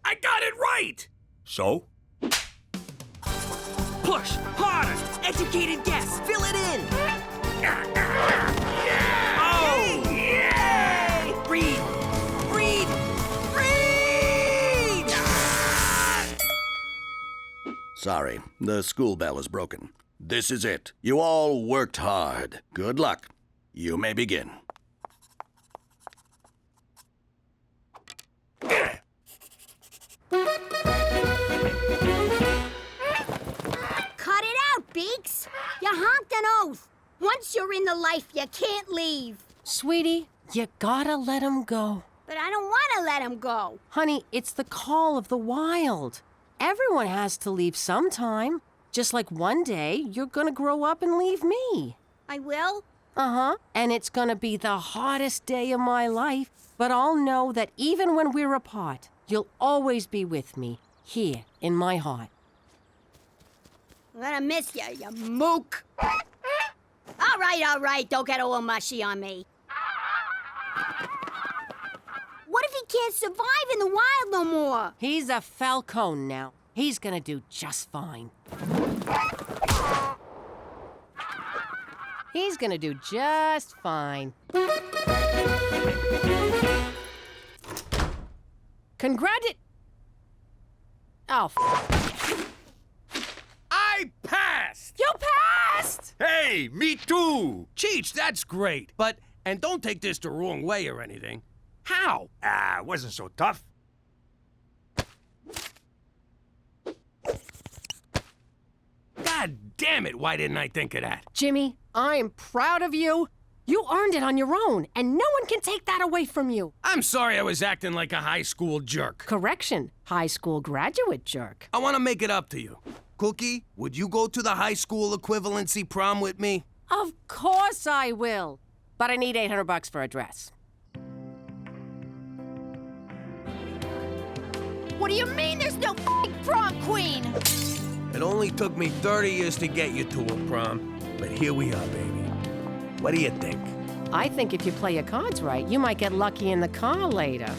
I got it right! So? Push harder. Educated guess. Fill it in. Oh! Yay! Read. Read. Read! Sorry, the school bell is broken. This is it. You all worked hard. Good luck. You may begin. Cut it out, Beaks. You honked an oath. Once you're in the life, you can't leave. Sweetie, you gotta let him go. But I don't want to let him go. Honey, it's the call of the wild. Everyone has to leave sometime. Just like one day, you're gonna grow up and leave me. I will? Uh-huh. And it's gonna be the hottest day of my life. But I'll know that even when we're apart, you'll always be with me, here in my heart. I'm gonna miss you, you mook. All right. Don't get all mushy on me. What if he can't survive in the wild no more. He's a Falcone now. He's gonna do just fine. He's gonna do just fine. Oh, I passed! You passed! Hey, me too! Cheech, that's great. And don't take this the wrong way or anything. How? It wasn't so tough. God damn it, why didn't I think of that? Jimmy, I'm proud of you. You earned it on your own, and no one can take that away from you. I'm sorry I was acting like a high school jerk. Correction, high school graduate jerk. I want to make it up to you. Cookie, would you go to the high school equivalency prom with me? Of course I will. But I need $800 for a dress. What do you mean there's no prom queen? It only took me 30 years to get you to a prom, but here we are, baby. What do you think? I think if you play your cards right, you might get lucky in the car later.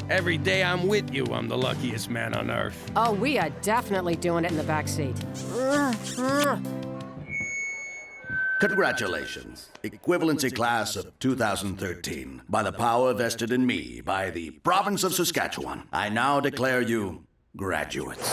Every day I'm with you, I'm the luckiest man on earth. Oh, we are definitely doing it in the back seat. Congratulations, equivalency class of 2013. By the power vested in me by the province of Saskatchewan, I now declare you graduates.